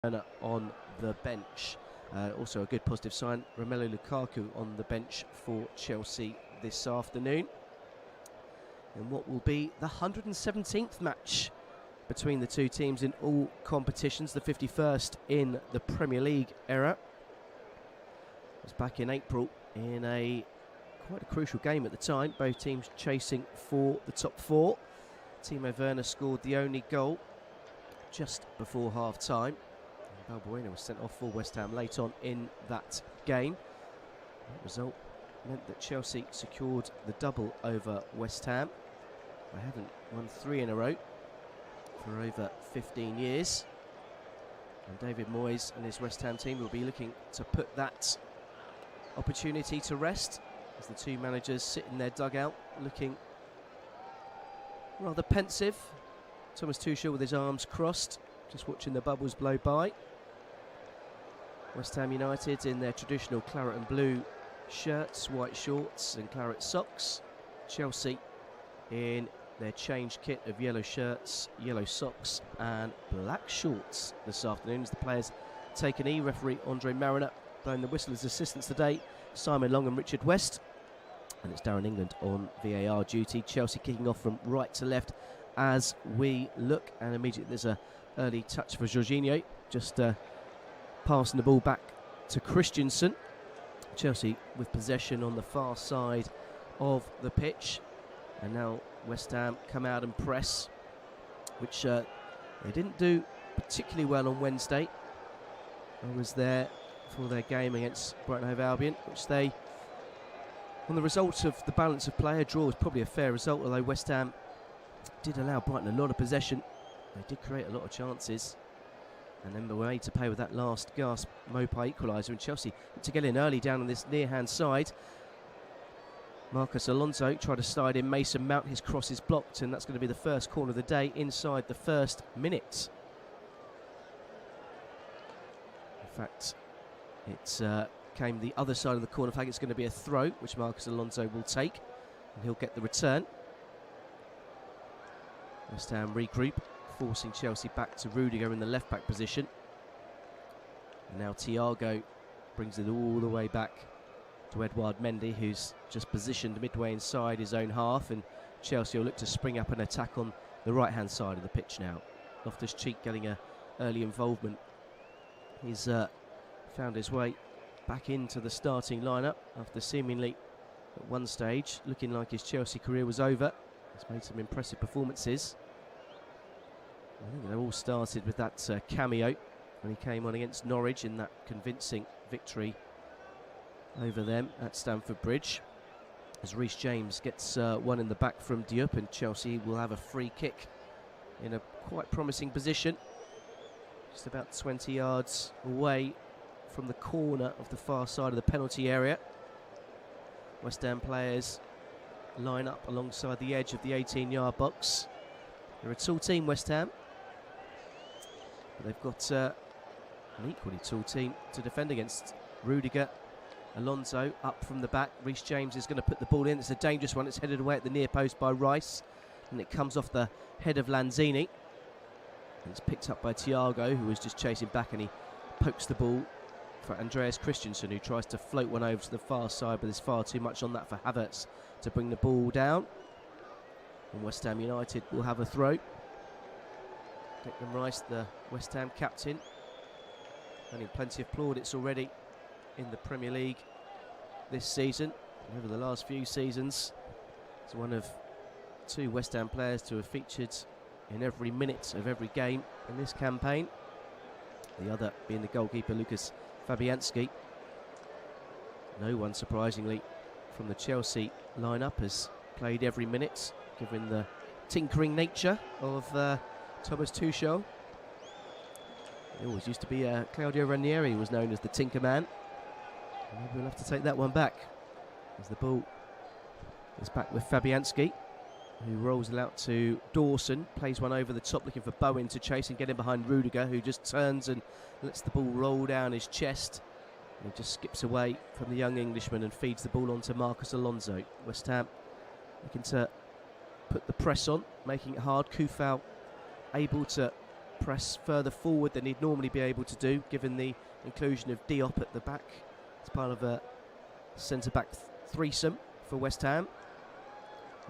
on the bench. Also a good positive sign, Romelu Lukaku on the bench for Chelsea this afternoon. And what will be the 117th match between the two teams in all competitions, the 51st in the Premier League era. It was back in April in quite a crucial game at the time, both teams chasing for the top four. Timo Werner scored the only goal just before half-time. Balbuena was sent off for West Ham late on in that game. That result meant that Chelsea secured the double over West Ham. They haven't won 3 in a row for over 15 years. And David Moyes and his West Ham team will be looking to put that opportunity to rest as the two managers sit in their dugout looking rather pensive. Thomas Tuchel with his arms crossed, just watching the bubbles blow by. West Ham United in their traditional claret and blue shirts, white shorts and claret socks. Chelsea in their changed kit of yellow shirts, yellow socks and black shorts this afternoon as the players take an E. Referee Andre Mariner blowing the whistle as assistants today, Simon Long and Richard West. And it's Darren England on VAR duty. Chelsea kicking off from right to left as we look, and immediately there's an early touch for Jorginho, just passing the ball back to Christensen. Chelsea with possession on the far side of the pitch, and now West Ham come out and press, which they didn't do particularly well on Wednesday. I was there for their game against Brighton Hove Albion, which they, on the result of the balance of play, a draw was probably a fair result, although West Ham did allow Brighton a lot of possession. They did create a lot of chances, and then they were made to pay with that last gasp Mopai equaliser. And Chelsea to get in early down on this near-hand side. Marcus Alonso tried to slide in Mason Mount. His cross is blocked, and that's going to be the first corner of the day inside the first minute. In fact, it came the other side of the corner flag. It's going to be a throw, which Marcus Alonso will take, and he'll get the return. West Ham regroup, forcing Chelsea back to Rudiger in the left-back position. And now Thiago brings it all the way back to Edouard Mendy, who's just positioned midway inside his own half, and Chelsea will look to spring up an attack on the right-hand side of the pitch now. Loftus-Cheek getting an early involvement. He's found his way back into the starting lineup after seemingly at one stage looking like his Chelsea career was over. He's made some impressive performances. I think they all started with that cameo when he came on against Norwich in that convincing victory over them at Stamford Bridge. As Reece James gets one in the back from Diop, and Chelsea will have a free kick in a quite promising position, just about 20 yards away from the corner of the far side of the penalty area. West Ham players line up alongside the edge of the 18-yard box. They're a tall team, West Ham, but they've got an equally tall team to defend against. Rudiger, Alonso up from the back. Reece James is going to put the ball in. It's a dangerous one. It's headed away at the near post by Rice, and it comes off the head of Lanzini. And it's picked up by Thiago, who was just chasing back, and he pokes the ball for Andreas Christensen, who tries to float one over to the far side, but there's far too much on that for Havertz to bring the ball down. And West Ham United will have a throw. Declan Rice, the West Ham captain, earning plenty of plaudits already in the Premier League this season. And over the last few seasons, he's one of 2 West Ham players to have featured in every minute of every game in this campaign. The other being the goalkeeper Lucas Fabianski. No one, surprisingly, from the Chelsea lineup has played every minute, given the tinkering nature of Thomas Tuchel. It always used to be Claudio Ranieri, who was known as the Tinker Man. Maybe we'll have to take that one back, as the ball is back with Fabianski, who rolls it out to Dawson, plays one over the top looking for Bowen to chase and get in behind Rudiger, who just turns and lets the ball roll down his chest. And he just skips away from the young Englishman and feeds the ball on to Marcus Alonso. West Ham looking to put the press on, making it hard. Kufal able to press further forward than he'd normally be able to do, given the inclusion of Diop at the back. It's part of a centre-back threesome for West Ham.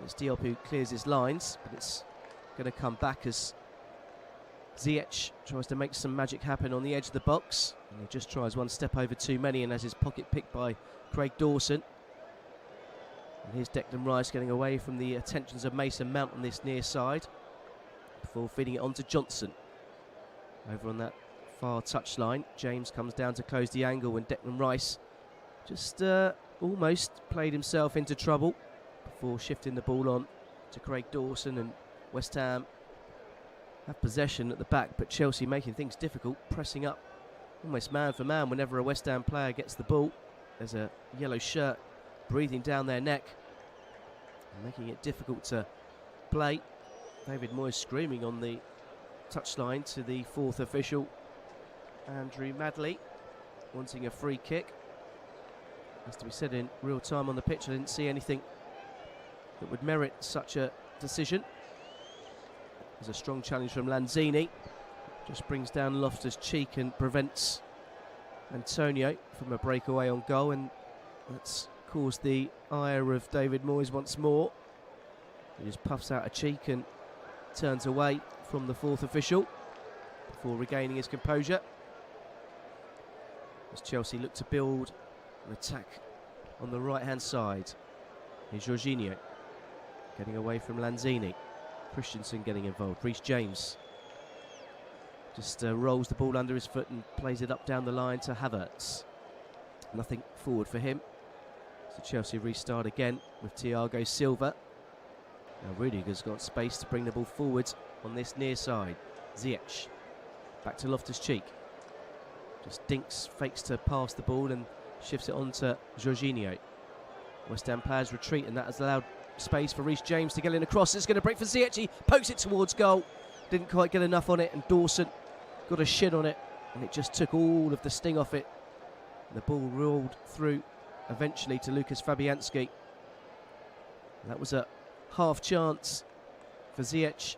It's Diop who clears his lines, but it's going to come back as Ziyech tries to make some magic happen on the edge of the box. And he just tries one step over too many and has his pocket picked by Craig Dawson. And here's Declan Rice getting away from the attentions of Mason Mount on this near side before feeding it on to Johnson. Over on that far touchline, James comes down to close the angle when Declan Rice just almost played himself into trouble before shifting the ball on to Craig Dawson. And West Ham have possession at the back, but Chelsea making things difficult, pressing up almost man for man whenever a West Ham player gets the ball. There's a yellow shirt breathing down their neck and making it difficult to play. David Moyes screaming on the touchline to the fourth official, Andrew Madley, wanting a free kick. Has to be said, in real time on the pitch, I didn't see anything that would merit such a decision. There's a strong challenge from Lanzini. Just brings down Loftus-Cheek and prevents Antonio from a breakaway on goal, and that's caused the ire of David Moyes once more. He just puffs out a cheek and turns away from the fourth official before regaining his composure. As Chelsea look to build an attack on the right-hand side. Here's Jorginho getting away from Lanzini. Christensen getting involved. Reece James just rolls the ball under his foot and plays it up down the line to Havertz. Nothing forward for him. So Chelsea restart again with Thiago Silva. Now Rudiger's got space to bring the ball forward on this near side. Ziyech back to Loftus-Cheek. Just dinks, fakes to pass the ball and shifts it on to Jorginho. West Ham players retreat, and that has allowed space for Reece James to get in across. It's going to break for Ziyech. He pokes it towards goal. Didn't quite get enough on it, and Dawson got a shin on it, and it just took all of the sting off it. The ball rolled through eventually to Lucas Fabianski. That was a half chance for Ziyech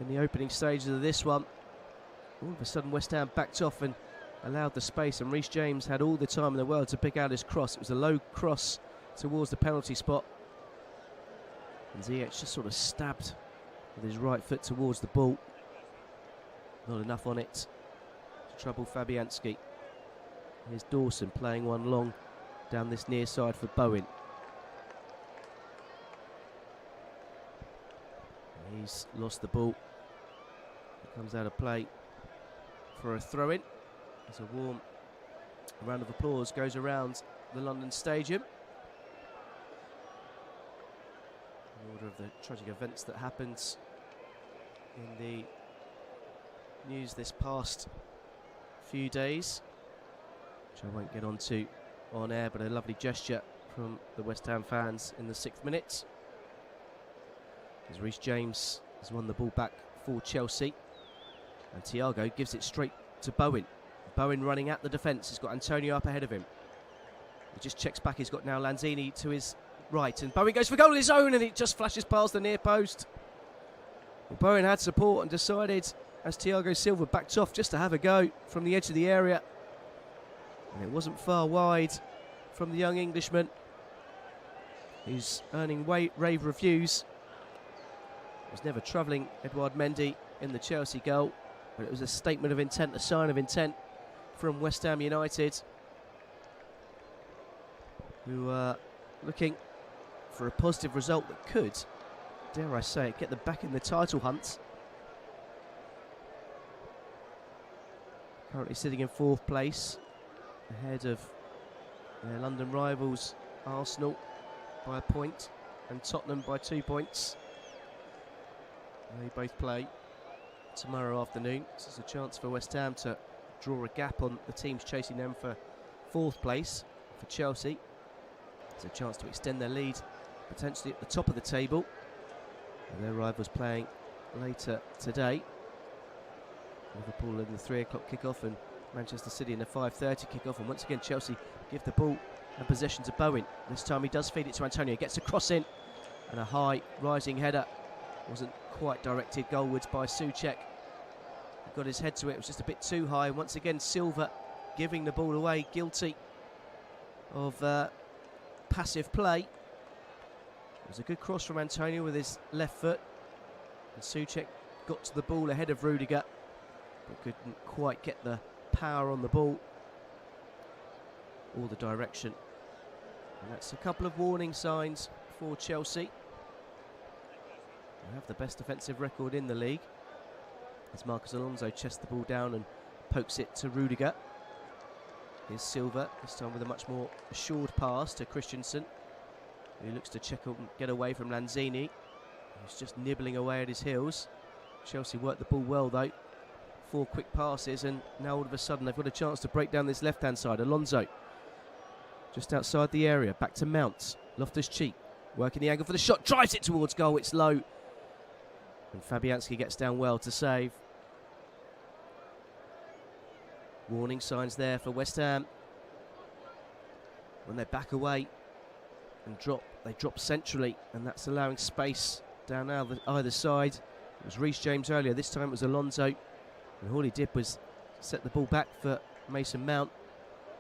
in the opening stages of this one. All of a sudden West Ham backed off and allowed the space, and Reece James had all the time in the world to pick out his cross. It was a low cross towards the penalty spot, and Ziyech just sort of stabbed with his right foot towards the ball. Not enough on it to trouble Fabianski. Here's Dawson playing one long down this near side for Bowen. And he's lost the ball. It comes out of play for a throw-in. As a warm round of applause goes around the London Stadium in order of the tragic events that happened in the news this past few days, which I won't get onto on air, but a lovely gesture from the West Ham fans in the 6th minute as Reece James has won the ball back for Chelsea, and Thiago gives it straight to Bowen. Bowen running at the defence. He's got Antonio up ahead of him. He just checks back. He's got now Lanzini to his right, and Bowen goes for goal on his own, and it just flashes past the near post. Well, Bowen had support and decided, as Thiago Silva backed off, just to have a go from the edge of the area, and it wasn't far wide from the young Englishman, who's earning rave reviews. It was never troubling Edouard Mendy in the Chelsea goal, but it was a statement of intent, a sign of intent from West Ham United, who are looking for a positive result that could, dare I say it, get them back in the title hunt. Currently sitting in 4th place, ahead of their London rivals Arsenal by a point and Tottenham by 2 points. They both play tomorrow afternoon. This is a chance for West Ham to draw a gap on the teams chasing them for 4th place. For Chelsea, it's a chance to extend their lead potentially at the top of the table. And their rivals playing later today. Liverpool in the 3 o'clock kickoff and Manchester City in the 5:30 kickoff. And once again Chelsea give the ball and possession to Bowen. This time he does feed it to Antonio, gets a cross in, and a high rising header wasn't quite directed goalwards by Souček. got his head to it. It was just a bit too high. Once again, Silva giving the ball away, guilty of passive play. It was a good cross from Antonio with his left foot. And Souček got to the ball ahead of Rudiger, but couldn't quite get the power on the ball or the direction. And that's a couple of warning signs for Chelsea. They have the best defensive record in the league, as Marcos Alonso chests the ball down and pokes it to Rudiger. Here's Silva, this time with a much more assured pass to Christensen, who looks to check up and get away from Lanzini, who's just nibbling away at his heels. Chelsea worked the ball well though. 4 quick passes, and now all of a sudden they've got a chance to break down this left-hand side. Alonso, just outside the area, back to Mount. Loftus-Cheek, working the angle for the shot, drives it towards goal, it's low. And Fabianski gets down well to save. Warning signs there for West Ham. When they back away and they drop centrally, and that's allowing space down either side. It was Reece James earlier, this time it was Alonso. And all he did was set the ball back for Mason Mount.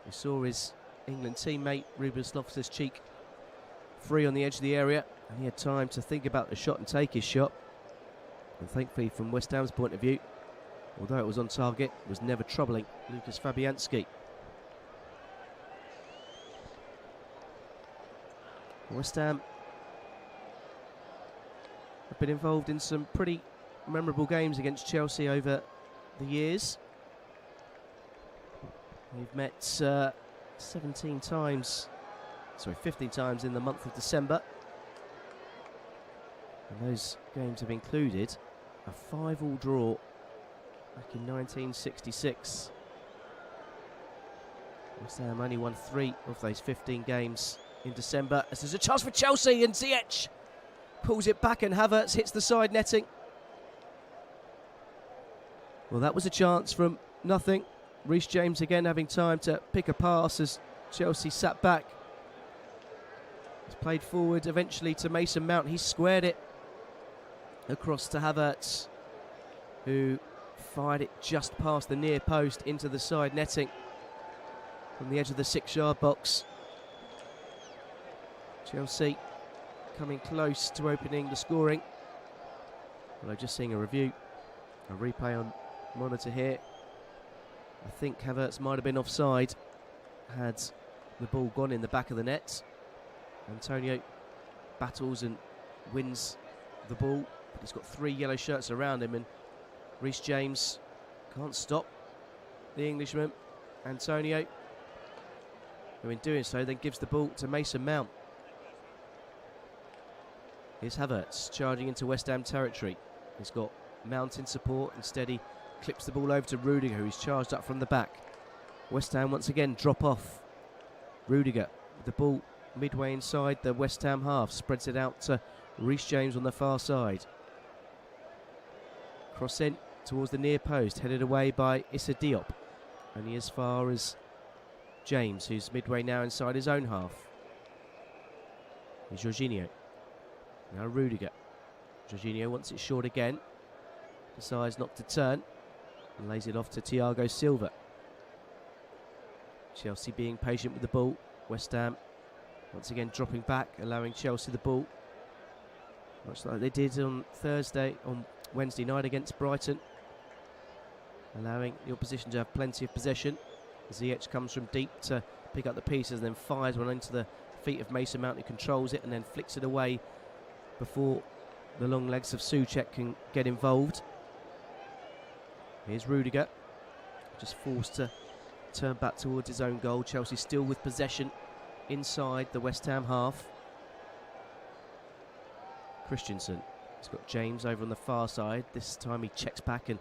We saw his England teammate, Ruben Loftus-Cheek, free on the edge of the area, and he had time to think about the shot and take his shot. And thankfully, from West Ham's point of view, although it was on target, it was never troubling Lucas Fabianski. West Ham have been involved in some pretty memorable games against Chelsea over the years. We've met 15 times in the month of December. And those games have included a 5-5 draw back in 1966. West Ham only won 3 of those 15 games in December, as there's a chance for Chelsea, and Ziyech pulls it back and Havertz hits the side netting. Well, that was a chance from nothing. Reece James again having time to pick a pass as Chelsea sat back. It's played forward eventually to Mason Mount. He squared it across to Havertz, who fired it just past the near post into the side netting from the edge of the 6-yard box. Chelsea coming close to opening the scoring. Well, I'm just seeing a replay on monitor here. I think Havertz might have been offside had the ball gone in the back of the net. Antonio battles and wins the ball, but he's got 3 yellow shirts around him, and Reece James can't stop the Englishman, Antonio, who in doing so then gives the ball to Mason Mount. Here's Havertz charging into West Ham territory. He's got Mount in support. Instead he clips the ball over to Rudiger, who's charged up from the back. West Ham once again drop off. Rudiger with the ball midway inside the West Ham half, spreads it out to Reece James on the far side. Cross in towards the near post, headed away by Issa Diop. Only as far as James, who's midway now inside his own half. Here's Jorginho. Now Rudiger. Jorginho wants it short again. Decides not to turn and lays it off to Thiago Silva. Chelsea being patient with the ball. West Ham once again dropping back, allowing Chelsea the ball, much like they did on Wednesday night against Brighton, allowing the opposition to have plenty of possession. Ziyech comes from deep to pick up the pieces and then fires one into the feet of Mason Mount, who controls it and then flicks it away before the long legs of Souček can get involved. Here's Rudiger, just forced to turn back towards his own goal. Chelsea still with possession inside the West Ham half. Christensen, he's got James over on the far side. This time he checks back, and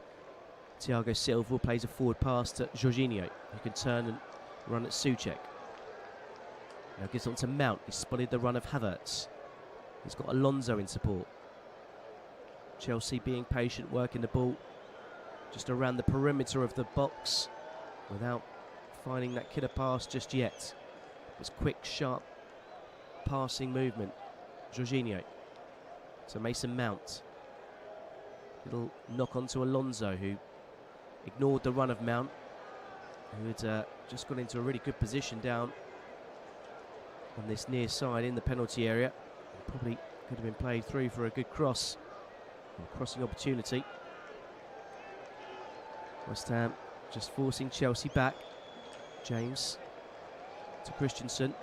Thiago Silva plays a forward pass to Jorginho, who can turn and run at Souček. Now gives on to Mount. He spotted the run of Havertz. He's got Alonso in support. Chelsea being patient, working the ball just around the perimeter of the box without finding that killer pass just yet. It's quick, sharp passing movement. Jorginho to Mason Mount. Little knock on to Alonso, who ignored the run of Mount, who had just got into a really good position down on this near side in the penalty area. Probably could have been played through for a good cross, or crossing opportunity. West Ham just forcing Chelsea back. James to Christensen,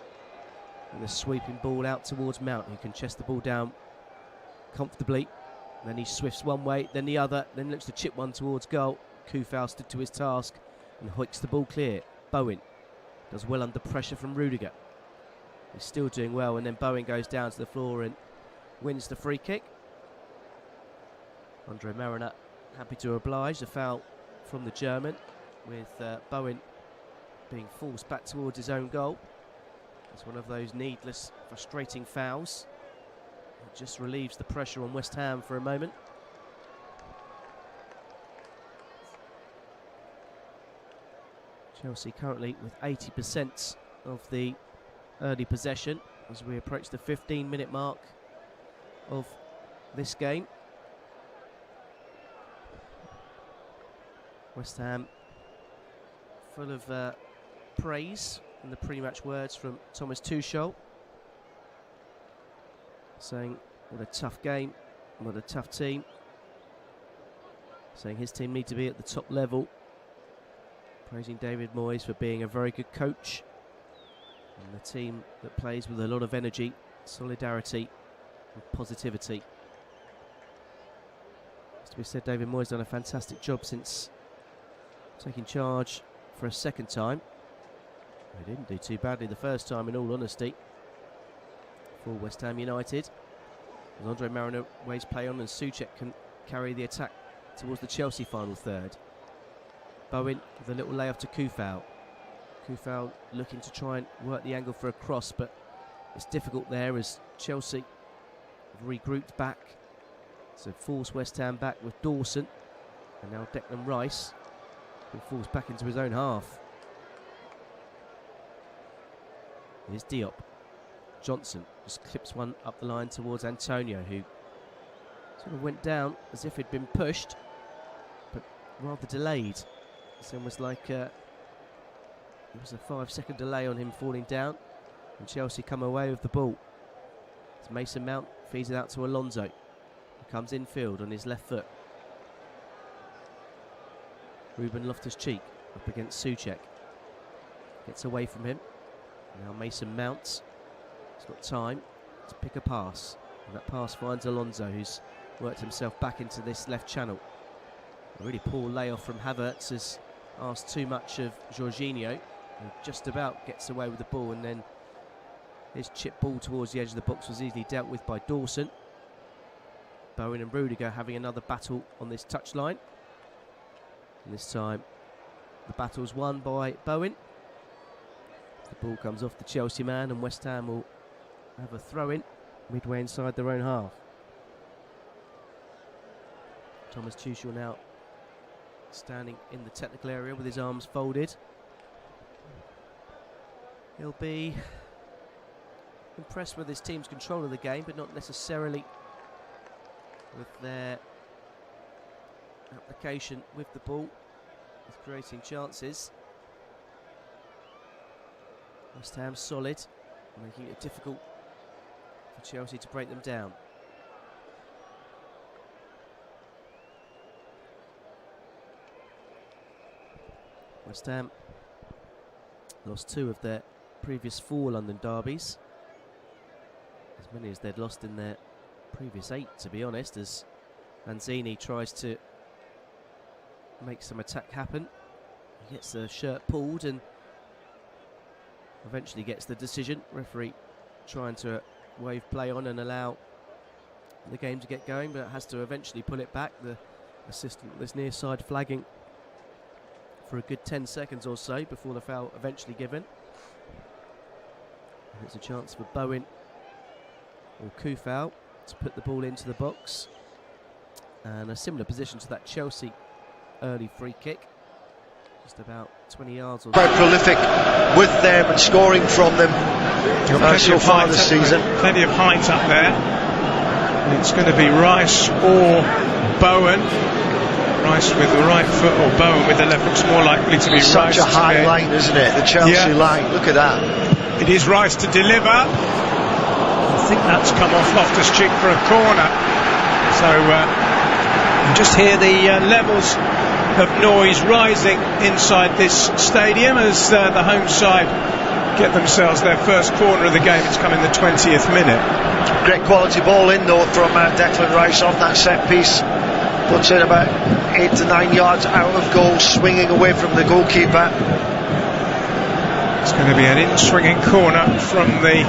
and the sweeping ball out towards Mount, who can chest the ball down comfortably. And then he swifts one way, then the other, then looks to chip one towards goal. Kufau stood to his task and hoiks the ball clear. Bowen does well under pressure from Rudiger. He's still doing well, and then Bowen goes down to the floor and wins the free kick. Andre Mariner happy to oblige. A foul from the German, with Bowen being forced back towards his own goal. It's one of those needless, frustrating fouls. It just relieves the pressure on West Ham for a moment. Chelsea currently with 80% of the early possession as we approach the 15-minute mark of this game. West Ham full of praise in the pre-match words from Thomas Tuchel, saying what a tough game, what a tough team, saying his team need to be at the top level, praising David Moyes for being a very good coach, and the team that plays with a lot of energy, solidarity and positivity. As to be said, David Moyes done a fantastic job since taking charge for a second time. He didn't do too badly the first time, in all honesty, for West Ham United. As Andre Mariner waves play on, and Souček can carry the attack towards the Chelsea final third. Bowen with a little layoff to Kufau. Kufau looking to try and work the angle for a cross, but it's difficult there as Chelsea have regrouped back. So force West Ham back with Dawson, and now Declan Rice being forced back into his own half. Here's Diop. Johnson just clips one up the line towards Antonio, who sort of went down as if he'd been pushed, but rather delayed. It's almost like it was a 5-second delay on him falling down, and Chelsea come away with the ball. As Mason Mount feeds it out to Alonso, who comes infield on his left foot. Ruben Loftus-Cheek up against Souček. Gets away from him. Now Mason Mount has got time to pick a pass, and that pass finds Alonso, who's worked himself back into this left channel. A really poor layoff from Havertz has asked too much of Jorginho, who just about gets away with the ball, and then his chip ball towards the edge of the box was easily dealt with by Dawson. Bowen and Rudiger having another battle on this touchline, and this time the battle's won by Bowen. The ball comes off the Chelsea man, and West Ham will have a throw-in midway inside their own half. Thomas Tuchel now standing in the technical area with his arms folded. He'll be impressed with his team's control of the game, but not necessarily with their application with the ball, with creating chances. West Ham solid, making it difficult for Chelsea to break them down. West Ham lost 2 of their previous 4 London derbies, as many as they'd lost in their previous 8, to be honest, as Lanzini tries to make some attack happen. He gets the shirt pulled and eventually gets the decision. Referee trying to wave play on and allow the game to get going, but has to eventually pull it back. The assistant was near side flagging for a good 10 seconds or so before the foul eventually given. And it's a chance for Bowen or Kufau to put the ball into the box, and a similar position to that Chelsea early free kick, just about 20 yards or so. Quite prolific with them and scoring from them so far this season. Plenty of height up there. And it's going to be Rice or Bowen. Rice with the right foot, or Bowen with the left. Looks more likely to be Rice. Such a high line, isn't it? The Chelsea line. Look at that. It is Rice to deliver. I think that's come off Loftus-Cheek for a corner. So you just hear the levels of noise rising inside this stadium as the home side get themselves their first corner of the game. It's come in the 20th minute. Great quality ball in though from Declan Rice off that set piece. Puts it about 8 to 9 yards out of goal, swinging away from the goalkeeper. It's going to be an in-swinging corner from the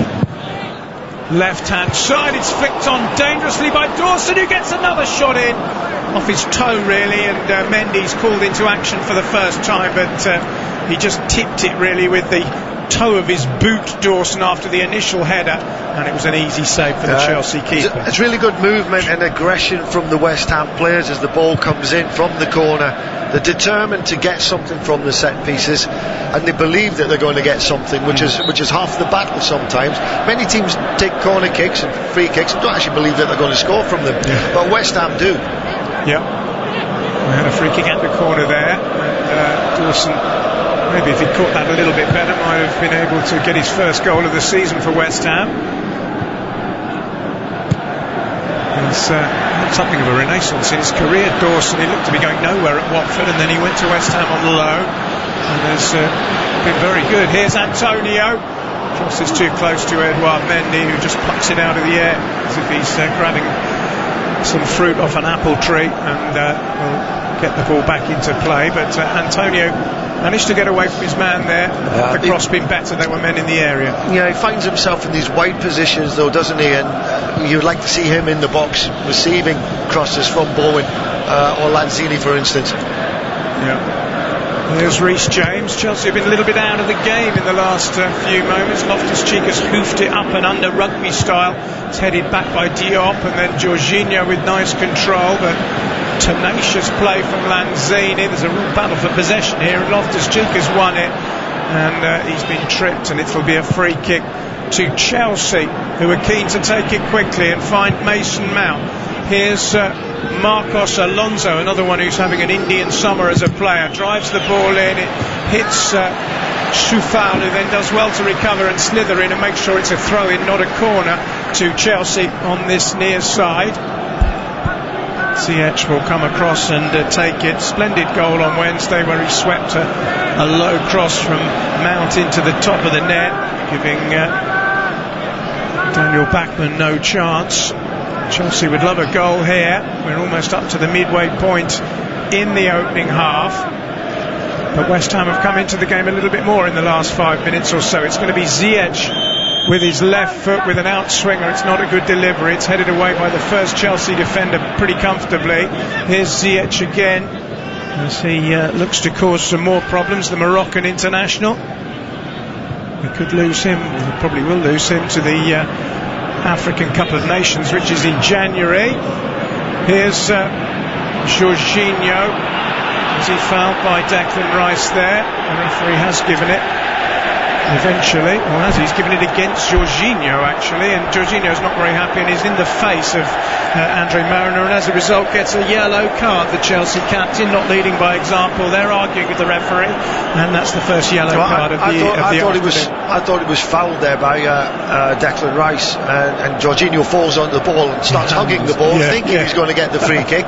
left-hand side. It's flicked on dangerously by Dawson, who gets another shot in off his toe really, and Mendy's called into action for the first time, but he just tipped it really with the toe of his boot, Dawson, after the initial header, and it was an easy save for the Chelsea keeper. It's really good movement and aggression from the West Ham players as the ball comes in from the corner. They're determined to get something from the set pieces, and they believe that they're going to get something, which is half the battle sometimes. Many teams take corner kicks and free kicks and don't actually believe that they're going to score from them, but West Ham do. Yeah, we had a free kick at the corner there, and Dawson, maybe if he'd caught that a little bit better, might have been able to get his first goal of the season for West Ham. He's had something of a renaissance in his career, Dawson. He looked to be going nowhere at Watford, and then he went to West Ham on loan and has been very good. Here's Antonio. Crosses too close to Edouard Mendy, who just plucks it out of the air as if he's grabbing some fruit off an apple tree, and will get the ball back into play. But Antonio managed to get away from his man there. Had the cross been better, there were men in the area. Yeah, he finds himself in these wide positions though, doesn't he? And you'd like to see him in the box receiving crosses from Bowen or Lanzini, for instance. Yeah. There's Reece James. Chelsea have been a little bit out of the game in the last few moments. Loftus-Cheek has hoofed it up and under rugby style. It's headed back by Diop, and then Jorginho with nice control, but tenacious play from Lanzini. There's a real battle for possession here, and Loftus-Cheek has won it, and he's been tripped, and it'll be a free kick to Chelsea, who are keen to take it quickly and find Mason Mount. Here's Marcos Alonso, another one who's having an Indian summer as a player. Drives the ball in, it hits Soufal, who then does well to recover and slither in and make sure it's a throw-in, not a corner, to Chelsea on this near side. Ziyech will come across and take it. Splendid goal on Wednesday where he swept a low cross from Mount into the top of the net, giving Daniel Bachmann no chance. Chelsea would love a goal here. We're almost up to the midway point in the opening half, but West Ham have come into the game a little bit more in the last 5 minutes or so. It's going to be Ziyech with his left foot with an outswinger. It's not a good delivery. It's headed away by the first Chelsea defender pretty comfortably. Here's Ziyech again as he looks to cause some more problems, the Moroccan international. We could lose him, we probably will lose him to the African Cup of Nations, which is in January. Here's Jorginho. Is he fouled by Declan Rice there? The referee has given it eventually, or has he? He's given it against Jorginho actually, and Jorginho's not very happy and is in the face of Andre Mariner, and as a result gets a yellow card. The Chelsea captain, not leading by example. They're arguing with the referee, and that's the first yellow card of the afternoon. I thought it was fouled there by Declan Rice, and Jorginho falls on the ball and starts hugging the ball, thinking he's going to get the free kick.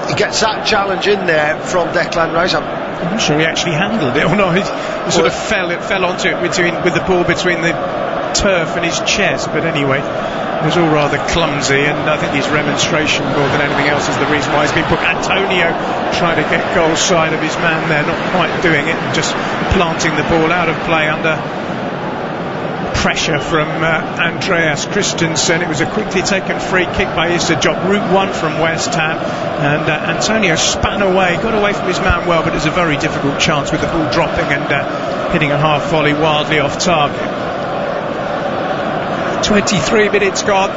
He gets that challenge in there from Declan Rice. I'm not sure he actually handled it or not. He sort of fell onto it with the ball between the turf and his chest. But anyway, it was all rather clumsy, and I think his remonstration more than anything else is the reason why he's been put. Antonio trying to get goal side of his man there, not quite doing it, just planting the ball out of play under pressure from Andreas Christensen. It was a quickly taken free kick by Issa Diop, route one from West Ham, and Antonio span away, got away from his man well, but it was a very difficult chance with the ball dropping and hitting a half volley wildly off target. 23 minutes gone.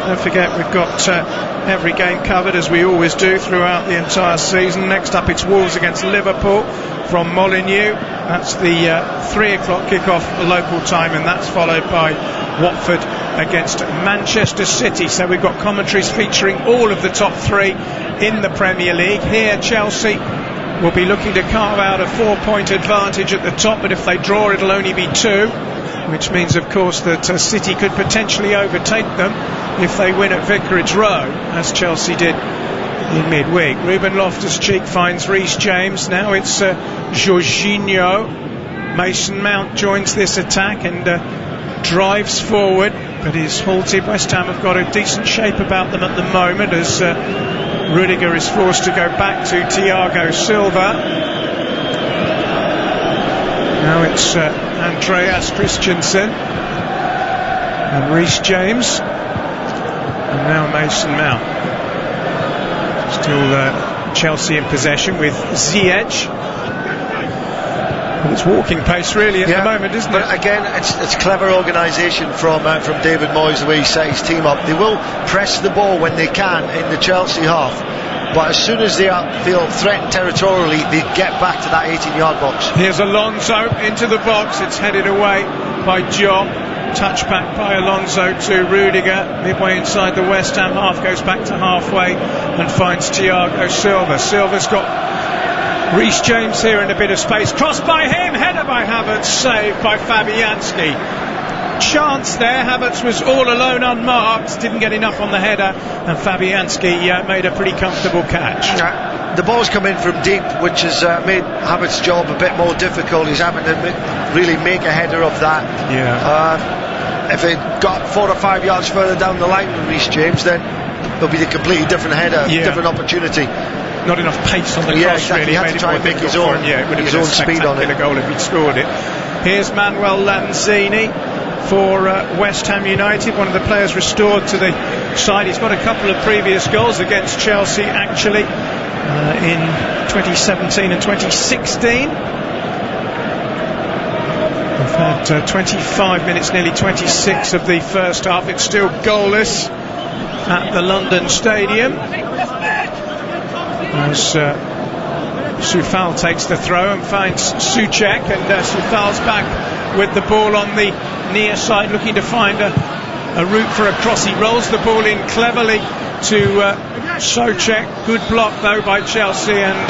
Don't forget, we've got every game covered as we always do throughout the entire season. Next up it's Wolves against Liverpool from Molineux. That's the 3 o'clock kickoff local time, and that's followed by Watford against Manchester City. So we've got commentaries featuring all of the top three in the Premier League. Here Chelsea will be looking to carve out a 4-point advantage at the top, but if they draw it'll only be 2, which means of course that City could potentially overtake them if they win at Vicarage Road, as Chelsea did in midweek. Ruben Loftus-Cheek finds Reece James. Now it's Jorginho. Mason Mount joins this attack and drives forward, but is halted. West Ham have got a decent shape about them at the moment as Rudiger is forced to go back to Thiago Silva. Now it's Andreas Christensen and Reece James, and now Mason Mount. Still Chelsea in possession with Ziyech. Well, it's walking pace really at the moment, isn't it? But again, it's clever organisation from David Moyes, the way he set his team up. They will press the ball when they can in the Chelsea half, but as soon as they feel threatened territorially, they get back to that 18-yard box. Here's Alonso into the box. It's headed away by Job. Touch back by Alonso to Rudiger. Midway inside the West Ham half, goes back to halfway and finds Thiago Silva. Silva's got Reece James here in a bit of space. Crossed by him, header by Havertz, saved by Fabianski. Chance there, Havertz was all alone unmarked, didn't get enough on the header, and Fabianski made a pretty comfortable catch. The ball's come in from deep, which has made Havertz's job a bit more difficult. He's having to really make a header of that. If it got 4 or 5 yards further down the line with Reece James, then it'll be a completely different header, different opportunity. Not enough pace on the cross, exactly. really. He had to try and make his own, it would have been a speed on it. Goal if he'd scored it. Here's Manuel Lanzini for West Ham United, one of the players restored to the side. He's got a couple of previous goals against Chelsea, actually, in 2017 and 2016. We've had 25 minutes, nearly 26 of the first half. It's still goalless at the London Stadium, as Soufal takes the throw and finds Souček, and Soufal's back with the ball on the near side, looking to find a route for a cross. He rolls the ball in cleverly to Souček. Good block though by Chelsea, and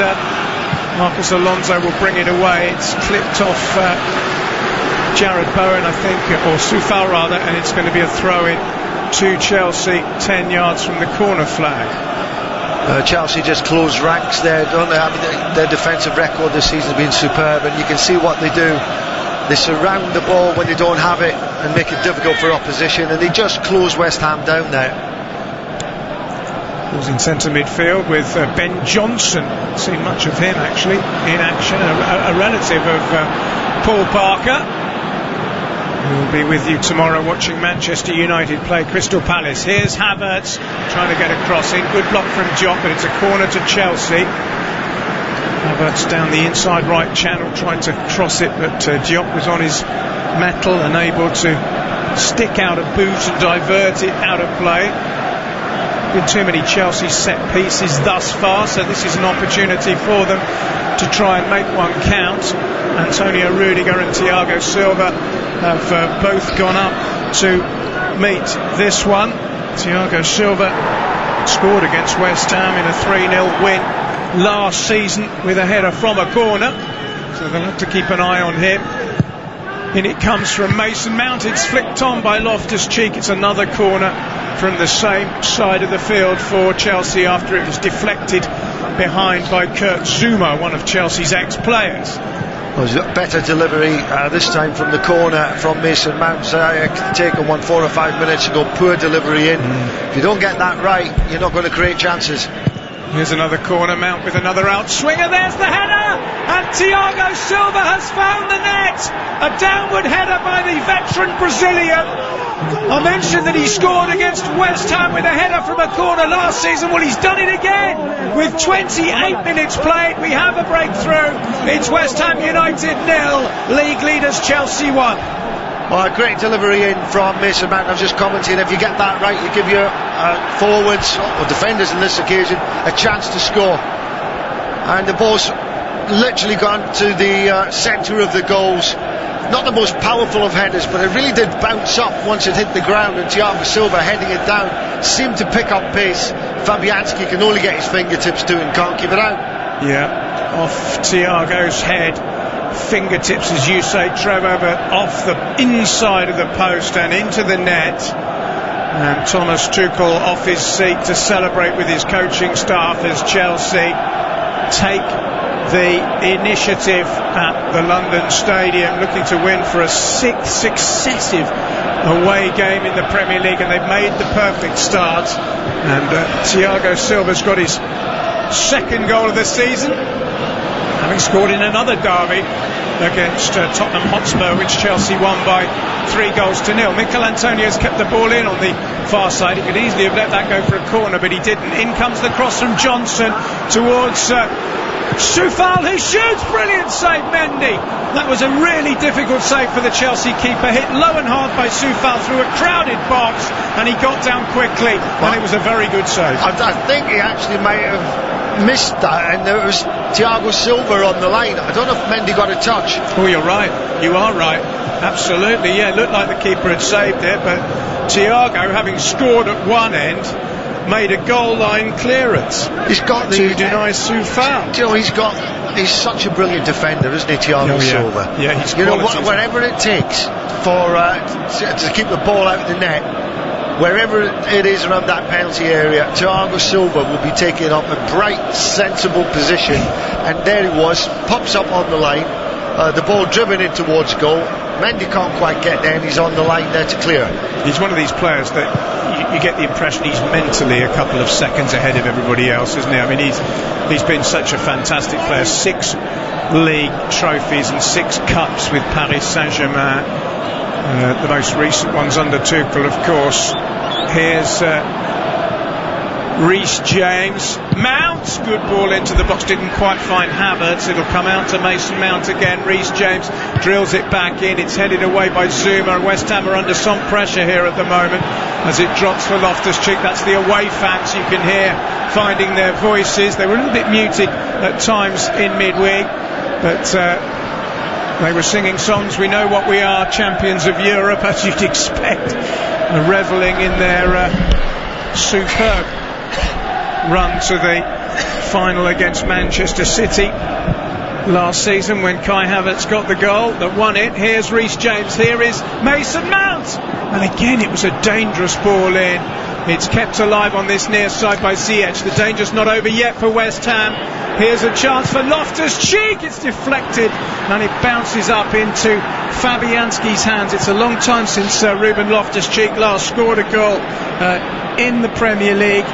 Marcus Alonso will bring it away. It's clipped off Jared Bowen, I think, or Soufal rather, and it's going to be a throw-in to Chelsea, 10 yards from the corner flag. Chelsea just close ranks there, don't they? I mean, their defensive record this season has been superb, and you can see what they do. They surround the ball when they don't have it and make it difficult for opposition, and they just close West Ham down there. Was in centre midfield with Ben Johnson. Seen much of him actually in action, a relative of Paul Parker. We'll be with you tomorrow watching Manchester United play Crystal Palace. Here's Havertz trying to get a cross in. Good block from Diop, but it's a corner to Chelsea. Havertz down the inside right channel trying to cross it, but Diop was on his mettle and able to stick out a boot and divert it out of play. Been too many Chelsea set pieces thus far, so this is an opportunity for them to try and make one count. Antonio Rudiger and Thiago Silva have both gone up to meet this one. Thiago Silva scored against West Ham in a 3-0 win last season with a header from a corner, so they'll have to keep an eye on him. In it comes from Mason Mount. It's flicked on by Loftus-Cheek. It's another corner from the same side of the field for Chelsea after it was deflected behind by Kurt Zouma, one of Chelsea's ex-players. Well, he's got better delivery this time from the corner from Mason Mount. So it can take him 1 4 or 5 minutes to go. Poor delivery in. If you don't get that right, you're not going to create chances. Here's another corner, Mount with another outswinger. There's the header, and Thiago Silva has found the net. A downward header by the veteran Brazilian. I mentioned that he scored against West Ham with a header from a corner last season. Well, he's done it again. With 28 minutes played, we have a breakthrough. It's West Ham United 0, league leaders Chelsea 1. Well, a great delivery in from Mason Mount. I was just commenting, if you get that right, you give your forwards, or defenders in this occasion, a chance to score. And the ball's literally gone to the centre of the goals. Not the most powerful of headers, but it really did bounce up once it hit the ground, and Thiago Silva heading it down seemed to pick up pace. Fabianski can only get his fingertips to it and can't keep it out. Yeah, off Thiago's head, fingertips as you say, Trevor, but off the inside of the post and into the net. And Thomas Tuchel off his seat to celebrate with his coaching staff as Chelsea take the initiative at the London Stadium, looking to win for a 6th successive away game in the Premier League, and they've made the perfect start. And Thiago Silva's got his 2nd goal of the season, having scored in another derby against Tottenham Hotspur, which Chelsea won by 3-0. Mikel Antonio's kept the ball in on the far side. He could easily have let that go for a corner, but he didn't. In comes the cross from Johnson towards Soufal, who shoots. Brilliant save, Mendy. That was a really difficult save for the Chelsea keeper, hit low and hard by Soufal through a crowded box, and he got down quickly, and it was a very good save. I think he actually might have missed that, and there was Thiago Silva on the line. I don't know if Mendy got a touch. Oh, you're right. You are right. Absolutely, yeah. It looked like the keeper had saved it, but Thiago, having scored at one end, made a goal line clearance. He's got to deny Soufal. You know, he's such a brilliant defender, isn't he, Thiago Silva? Yeah, he's whatever it takes for to keep the ball out of the net, wherever it is around that penalty area, Thiago Silva will be taking up a bright, sensible position, and there he was, pops up on the line, the ball driven in towards goal. Mendy can't quite get there, and he's on the line there to clear. He's one of these players that you get the impression he's mentally a couple of seconds ahead of everybody else, isn't he? I mean, he's been such a fantastic player. 6 league trophies and 6 cups with Paris Saint-Germain. The most recent ones under Tuchel, of course. Here's Reece James. Mount, good ball into the box, didn't quite find Havertz. It'll come out to Mason Mount again. Reece James drills it back in. It's headed away by Zuma. West Ham are under some pressure here at the moment as it drops for Loftus-Cheek. That's the away fans you can hear finding their voices. They were a little bit muted at times in midweek, but they were singing songs. We know what we are, champions of Europe, as you'd expect, revelling in their superb run to the final against Manchester City last season when Kai Havertz got the goal that won it. Here's Reece James, here is Mason Mount, and again it was a dangerous ball in. It's kept alive on this near side by Ziyech. The danger's not over yet for West Ham. Here's a chance for Loftus-Cheek. It's deflected and it bounces up into Fabianski's hands. It's a long time since Ruben Loftus-Cheek last scored a goal in the Premier League.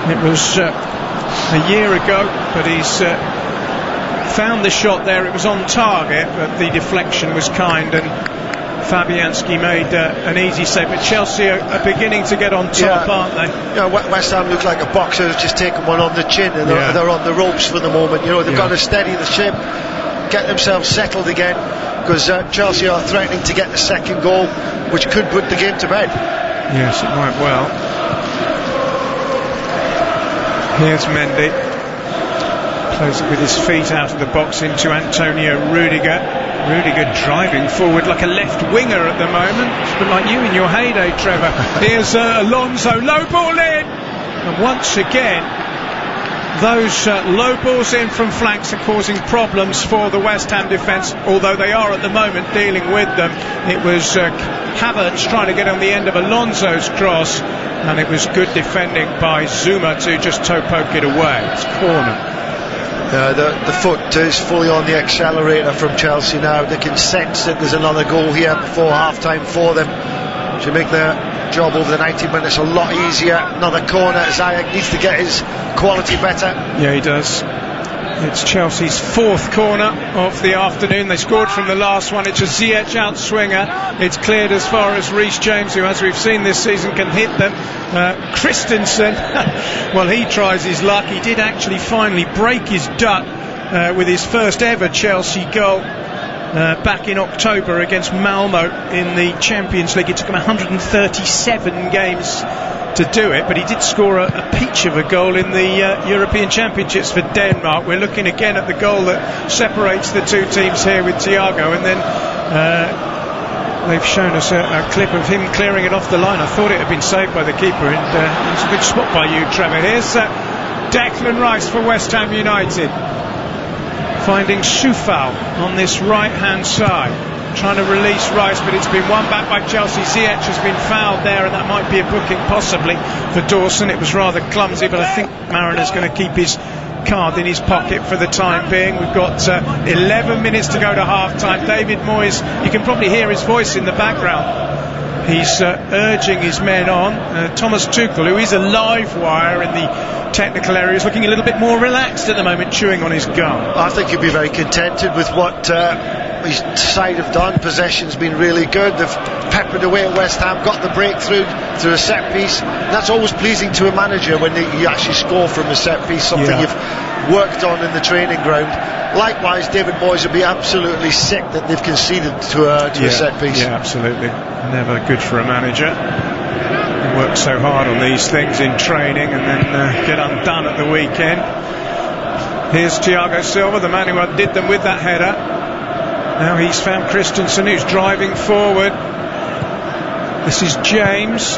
It was a year ago, but he's found the shot there. It was on target, but the deflection was kind, and Fabianski made an easy save. But Chelsea are beginning to get on top, aren't they? Yeah, West Ham look like a boxer who's just taken one on the chin, and they're on the ropes for the moment. You know, they've got to steady the ship, get themselves settled again, because Chelsea are threatening to get the 2nd goal, which could put the game to bed. Yes, it might well. Here's Mendy, plays it with his feet out of the box into Antonio Rudiger. Rudiger driving forward like a left winger at the moment, a bit like you in your heyday, Trevor. Here's Alonso, low ball in, and once again those low balls in from flanks are causing problems for the West Ham defence, although they are at the moment dealing with them. It was Havertz trying to get on the end of Alonso's cross, and it was good defending by Zuma to just toe poke it away. It's corner. The foot is fully on the accelerator from Chelsea now. They can sense that there's another goal here before half-time for them to make their job over the 90 minutes a lot easier. Another corner. Ziyech needs to get his quality better. Yeah, he does. It's Chelsea's 4th corner of the afternoon. They scored from the last one. It's a Ziyech outswinger. It's cleared as far as Reece James, who, as we've seen this season, can hit them. Christensen, well, he tries his luck. He did actually finally break his duck with his first ever Chelsea goal back in October against Malmo in the Champions League. It took him 137 games to do it, but he did score a peach of a goal in the European Championships for Denmark. We're looking again at the goal that separates the two teams here with Thiago, and then they've shown us a clip of him clearing it off the line. I thought it had been saved by the keeper, and it was a good spot by you, Trevor. Here's Declan Rice for West Ham United, finding Soufal on this right-hand side, trying to release Rice, but it's been won back by Chelsea. Ziyech has been fouled there, and that might be a booking possibly for Dawson. It was rather clumsy, but I think Marina's going to keep his card in his pocket for the time being. We've got 11 minutes to go to half-time. David Moyes, you can probably hear his voice in the background. He's urging his men on. Thomas Tuchel, who is a live wire in the technical area, is looking a little bit more relaxed at the moment, chewing on his gum. I think he'll be very contented with what his side have done. Possession's been really good. They've peppered away at West Ham, got the breakthrough through a set piece. And that's always pleasing to a manager when you actually score from a set piece, something you've worked on in the training ground. Likewise, David Moyes will be absolutely sick that they've conceded to a set piece. Yeah, absolutely. Never good for a manager. He works so hard on these things in training and then get undone at the weekend. Here's Thiago Silva, the man who undid them with that header. Now he's found Christensen, who's driving forward. This is James.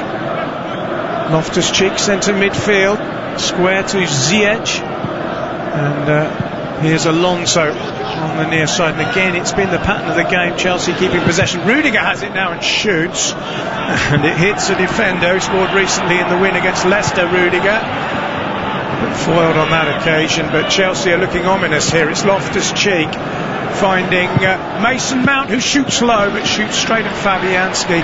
Loftus-Cheek centre midfield, square to Ziyech, and here's Alonso on the near side. And again, it's been the pattern of the game, Chelsea keeping possession. Rudiger has it now and shoots, and it hits a defender who scored recently in the win against Leicester. Rudiger, but foiled on that occasion. But Chelsea are looking ominous here. It's Loftus-Cheek finding Mason Mount, who shoots low but shoots straight at Fabianski.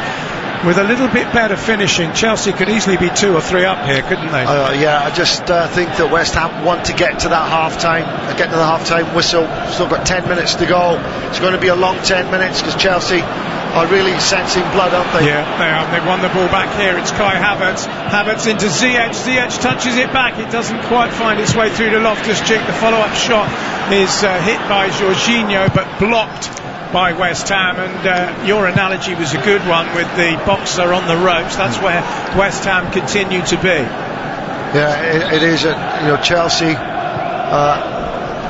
With a little bit better finishing, Chelsea could easily be 2 or 3 up here, couldn't they? Yeah, I just think that West Ham want to get to that half-time, get to the half-time whistle. Still got 10 minutes to go. It's going to be a long 10 minutes because Chelsea are really sensing blood, aren't they? Yeah, they are. They've won the ball back here. It's Kai Havertz. Havertz into Ziyech. Ziyech touches it back. It doesn't quite find its way through to Loftus-Cheek. The follow-up shot is hit by Jorginho, but blocked by West Ham, and your analogy was a good one with the boxer on the ropes. That's where West Ham continue to be. Yeah, it is. Chelsea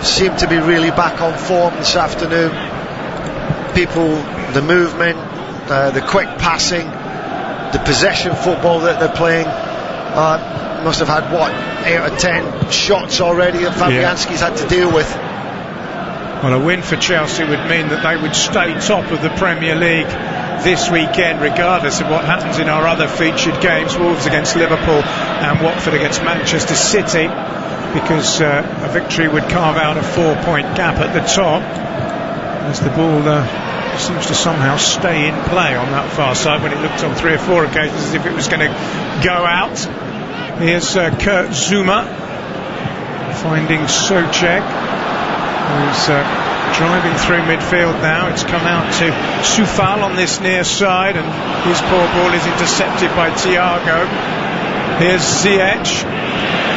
seem to be really back on form this afternoon. People, the movement, the quick passing, the possession football that they're playing. Must have had 8 or 10 shots already that Fabianski's had to deal with. Well, a win for Chelsea would mean that they would stay top of the Premier League this weekend, regardless of what happens in our other featured games. Wolves against Liverpool and Watford against Manchester City, because a victory would carve out a 4-point gap at the top, as the ball seems to somehow stay in play on that far side, when it looked on 3 or 4 occasions as if it was going to go out. Here's Kurt Zouma finding Souček, who's driving through midfield now. It's come out to Soufal on this near side, and his poor ball is intercepted by Thiago. Here's Ziyech.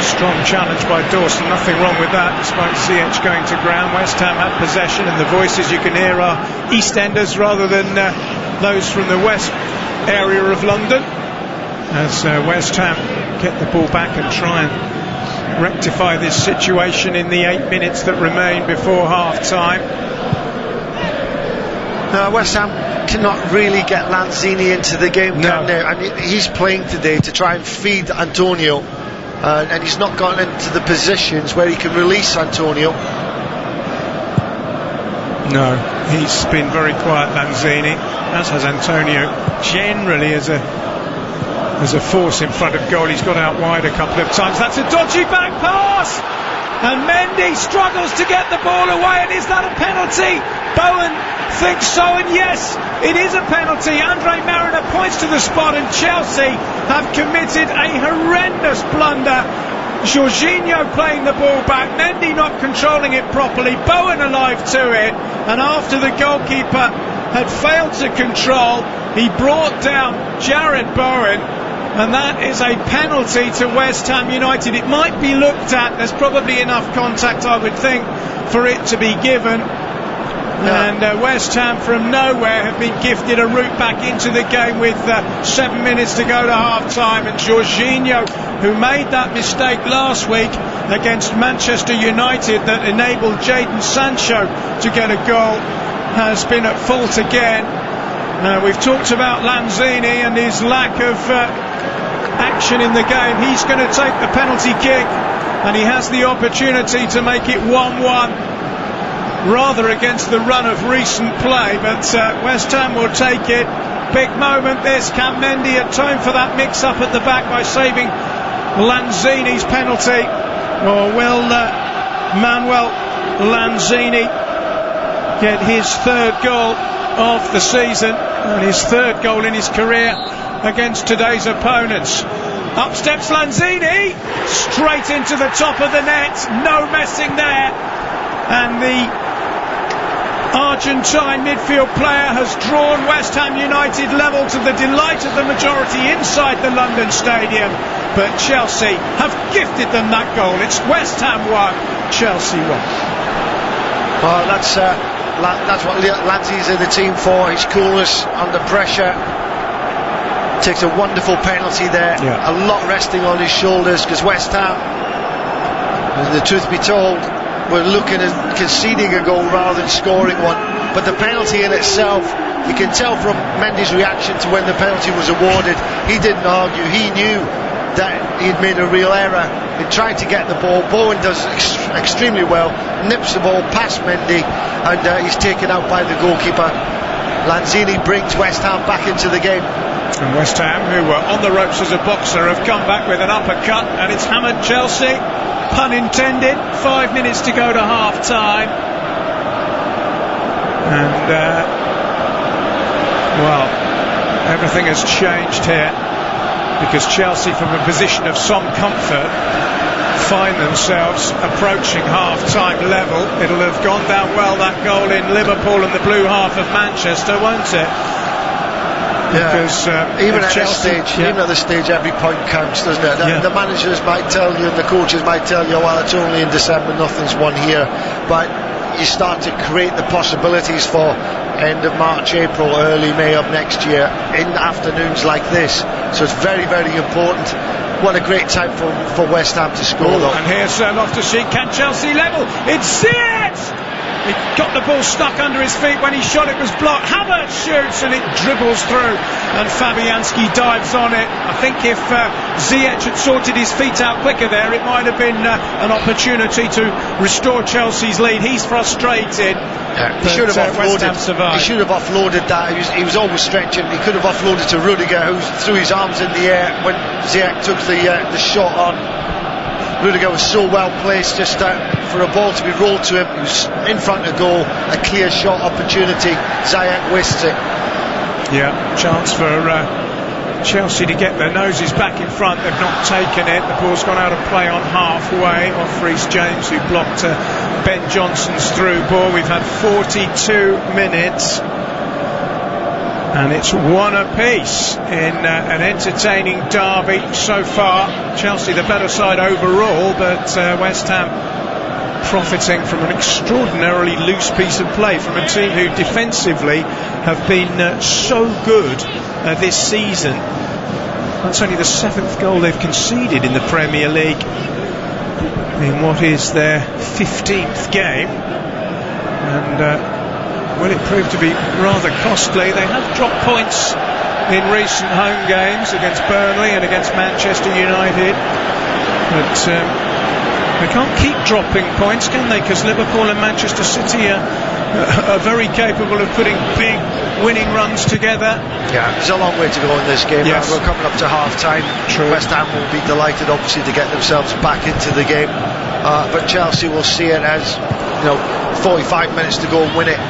Strong challenge by Dawson. Nothing wrong with that, despite Ziyech going to ground. West Ham had possession, and the voices you can hear are EastEnders rather than those from the west area of London, as West Ham get the ball back and try and rectify this situation in the 8 minutes that remain before half-time. West Ham cannot really get Lanzini into the game down there. I mean, he's playing today to try and feed Antonio, and he's not gotten into the positions where he can release Antonio. No, he's been very quiet, Lanzini, as has Antonio generally as a force in front of goal. He's got out wide a couple of times. That's a dodgy back pass, and Mendy struggles to get the ball away. And is that a penalty? Bowen thinks so, and yes, it is a penalty. Andre Mariner points to the spot, and Chelsea have committed a horrendous blunder. Jorginho playing the ball back, Mendy not controlling it properly, Bowen alive to it, and after the goalkeeper had failed to control, he brought down Jared Bowen, and that is a penalty to West Ham United. It might be looked at. There's probably enough contact, I would think, for it to be given. And West Ham from nowhere have been gifted a route back into the game with 7 minutes to go to half-time, and Jorginho, who made that mistake last week against Manchester United that enabled Jadon Sancho to get a goal, has been at fault again. We've talked about Lanzini and his lack of action in the game. He's going to take the penalty kick, and he has the opportunity to make it 1-1. Rather against the run of recent play, but West Ham will take it. Big moment this. Can Mendy atone for that mix-up at the back by saving Lanzini's penalty? Or will Manuel Lanzini get his third goal of the season and his third goal in his career against today's opponents? Up steps Lanzini, straight into the top of the net, no messing there, and the Argentine midfield player has drawn West Ham United level to the delight of the majority inside the London Stadium. But Chelsea have gifted them that goal. It's West Ham 1, Chelsea 1. Well, that's what Lanzini's in the team for. His coolness under pressure. Takes a wonderful penalty there. A lot resting on his shoulders, because West Ham, the truth be told, we're looking at conceding a goal rather than scoring one. But the penalty in itself, you can tell from Mendy's reaction to when the penalty was awarded, he didn't argue. He knew that he'd made a real error in trying to get the ball. Bowen does extremely well, nips the ball past Mendy, and he's taken out by the goalkeeper. Lanzini brings West Ham back into the game. And West Ham, who were on the ropes as a boxer, have come back with an uppercut, and it's hammered Chelsea. Pun intended. 5 minutes to go to half-time. And, well, everything has changed here, because Chelsea, from a position of some comfort, find themselves approaching half-time level. It'll have gone down well, that goal in Liverpool and the blue half of Manchester, won't it? Because even at this stage, every point counts, doesn't it? The managers might tell you, and the coaches might tell you, well, it's only in December, nothing's won here. But you start to create the possibilities for end of March, April, early May of next year in afternoons like this. So it's very, very important. What a great time for West Ham to score, though. And here's Loftus-Cheek. Can Chelsea level? It's it! He got the ball stuck under his feet. When he shot, it was blocked. Havertz shoots and it dribbles through, and Fabianski dives on it. I think if Ziyech had sorted his feet out quicker there, it might have been an opportunity to restore Chelsea's lead. He's frustrated. He should have offloaded. He should have offloaded that. He was always stretching. He could have offloaded to Rudiger, who threw his arms in the air when Ziyech took the shot on. Rudiger was so well placed just for a ball to be rolled to him. He was in front of goal, a clear shot opportunity. Ziyech wastes it. Chance for Chelsea to get their noses back in front. They've not taken it. The ball's gone out of play on halfway off Reece James, who blocked Ben Johnson's through ball. We've had 42 minutes. And it's one apiece in an entertaining derby so far. Chelsea the better side overall, but West Ham profiting from an extraordinarily loose piece of play from a team who defensively have been so good this season. That's only the 7th goal they've conceded in the Premier League in what is their 15th game. And well, it proved to be rather costly. They have dropped points in recent home games against Burnley and against Manchester United, but they can't keep dropping points, can they? Because Liverpool and Manchester City are very capable of putting big winning runs together. There's a long way to go in this game. We're coming up to half-time. West Ham will be delighted, obviously, to get themselves back into the game, but Chelsea will see it as 45 minutes to go and win it.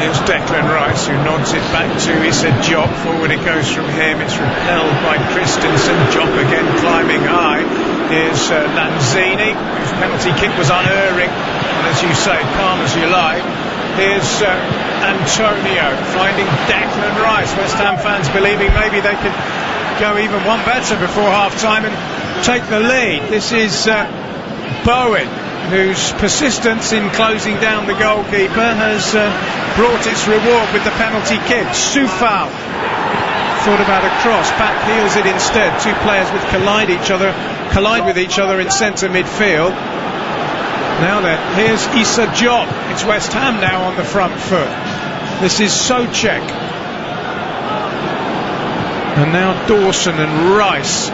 Here's Declan Rice, who nods it back to Issa Diop. Forward it goes from him. It's repelled by Christensen. Diop again climbing high. Here's Lanzini, whose penalty kick was unerring, and as you say, calm as you like. Here's Antonio finding Declan Rice. West Ham fans believing maybe they could go even one better before half-time and take the lead. This is Bowen. whose persistence in closing down the goalkeeper has brought its reward with the penalty kick. Soufal thought about a cross, back heels it instead. Two players would collide with each other in centre midfield. Now then, here's Issa Diop. It's West Ham now on the front foot. This is Souček. And now Dawson and Rice.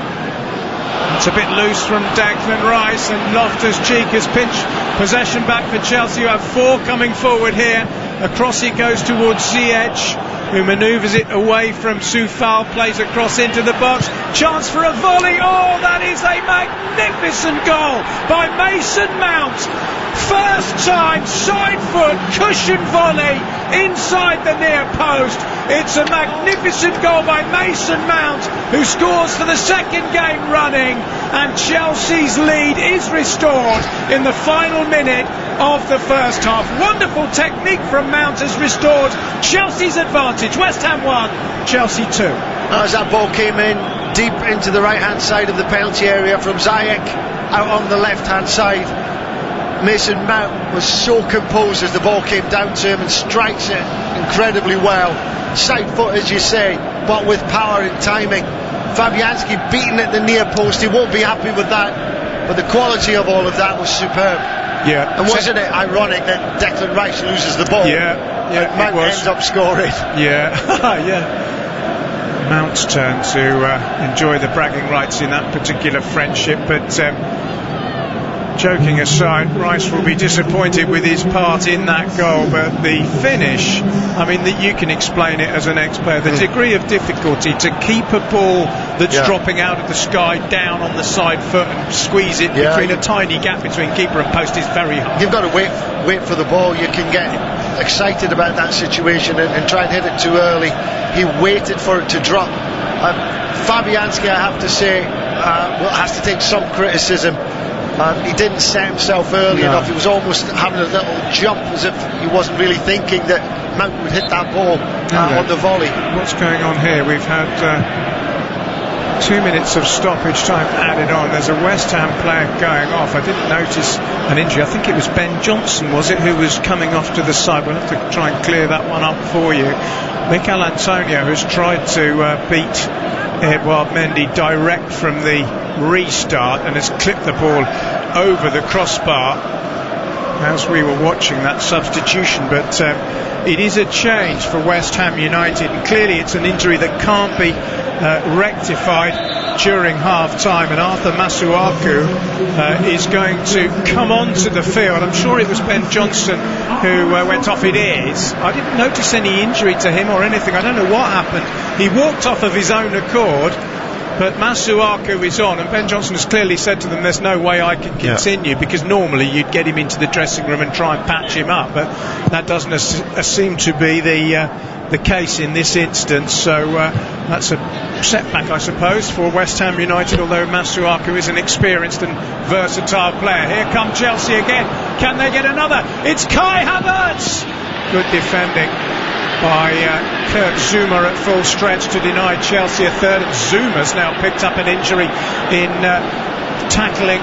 It's a bit loose from Declan Rice, and Loftus-Cheek has pinched possession back for Chelsea, who have four coming forward here. Across it goes towards Ziyech, who manoeuvres it away from Soufal, plays across into the box. Chance for a volley. Oh, that is a magnificent goal by Mason Mount. First time, side foot, cushion volley inside the near post. It's a magnificent goal by Mason Mount, who scores for the second game running, and Chelsea's lead is restored in the final minute of the first half. Wonderful technique from Mount has restored Chelsea's advantage. West Ham 1, Chelsea 2. As that ball came in deep into the right hand side of the penalty area from Ziyech out on the left hand side, Mason Mount was so composed as the ball came down to him and strikes it incredibly well. Side foot, as you say, but with power and timing. Fabianski beaten at the near post. He won't be happy with that, but the quality of all of that was superb. Yeah. And wasn't it ironic that Declan Rice loses the ball? Yeah, Mount ends up scoring. Yeah, yeah. Mount's turn to enjoy the bragging rights in that particular friendship, but joking aside, Rice will be disappointed with his part in that goal, but the finish, I mean, that you can explain it as an ex-player, the degree of difficulty to keep a ball that's dropping out of the sky down on the side foot and squeeze it between a tiny gap between keeper and post is very hard. You've got to wait for the ball. You can get excited about that situation and try and hit it too early. He waited for it to drop. Fabianski, I have to say, has to take some criticism. He didn't set himself early enough. He was almost having a little jump as if he wasn't really thinking that Mount would hit that ball on the volley. What's going on here? We've had 2 minutes of stoppage time added on. There's a West Ham player going off. I didn't notice an injury. I think it was Ben Johnson, was it, who was coming off to the side. We'll have to try and clear that one up for you. Mikel Antonio has tried to beat Edouard Mendy direct from the restart and has clipped the ball over the crossbar as we were watching that substitution, but it is a change for West Ham United, and clearly it's an injury that can't be rectified during half time, and Arthur Masuaku is going to come onto the field. I'm sure it was Ben Johnson who went off. It is. I didn't notice any injury to him or anything. I don't know what happened. He walked off of his own accord, but Masuaku is on, and Ben Johnson has clearly said to them, there's no way I can continue, because normally you'd get him into the dressing room and try and patch him up, but that doesn't seem to be the case in this instance. So that's a setback, I suppose, for West Ham United, although Masuaku is an experienced and versatile player. Here come Chelsea again. Can they get another? It's Kai Havertz. Good defending by Kurt Zuma at full stretch to deny Chelsea a third. And Zuma's now picked up an injury in tackling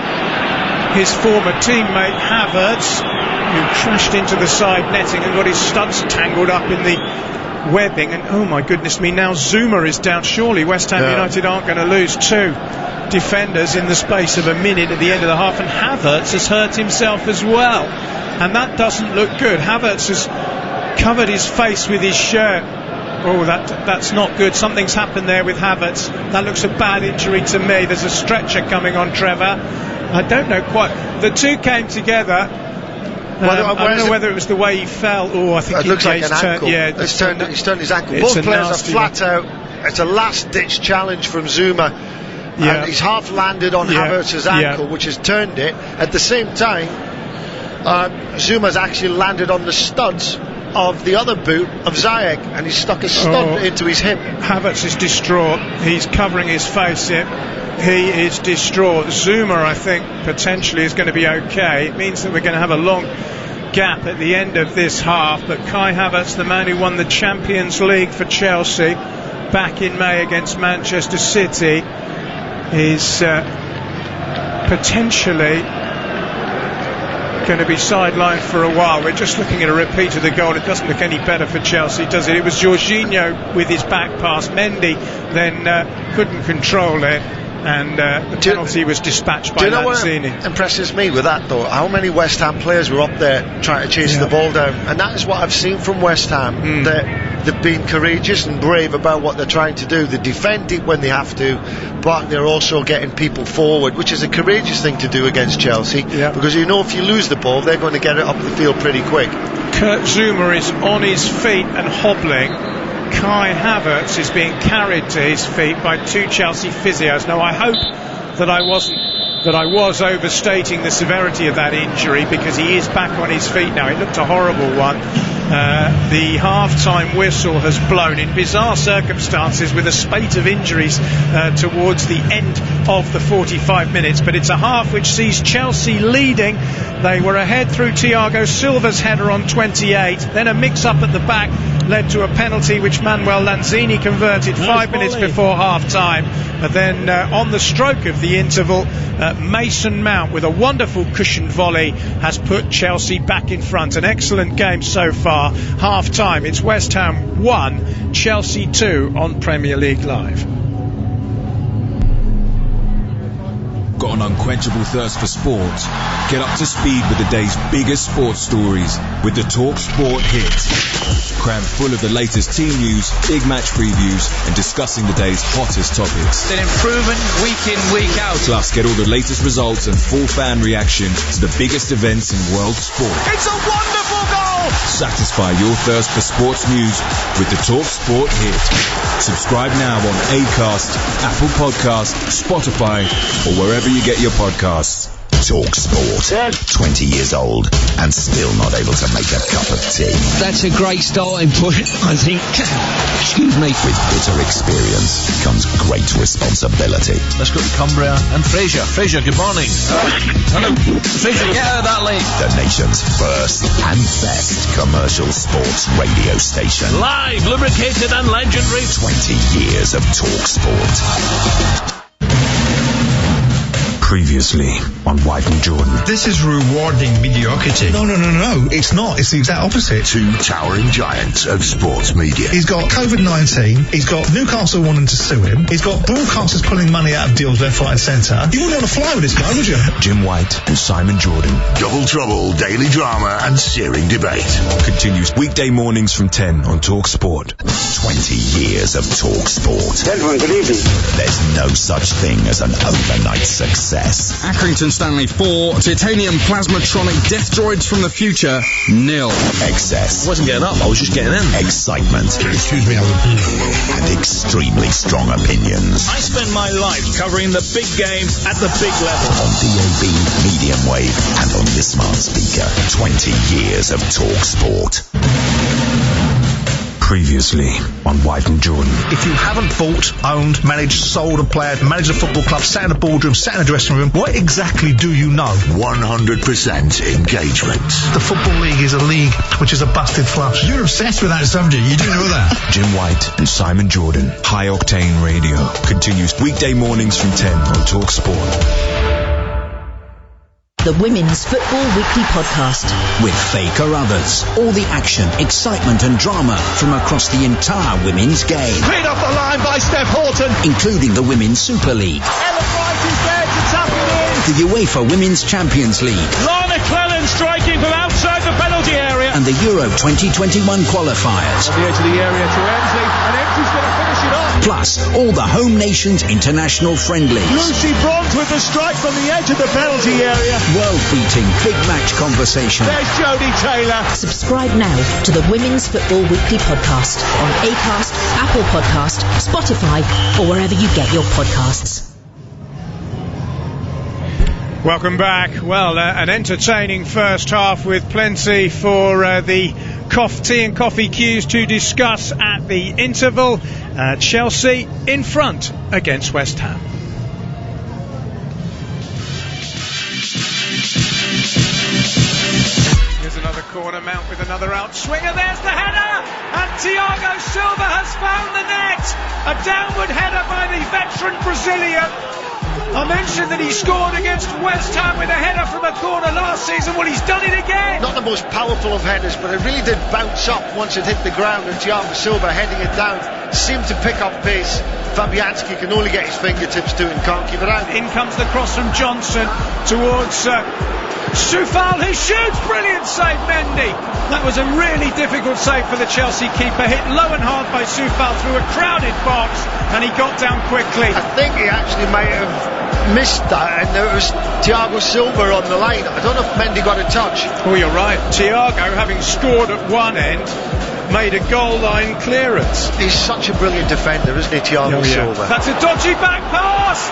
his former teammate Havertz, who crashed into the side netting and got his studs tangled up in the webbing. And oh my goodness me, now Zuma is down. Surely West Ham United aren't going to lose two defenders in the space of a minute at the end of the half, and Havertz has hurt himself as well, and that doesn't look good. Havertz has covered his face with his shirt. Oh, that's not good. Something's happened there with Havertz. That looks a bad injury to me. There's a stretcher coming on Trevor. I don't know quite. The two came together. I don't know whether it was the way he fell. Oh, I think it looks like an ankle. He's turned his ankle. Both players are flat out. It's a last-ditch challenge from Zuma. And he's half landed on Havertz's ankle, which has turned it. At the same time, Zuma's actually landed on the studs of the other boot of Ziyech, and he's stuck a stud into his hip. Havertz is distraught. He's covering his face. He is distraught. Zuma, I think, potentially is going to be okay. It means that we're going to have a long gap at the end of this half, but Kai Havertz, the man who won the Champions League for Chelsea back in May against Manchester City, is potentially going to be sidelined for a while. We're just looking at a repeat of the goal. It doesn't look any better for Chelsea, does it? It was Jorginho with his back pass. Mendy then couldn't control it, and the penalty was dispatched by Lanzini. Do you know what impresses me with that, though? How many West Ham players were up there trying to chase the ball down? And that is what I've seen from West Ham. They've been courageous and brave about what they're trying to do. They defend it when they have to, but they're also getting people forward, which is a courageous thing to do against Chelsea, because you know if you lose the ball, they're going to get it up the field pretty quick. Kurt Zuma is on his feet and hobbling. Kai Havertz is being carried to his feet by two Chelsea physios. Now, I hope that I was overstating the severity of that injury, because he is back on his feet now. It looked a horrible one. The half-time whistle has blown in bizarre circumstances with a spate of injuries towards the end of the 45 minutes, but it's a half which sees Chelsea leading. They were ahead through Thiago Silva's header on 28, then a mix-up at the back led to a penalty which Manuel Lanzini converted 5 minutes before half-time. But then on the stroke of the interval, Mason Mount with a wonderful cushioned volley has put Chelsea back in front. An excellent game so far. Half-time, it's West Ham 1, Chelsea 2 on Premier League Live. Got an unquenchable thirst for sport? Get up to speed with the day's biggest sports stories with the Talk Sport Hit. Crammed full of the latest team news, big match previews, and discussing the day's hottest topics. An improvement week in, week out. Plus, get all the latest results and full fan reaction to the biggest events in world sport. It's a wonderful goal! Satisfy your thirst for sports news with the Talk Sport Hit. Subscribe now on Acast, Apple Podcasts, Spotify, or wherever you get your podcasts. Talk Sport. 20 years old and still not able to make a cup of tea. That's a great starting point, I think. Excuse me. With bitter experience comes great responsibility. Let's go to Cumbria and Fraser. Fraser, good morning. Hello. Fraser, get out of that lane. The nation's first and best commercial sports radio station. Live, lubricated and legendary. 20 years of Talk Sport. Previously on White and Jordan. This is rewarding mediocrity. No, it's not. It's the exact opposite. Two towering giants of sports media. He's got COVID-19. He's got Newcastle wanting to sue him. He's got broadcasters pulling money out of deals left, right and centre. You wouldn't want to fly with this guy, would you? Jim White and Simon Jordan. Double trouble, daily drama and searing debate. Continues weekday mornings from 10 on Talk Sport. 20 years of Talk Sport. Gentlemen, good evening. There's no such thing as an overnight success. Accrington Stanley 4, Titanium Plasmatronic Death Droids from the Future 0. Excess. I wasn't getting up, I was just getting in. Excitement. Excuse me, and extremely strong opinions. I spend my life covering the big game at the big level. On DAB, medium wave, and on this smart speaker. 20 years of Talk Sport. Previously on White and Jordan. If you haven't bought, owned, managed, sold a player, managed a football club, sat in a boardroom, sat in a dressing room, what exactly do you know? 100% engagement. The Football League is a league which is a busted flush. You're obsessed with that subject, you do know that. Jim White and Simon Jordan. High Octane Radio. Continues weekday mornings from 10 on Talk Sport. The Women's Football Weekly Podcast. With Faye Carruthers. All the action, excitement and drama from across the entire women's game. Cleared off the line by Steph Horton. Including the Women's Super League. Ellen White is there to tap it in. The UEFA Women's Champions League. Lana Clellan striking from outside the penalty area. And the Euro 2021 qualifiers. On the edge of the area to Emsley. And Emsley's going to finish it off. Plus, all the home nations international friendlies. Lucy Bronze with the strike from the edge of the penalty area. World-beating big match conversation. There's Jodie Taylor. Subscribe now to the Women's Football Weekly Podcast on Acast, Apple Podcast, Spotify, or wherever you get your podcasts. Welcome back. Well, an entertaining first half with plenty for the tea and coffee queues to discuss at the interval. Chelsea in front against West Ham. Here's another corner, Mount with another outswinger. There's the header, and Thiago Silva has found the net. A downward header by the veteran Brazilian. I mentioned that he scored against West Ham with a header from a corner last season. Well, he's done it again. Not the most powerful of headers, but it really did bounce up once it hit the ground, and Thiago Silva heading it down seemed to pick up pace. Fabianski can only get his fingertips to it and can't keep it out. In comes the cross from Johnson towards Soufal, who shoots. Brilliant save, Mendy. That was a really difficult save for the Chelsea keeper, hit low and hard by Soufal through a crowded box, and he got down quickly. I think he actually might have missed that, and there was Thiago Silva on the line. I don't know if Mendy got a touch. Oh, you're right. Thiago, having scored at one end, made a goal line clearance. He's such a brilliant defender, isn't he, Thiago Silva? That's a dodgy back pass,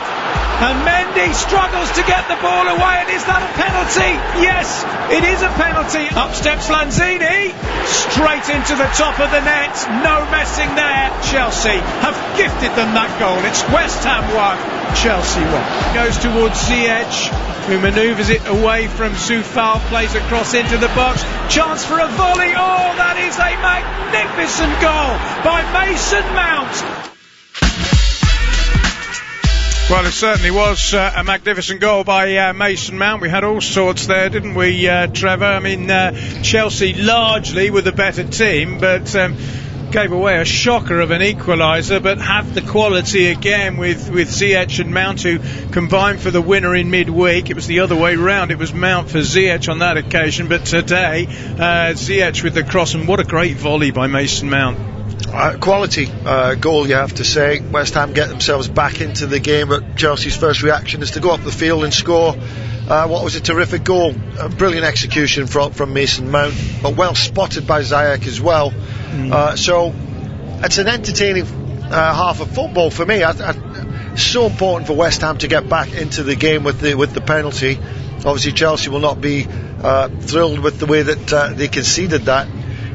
and Mendy struggles to get the ball away. And is that a penalty? Yes, it is a penalty. Up steps Lanzini, straight into the top of the net. No messing there. Chelsea have gifted them that goal. It's West Ham 1, Chelsea 1. Goes towards Ziyech, who manoeuvres it away from Soufal, plays across into the box. Chance for a volley. Oh, that is a magnificent goal by Mason Mount. Well, it certainly was a magnificent goal by Mason Mount. We had all sorts there, didn't we, Trevor? I mean, Chelsea largely were the better team, but gave away a shocker of an equaliser, but have the quality again with Ziyech and Mount, who combined for the winner in midweek. It was the other way round. It was Mount for Ziyech on that occasion, but today Ziyech with the cross, and what a great volley by Mason Mount. Quality goal, you have to say. West Ham get themselves back into the game, but Chelsea's first reaction is to go up the field and score. What was a terrific goal. A brilliant execution from Mason Mount, but well spotted by Ziyech as well. So it's an entertaining half of football for me. So important for West Ham to get back into the game with the penalty. Obviously Chelsea will not be thrilled with the way that they conceded that,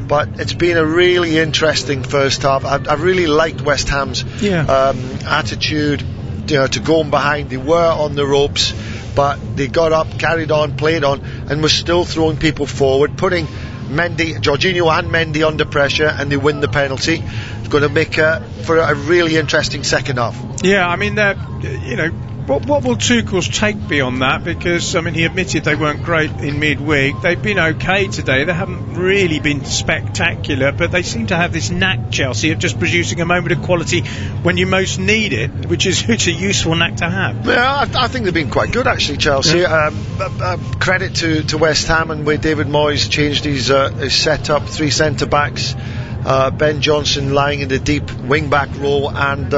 but it's been a really interesting first half. I've really liked West Ham's attitude, to going behind. They were on the ropes, but they got up, carried on, played on, and were still throwing people forward, putting Jorginho and Mendy under pressure, and they win the penalty. It's going to make for a really interesting second half. Yeah, I mean, what will Tuchel's take be on that? Because, I mean, he admitted they weren't great in midweek. They've been okay today. They haven't really been spectacular, but they seem to have this knack, Chelsea, of just producing a moment of quality when you most need it, which is a useful knack to have. Yeah, I think they've been quite good, actually, Chelsea. Credit to West Ham and where David Moyes changed his set-up, 3 centre-backs, Ben Johnson lying in the deep wing-back role, and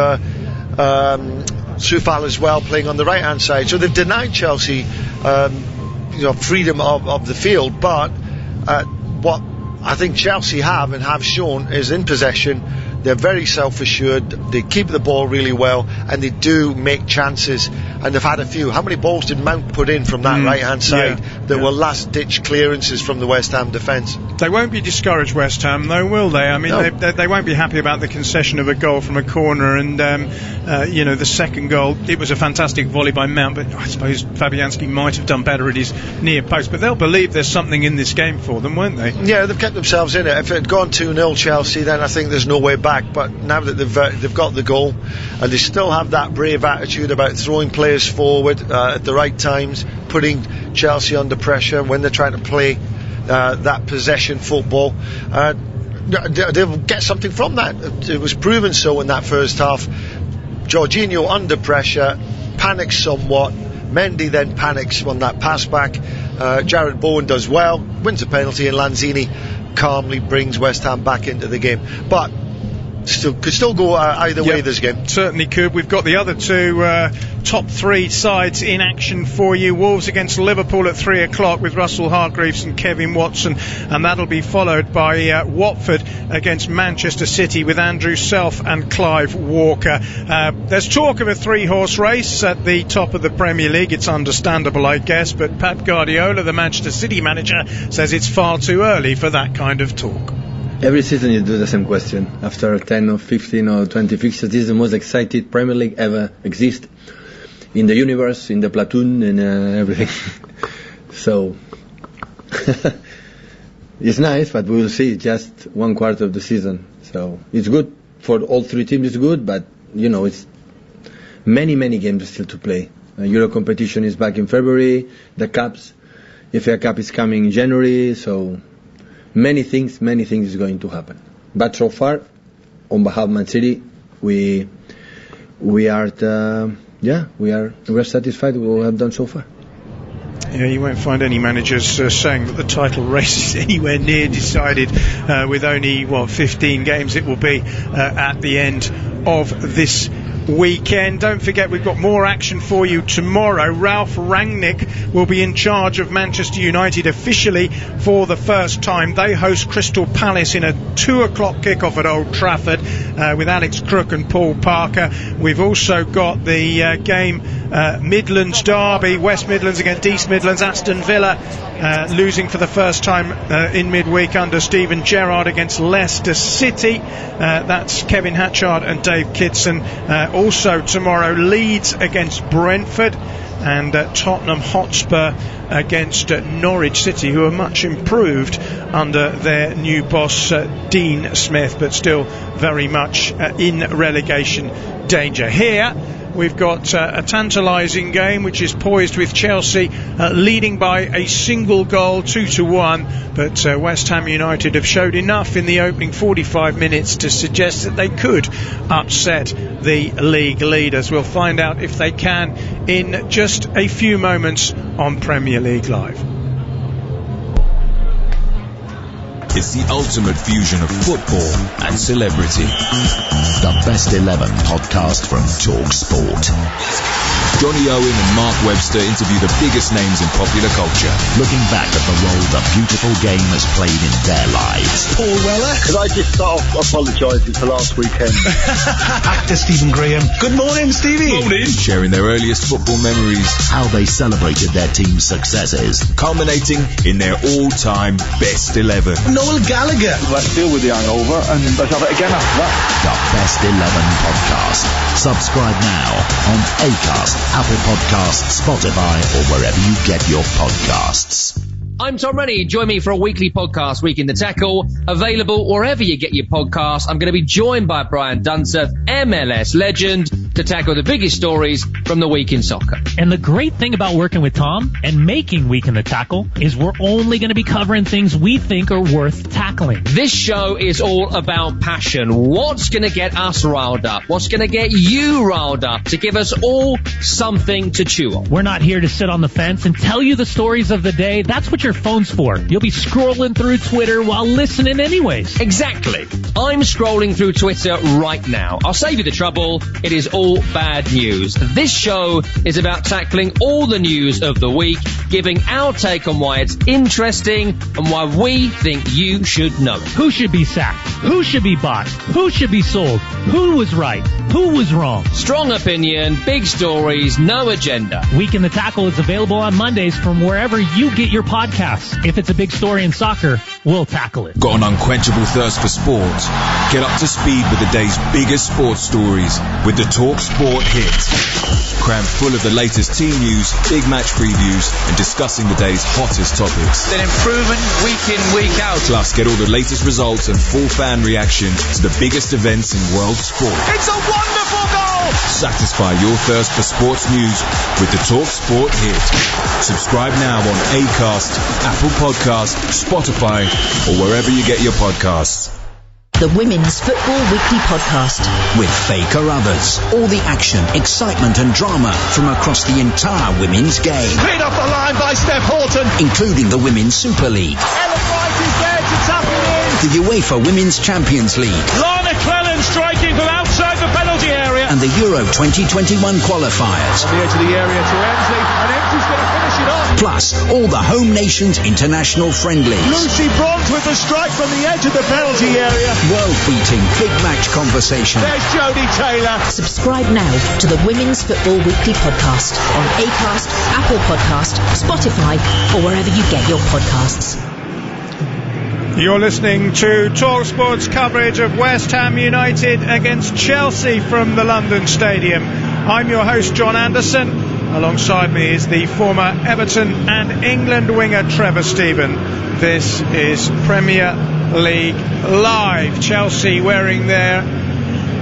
Soufal as well playing on the right hand side. So they've denied Chelsea freedom of the field, but what I think Chelsea have shown is in possession. They're very self-assured, they keep the ball really well, and they do make chances, and they've had a few. How many balls did Mount put in from that right-hand side that were last-ditch clearances from the West Ham defence? They won't be discouraged, West Ham, though, will they? I mean, no. they won't be happy about the concession of a goal from a corner, and the second goal, it was a fantastic volley by Mount, but I suppose Fabianski might have done better at his near post, but they'll believe there's something in this game for them, won't they? Yeah, they've kept themselves in it. If it had gone 2-0 Chelsea, then I think there's no way back. But now that they've got the goal, and they still have that brave attitude about throwing players forward at the right times, putting Chelsea under pressure when they're trying to play that possession football, they'll get something from that. It was proven so in that first half. Jorginho under pressure, panics somewhat. Mendy then panics on that pass back. Jared Bowen does well, wins a penalty, and Lanzini calmly brings West Ham back into the game. But could still go either way this game. Certainly could. We've got the other two top 3 sides in action for you. Wolves against Liverpool at 3 o'clock with Russell Hargreaves and Kevin Watson, and that'll be followed by Watford against Manchester City with Andrew Self and Clive Walker. There's talk of a 3-horse race at the top of the Premier League. It's understandable, I guess, but Pep Guardiola, the Manchester City manager, says it's far too early for that kind of talk. Every season you do the same question. After 10 or 15 or 20 fixtures, this is the most excited Premier League ever exist in the universe, in the platoon, and everything. So it's nice, but we will see. Just 1/4 of the season, so it's good for all 3 teams. It's good, but it's many games still to play. Euro competition is back in February. The Cups, FA Cup is coming in January. So many things is going to happen. But so far, on behalf of Man City, we are satisfied with what we have done so far. Yeah, you won't find any managers saying that the title race is anywhere near decided with only 15 games it will be at the end of this weekend. Don't forget, we've got more action for you tomorrow. Ralph Rangnick will be in charge of Manchester United officially for the first time. They host Crystal Palace in a 2:00 kickoff at Old Trafford with Alex Crook and Paul Parker. We've also got the game Midlands derby, West Midlands against East Midlands. Aston Villa losing for the first time in midweek under Steven Gerrard against Leicester City. That's Kevin Hatchard and Dave Kidson. Also tomorrow, Leeds against Brentford, and Tottenham Hotspur against Norwich City, who are much improved under their new boss Dean Smith, but still very much in relegation danger. Here we've got a tantalising game which is poised with Chelsea leading by a single goal, 2-1, but West Ham United have showed enough in the opening 45 minutes to suggest that they could upset the league leaders. We'll find out if they can in just a few moments on Premier League Live. It's the ultimate fusion of football and celebrity. The Best 11 podcast from Talk Sport. Johnny Owen and Mark Webster interview the biggest names in popular culture. Looking back at the role the beautiful game has played in their lives. Paul Weller. Could I just start off apologising for last weekend? Actor Stephen Graham. Good morning, Stevie. Morning. Sharing their earliest football memories. How they celebrated their team's successes. Culminating in their all-time best 11. Noel Gallagher. Let's deal with the hangover and let's have it again after that. The Best 11 podcast. Subscribe now on Acast, Apple Podcasts, Spotify, or wherever you get your podcasts. I'm Tom Rennie. Join me for a weekly podcast, Week in the Tackle, available wherever you get your podcasts. I'm going to be joined by Brian Dunseth, MLS legend, to tackle the biggest stories from the week in soccer. And the great thing about working with Tom and making Week in the Tackle is we're only going to be covering things we think are worth tackling. This show is all about passion. What's going to get us riled up? What's going to get you riled up to give us all something to chew on? We're not here to sit on the fence and tell you the stories of the day. That's what your phone's for. You'll be scrolling through Twitter while listening anyways. Exactly. I'm scrolling through Twitter right now. I'll save you the trouble. It is all bad news. This show is about tackling all the news of the week, giving our take on why it's interesting and why we think you should know. Who should be sacked? Who should be bought? Who should be sold? Who was right? Who was wrong? Strong opinion, big stories, no agenda. Week in the Tackle is available on Mondays from wherever you get your podcasts. If it's a big story in soccer, we'll tackle it. Got an unquenchable thirst for sport? Get up to speed with the day's biggest sports stories with the Talk Sport hit. Crammed full of the latest team news, big match previews, and discussing the day's hottest topics. An improvement week in, week out. Plus, get all the latest results and full fan reaction to the biggest events in world sport. It's a wonderful goal! Satisfy your thirst for sports news with the Talk Sport hit. Subscribe now on Acast, Apple Podcasts, Spotify, or wherever you get your podcasts. The Women's Football Weekly Podcast. With Faye Carruthers. All the action, excitement and drama from across the entire women's game. Cleared off the line by Steph Horton. Including the Women's Super League. Ellen White is there to tap it in. The UEFA Women's Champions League. Lana Clellan striking from outside the penalty area. And the Euro 2021 qualifiers. On the edge of the area to Emsley. And Emsley's going to finish it off. Plus, all the home nations' international friendlies. Lucy Bronze with the strike from the edge of the penalty area. World-beating big match conversation. There's Jodie Taylor. Subscribe now to the Women's Football Weekly Podcast on Acast, Apple Podcast, Spotify, or wherever you get your podcasts. You're listening to TalkSport's coverage of West Ham United against Chelsea from the London Stadium. I'm your host, John Anderson. Alongside me is the former Everton and England winger, Trevor Steven. This is Premier League Live. Chelsea wearing their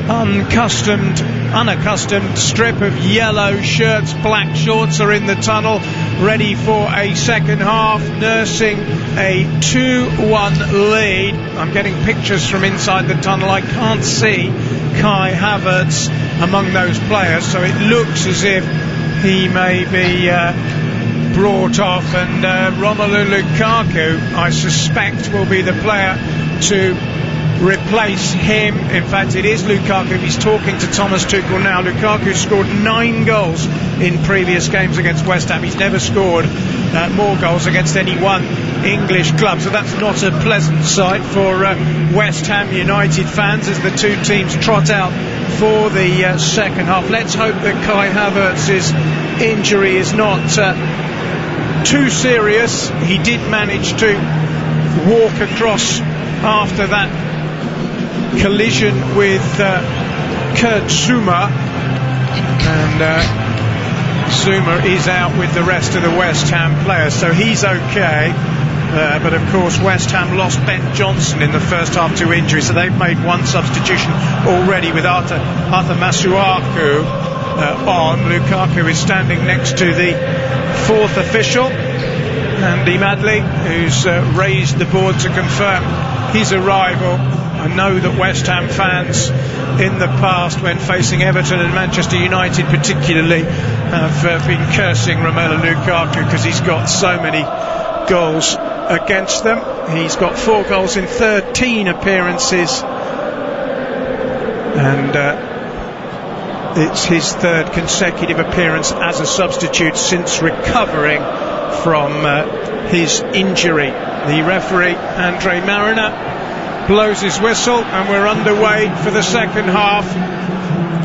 unaccustomed unaccustomed strip of yellow shirts, black shorts are in the tunnel, ready for a second half, nursing a 2-1 lead. I'm getting pictures from inside the tunnel. I can't see Kai Havertz among those players, so it looks as if he may be brought off, and Romelu Lukaku, I suspect, will be the player to replace him. In fact, it is Lukaku. He's talking to Thomas Tuchel now. Lukaku scored 9 goals in previous games against West Ham. He's never scored more goals against any one English club, so that's not a pleasant sight for West Ham United fans as the two teams trot out for the second half. Let's hope that Kai Havertz's injury is not too serious. He did manage to walk across after that collision with Kurt Zouma, and Zouma is out with the rest of the West Ham players, so he's okay. But of course West Ham lost Ben Johnson in the first half to injury, so they've made one substitution already with Arthur Masuaku on. Lukaku is standing next to the fourth official, Andy Madley, who's raised the board to confirm his arrival. I know that West Ham fans in the past, when facing Everton and Manchester United particularly, have been cursing Romelu Lukaku because he's got so many goals against them. He's got 4 goals in 13 appearances, and it's his third consecutive appearance as a substitute since recovering from his injury. The referee, Andre Mariner, blows his whistle, and we're underway for the second half.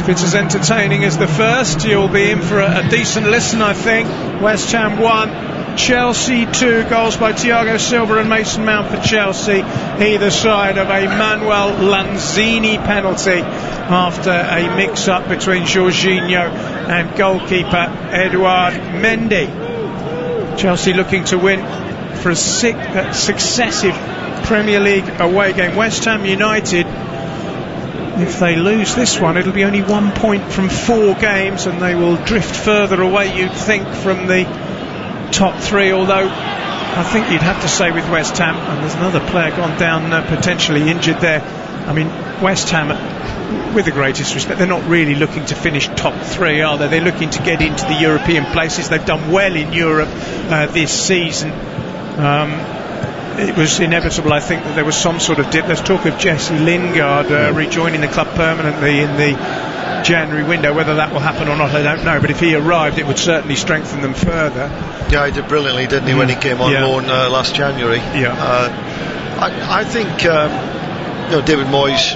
If it's as entertaining as the first, you'll be in for a decent listen, I think. West Ham 1, Chelsea 2, goals by Thiago Silva and Mason Mount for Chelsea, either side of a Manuel Lanzini penalty after a mix-up between Jorginho and goalkeeper Edouard Mendy. Chelsea looking to win for a successive Premier League away game. West Ham United, if they lose this one, it'll be only 1 point from 4 games, and they will drift further away, you'd think, from the top 3, although I think you'd have to say with West Ham, and there's another player gone down potentially injured there. I mean, West Ham, with the greatest respect, they're not really looking to finish top 3, are they? They're looking to get into the European places. They've done well in Europe this season. It was inevitable, I think, that there was some sort of dip. There's talk of Jesse Lingard rejoining the club permanently in the January window. Whether that will happen or not, I don't know, but if he arrived, it would certainly strengthen them further. Yeah, he did brilliantly, didn't he, when he came on loan last January. I think David Moyes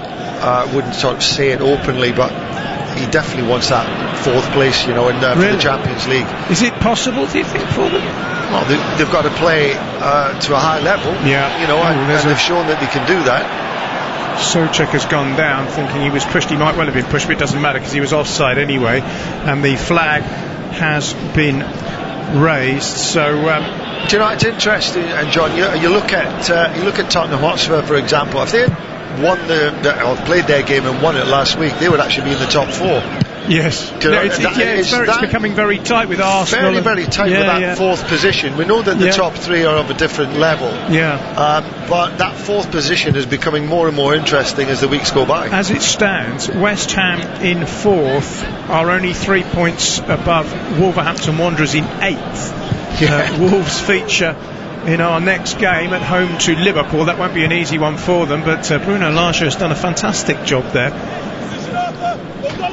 wouldn't sort of say it openly, but he definitely wants that 4th place, for the Champions League. Is it possible, do you think, for them? Well, they've got to play to a high level, and they've shown that they can do that. Souček has gone down thinking he was pushed. He might well have been pushed, but it doesn't matter because he was offside anyway, and the flag has been raised. So do you know, it's interesting, and John, you look at Tottenham Hotspur, for example. If they had won or played their game and won it last week, they would actually be in the top 4. Yes, it's becoming very tight with Arsenal. Very tight with that 4th position. We know that the top 3 are of a different level. But that 4th position is becoming more and more interesting as the weeks go by. As it stands, West Ham in 4th are only 3 points above Wolverhampton Wanderers in 8th. Wolves feature in our next game at home to Liverpool. That won't be an easy one for them, but Bruno Lage has done a fantastic job there.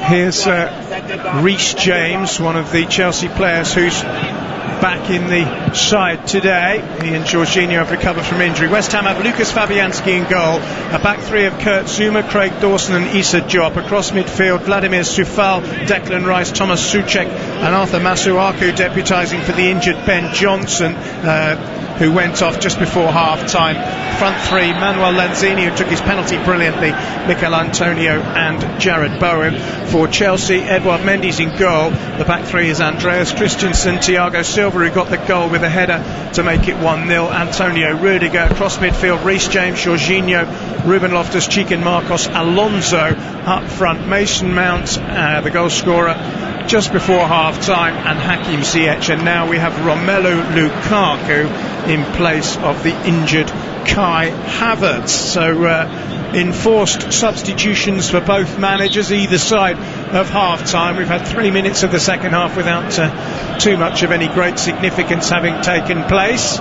Here's Reece James, one of the Chelsea players who's back in the side today. He and Jorginho have recovered from injury. West Ham have Lucas Fabianski in goal, a back 3 of Kurt Zouma, Craig Dawson and Issa Diop. Across midfield, Vladimir Soufal, Declan Rice, Thomas Souček and Arthur Masuaku deputising for the injured Ben Johnson, who went off just before half-time. Front 3, Manuel Lanzini, who took his penalty brilliantly, Mikel Antonio and Jared Bowen. For Chelsea, Edouard Mendy's in goal. The back 3 is Andreas Christensen, Thiago Silva, who got the goal with with a header to make it 1-0. Antonio Rudiger across midfield, Reece James, Jorginho, Ruben Loftus-Cheek and Marcos Alonso up front. Mason Mount, the goal scorer just before half-time, and Hakim Ziyech. And now we have Romelu Lukaku in place of the injured Kai Havertz. So enforced substitutions for both managers either side of half-time. We've had 3 minutes of the second half without too much of any great significance having taken place.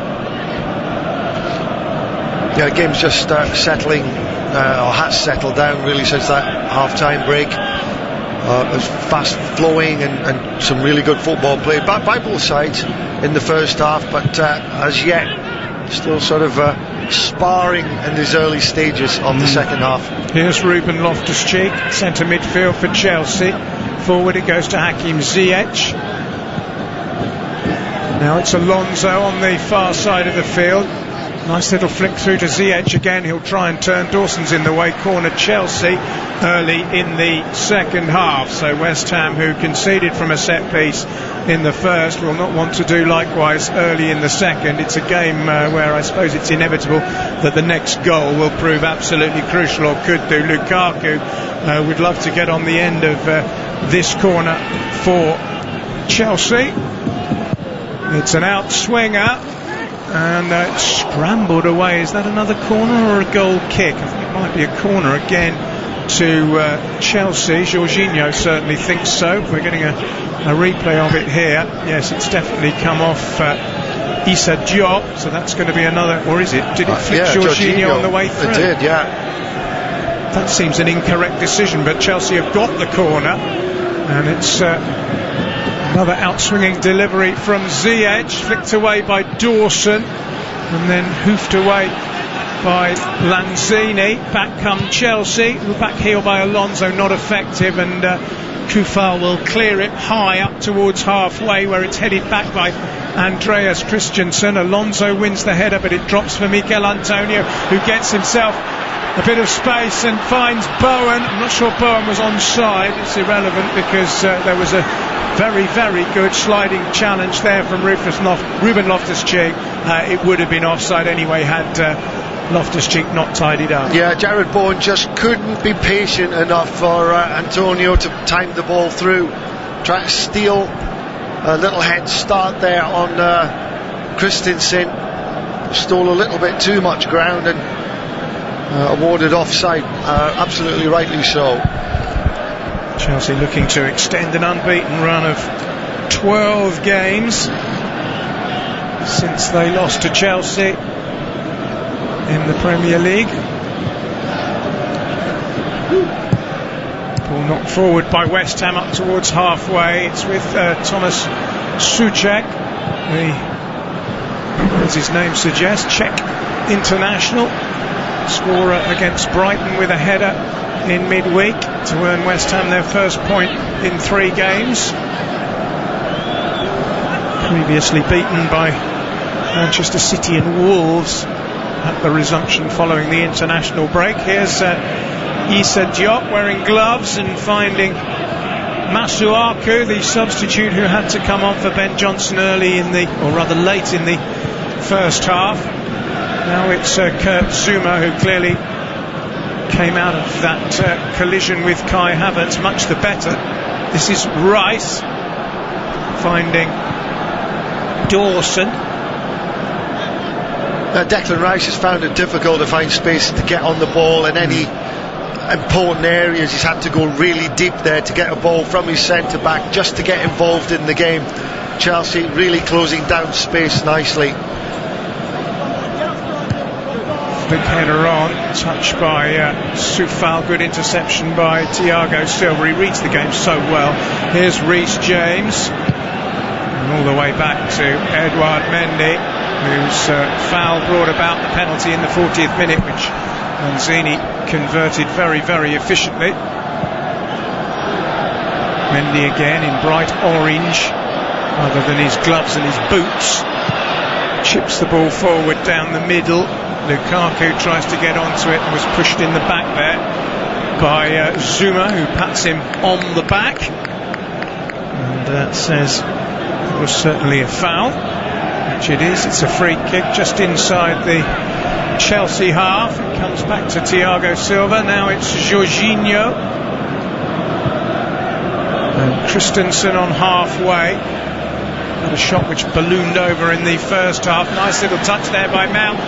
Yeah, the game's just settling, or has settled down really since that half-time break. It was fast-flowing and some really good football played by both sides in the first half, but as yet still sort of sparring in these early stages of the second half. Here's Ruben Loftus-Cheek, centre midfield for Chelsea. Forward it goes to Hakim Ziyech. Now it's Alonso on the far side of the field. Nice little flick through to Ziyech again. He'll try and turn. Dawson's in the way. Corner Chelsea early in the second half. So West Ham, who conceded from a set piece in the first, will not want to do likewise early in the second. It's a game where I suppose it's inevitable that the next goal will prove absolutely crucial, or could do. Lukaku would love to get on the end of this corner for Chelsea. It's an outswinger. And it's scrambled away. Is that another corner or a goal kick? I think it might be a corner again to Chelsea. Jorginho certainly thinks so. We're getting a replay of it here. Yes, it's definitely come off Issa Diop. So that's going to be another, or is it? Did it flick Jorginho on the way through? It did, yeah. That seems an incorrect decision, but Chelsea have got the corner. And it's another outswinging delivery from Ziyech, flicked away by Dawson and then hoofed away by Lanzini. Back come Chelsea, back heel by Alonso, not effective, and Kufal will clear it high up towards halfway, where it's headed back by Andreas Christensen. Alonso wins the header, but it drops for Mikel Antonio, who gets himself a bit of space and finds Bowen. I'm not sure Bowen was onside. It's irrelevant because there was a very, very good sliding challenge there from Ruben Loftus-Cheek. It would have been offside anyway had Loftus-Cheek not tied it up. Yeah, Jared Bowen just couldn't be patient enough for Antonio to time the ball through. Try to steal a little head start there on Christensen. Stole a little bit too much ground and awarded offside, absolutely rightly so. Chelsea looking to extend an unbeaten run of 12 games since they lost to Chelsea in the Premier League. Ball knocked forward by West Ham up towards halfway. It's with Thomas Souček, as his name suggests, Czech international, scorer against Brighton with a header in midweek to earn West Ham their first point in 3 games. Previously beaten by Manchester City and Wolves at the resumption following the international break. Here's Issa Diop wearing gloves and finding Masuaku, the substitute who had to come on for Ben Johnson early in the, or rather late in the first half. Now it's Kurt Zuma, who clearly came out of that collision with Kai Havertz much the better. This is Rice finding Dawson. Declan Rice has found it difficult to find space to get on the ball in any important areas. He's had to go really deep there to get a ball from his centre back just to get involved in the game. Chelsea really closing down space nicely. Big header on, touched by Soufal, good interception by Thiago Silva. He reads the game so well. Here's Reece James, and all the way back to Edouard Mendy, whose foul brought about the penalty in the 40th minute, which Lanzini converted very, very efficiently. Mendy again in bright orange, other than his gloves and his boots. Chips the ball forward down the middle. Lukaku tries to get onto it and was pushed in the back there by Zuma, who pats him on the back, and says it was certainly a foul. which it is. It's a free kick just inside the Chelsea half. It comes back to Thiago Silva. Now it's Jorginho and Christensen on halfway. Had a shot which ballooned over in the first half. Nice little touch there by Mount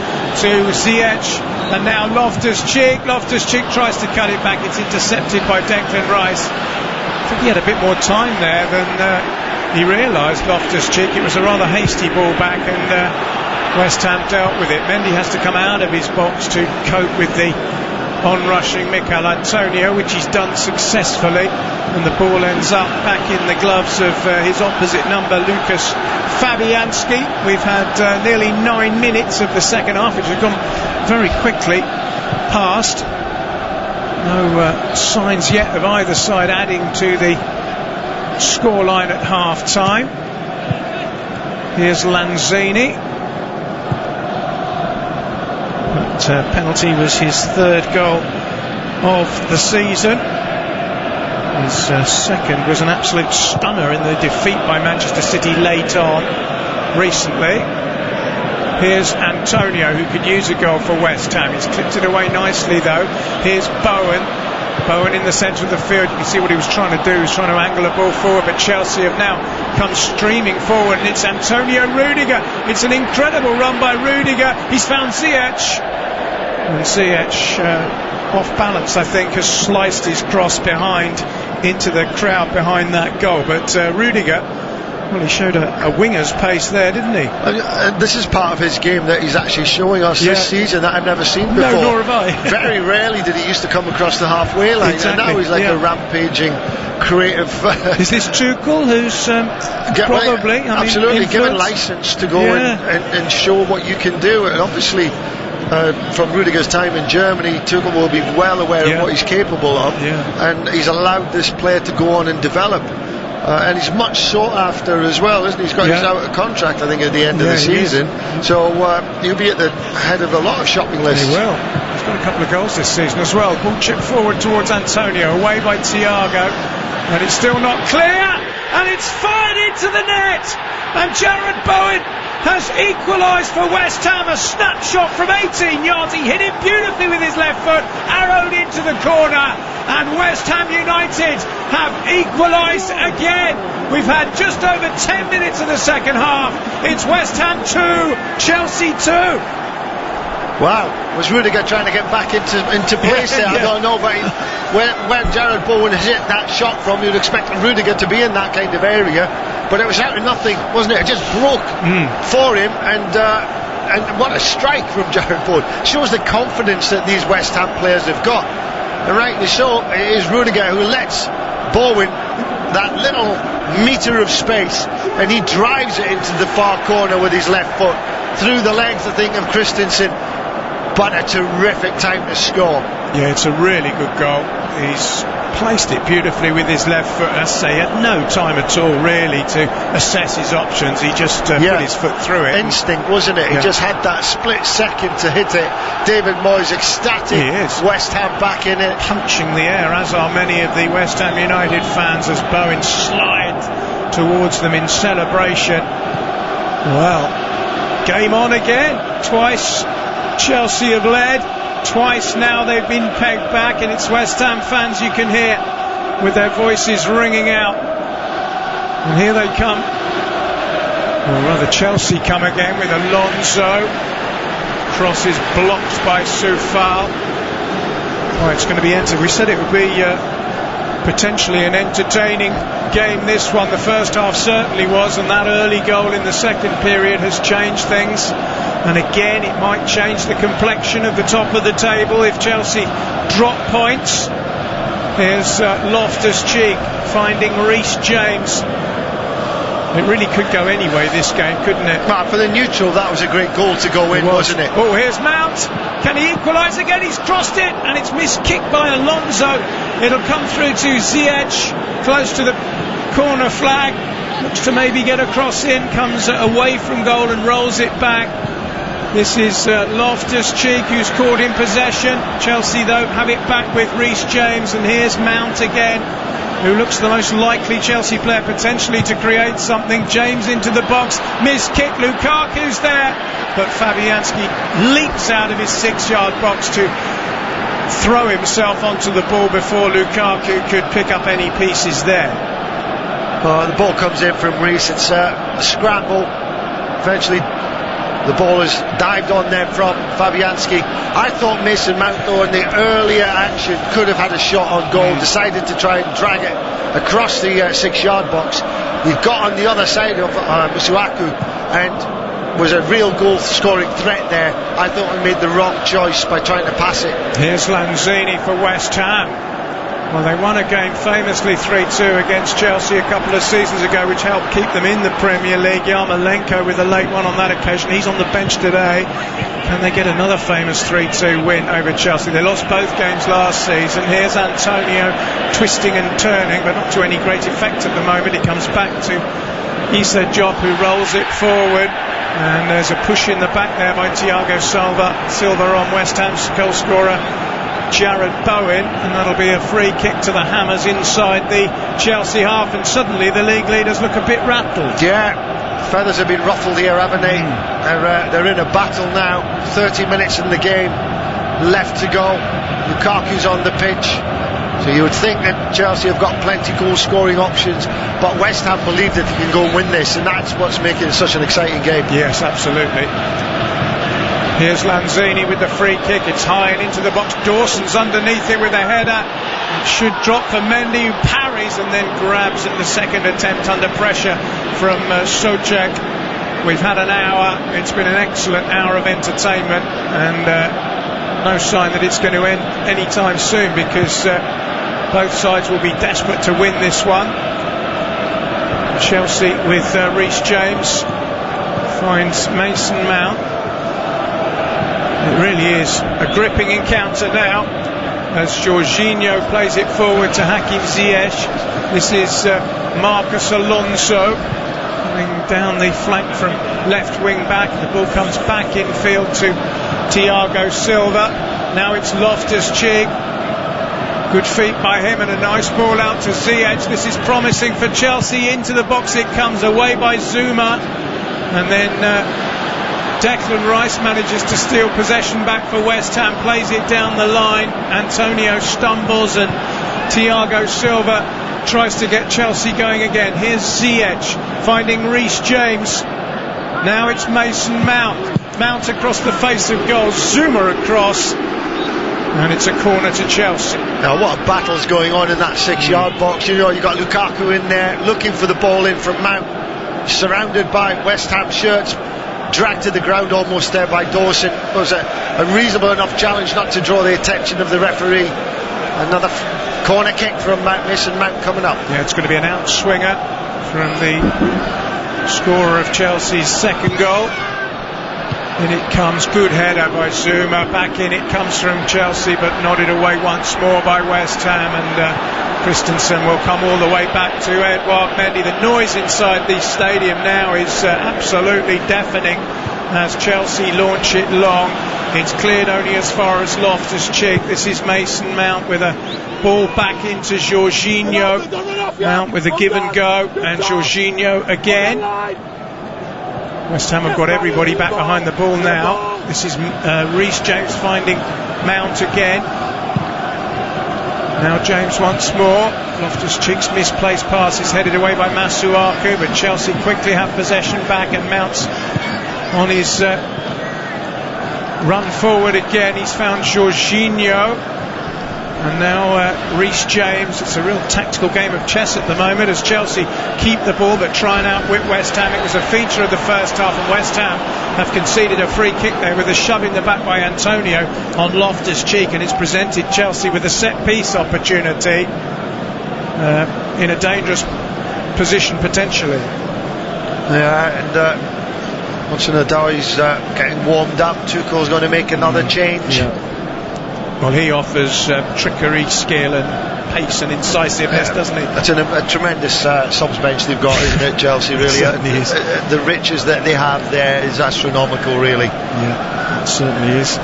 to Ziyech, and now Loftus-Cheek. Loftus-Cheek tries to cut it back. It's intercepted by Declan Rice. I think he had a bit more time there than he realised, Loftus-Cheek. It was a rather hasty ball back, and West Ham dealt with it. Mendy has to come out of his box to cope with the on-rushing Mikel Antonio, which he's done successfully, and the ball ends up back in the gloves of his opposite number, Lucas Fabianski. We've had nearly 9 minutes of the second half, which has gone very quickly past. No signs yet of either side adding to the scoreline at half-time. Here's Lanzini. That penalty was his third goal of the season. His second was an absolute stunner in the defeat by Manchester City late on recently. Here's Antonio, who could use a goal for West Ham. He's clipped it away nicely though. Here's Bowen. Bowen in the centre of the field. You can see what he was trying to do. He was trying to angle a ball forward, but Chelsea have now come streaming forward, and it's Antonio Rudiger. It's an incredible run by Rudiger. He's found Ziyech, and Ziyech off balance, I think, has sliced his cross behind into the crowd behind that goal. But Rudiger, well, he showed a winger's pace there, didn't he? This is part of his game that he's actually showing us this season that I've never seen before. No, nor have I. Very rarely did he used to come across the halfway line, and now he's like a rampaging, creative. Is this Tuchel who's probably, absolutely given licence to go and show what you can do, and obviously. From Rudiger's time in Germany, Tuchel will be well aware of what he's capable of, and he's allowed this player to go on and develop. And he's much sought after as well, isn't he? He's got his out of contract, I think, at the end of the season. So he'll be at the head of a lot of shopping lists. He will. He's got a couple of goals this season as well. Ball chipped forward towards Antonio, away by Thiago, and it's still not clear, and it's fired into the net, and Jarrod Bowen has equalised for West Ham. A snapshot from 18 yards. He hit it beautifully with his left foot, arrowed into the corner, and West Ham United have equalised again. We've had just over 10 minutes of the second half. It's West Ham 2, Chelsea 2. Wow, was Rudiger trying to get back into place there? I don't know, but when Jarrod Bowen has hit that shot from, you'd expect Rudiger to be in that kind of area, but it was out of nothing, wasn't it? It just broke for him, and what a strike from Jarrod Bowen. Shows the confidence that these West Ham players have got, and rightly so. It is Rudiger who lets Bowen that little metre of space, and he drives it into the far corner with his left foot, through the legs, I think, of Christensen. But a terrific time to score. Yeah, it's a really good goal. He's placed it beautifully with his left foot. I say, at no time at all really to assess his options. He just put his foot through it. Instinct, wasn't it? He just had that split second to hit it. David Moyes ecstatic. He is. West Ham back in it, punching the air, as are many of the West Ham United fans, as Bowen slides towards them in celebration. Well, game on again. Twice Chelsea have led, twice now they've been pegged back, and it's West Ham fans you can hear with their voices ringing out. And here they come, or rather Chelsea come again with Alonso. Cross is blocked by Soufal. Oh, it's going to be entered. We said it would be potentially an entertaining game, this one. The first half certainly was, and that early goal in the second period has changed things. And again, it might change the complexion of the top of the table if Chelsea drop points. Here's Loftus-Cheek finding Reece James. It really could go anyway, this game, couldn't it? Well, for the neutral, that was a great goal to go in, wasn't it? Oh, here's Mount. Can he equalise again? He's crossed it, and it's miskicked by Alonso. It'll come through to Ziyech, close to the corner flag. Looks to maybe get a cross in, comes away from goal and rolls it back. This is Loftus-Cheek who's caught in possession. Chelsea, though, have it back with Reece James, and here's Mount again, who looks the most likely Chelsea player potentially to create something. James into the box, missed kick, Lukaku's there, but Fabianski leaps out of his 6-yard box to throw himself onto the ball before Lukaku could pick up any pieces there. The ball comes in from Reece. It's a scramble. Eventually the ball is dived on there from Fabianski. I thought Mason Mount, though, in the earlier action could have had a shot on goal. Decided to try and drag it across the 6-yard box. He got on the other side of Masuaku and was a real goal scoring threat there. I thought he made the wrong choice by trying to pass it. Here's Lanzini for West Ham. Well, they won a game famously 3-2 against Chelsea a couple of seasons ago, which helped keep them in the Premier League. Yarmolenko with a late one on that occasion. He's on the bench today. Can they get another famous 3-2 win over Chelsea? They lost both games last season. Here's Antonio twisting and turning, but not to any great effect at the moment. It comes back to Issa Diop, who rolls it forward. And there's a push in the back there by Thiago Silva on West Ham's goal scorer Jared Bowen, and that'll be a free kick to the Hammers inside the Chelsea half, and suddenly the league leaders look a bit rattled. Yeah, feathers have been ruffled here, haven't they? They're in a battle now. 30 minutes in the game, left to go. Lukaku's on the pitch, so you would think that Chelsea have got plenty goal scoring options, but West Ham believe that they can go and win this, and that's what's making it such an exciting game. Yes, absolutely. Here's Lanzini with the free kick. It's high and into the box. Dawson's underneath it with a header. It should drop for Mendy, who parries and then grabs at the second attempt under pressure from Souček. We've had an hour. It's been an excellent hour of entertainment, and no sign that it's going to end anytime soon, because both sides will be desperate to win this one. Chelsea with Reece James finds Mason Mount. It really is a gripping encounter now as Jorginho plays it forward to Hakim Ziyech. This is Marcus Alonso coming down the flank from left wing back. The ball comes back in field to Thiago Silva. Now it's Loftus-Cheek. Good feet by him and a nice ball out to Ziyech. This is promising for Chelsea. Into the box it comes, away by Zuma, and then Declan Rice manages to steal possession back for West Ham, plays it down the line. Antonio stumbles and Thiago Silva tries to get Chelsea going again. Here's Ziyech finding Reece James. Now it's Mason Mount. Mount across the face of goal, Zuma across, and it's a corner to Chelsea. Now what a battle's going on in that 6-yard box. You know, you've got Lukaku in there looking for the ball in from Mount, surrounded by West Ham shirts, dragged to the ground almost there by Dawson. It was a reasonable enough challenge not to draw the attention of the referee. Another corner kick from Mason Mount coming up. Yeah, it's going to be an outswinger from the scorer of Chelsea's second goal. In it comes, good header by Zuma. Back in it comes from Chelsea, but nodded away once more by West Ham, and Christensen will come all the way back to Edouard Mendy. The noise inside the stadium now is absolutely deafening as Chelsea launch it long. It's cleared only as far as Loftus-Cheek. This is Mason Mount with a ball back into Jorginho. Mount with a give and go, and Jorginho again. West Ham have got everybody back behind the ball now. This is Reece James finding Mount again. Now James once more. Loftus-Cheek's misplaced pass is headed away by Masuaku, but Chelsea quickly have possession back, and Mount's on his run forward again. He's found Jorginho. And now Reece James. It's a real tactical game of chess at the moment as Chelsea keep the ball but try and outwit West Ham. It was a feature of the first half, and West Ham have conceded a free kick there with a shove in the back by Antonio on Loftus-Cheek, and it's presented Chelsea with a set piece opportunity in a dangerous position potentially. Yeah, and Hudson-Odoi is getting warmed up. Tuchel's going to make another change. Yeah. Well, he offers trickery, skill and pace and incisiveness, doesn't he? That's a tremendous subs bench they've got, isn't it, Chelsea, really? The riches that they have there is astronomical, really. Yeah, it certainly is.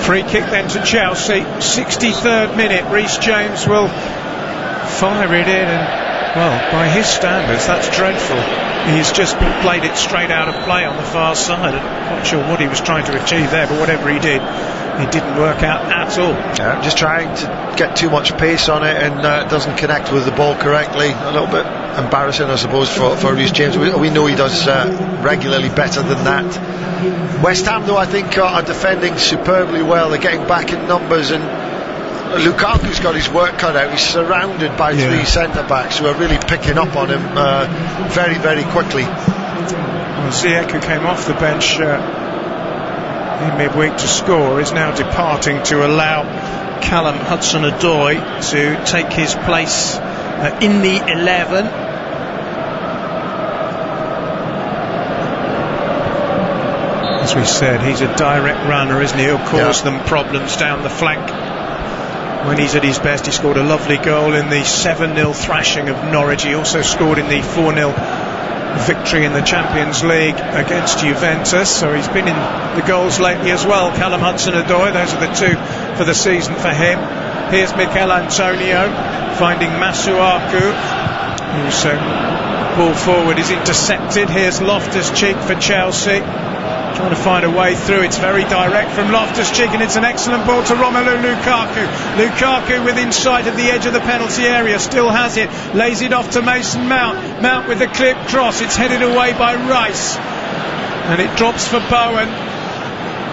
Free kick then to Chelsea, 63rd minute. Reece James will fire it in, and, well, by his standards, that's dreadful. He's just played it straight out of play on the far side. I'm not sure what he was trying to achieve there, but whatever he did, it didn't work out at all. Yeah, just trying to get too much pace on it, and doesn't connect with the ball correctly. A little bit embarrassing, I suppose, for Reece James. We know he does regularly better than that. West Ham, though, I think are defending superbly well. They're getting back in numbers, and Lukaku's got his work cut out. He's surrounded by three centre-backs who are really picking up on him very, very quickly. Well, Ziyech, who came off the bench in midweek to score, is now departing to allow Callum Hudson-Odoi to take his place in the 11. As we said, he's a direct runner, isn't he? He'll cause them problems down the flank. When he's at his best, he scored a lovely goal in the 7-0 thrashing of Norwich. He also scored in the 4-0 victory in the Champions League against Juventus. So he's been in the goals lately as well. Callum Hudson-Odoi, those are the two for the season for him. Here's Mikel Antonio finding Masuaku, whose ball forward is intercepted. Here's Loftus-Cheek for Chelsea, trying to find a way through. It's very direct from Loftus-Cheek, and it's an excellent ball to Romelu Lukaku. Lukaku within sight of the edge of the penalty area, still has it, lays it off to Mason Mount. Mount with the clip cross, it's headed away by Rice, and it drops for Bowen.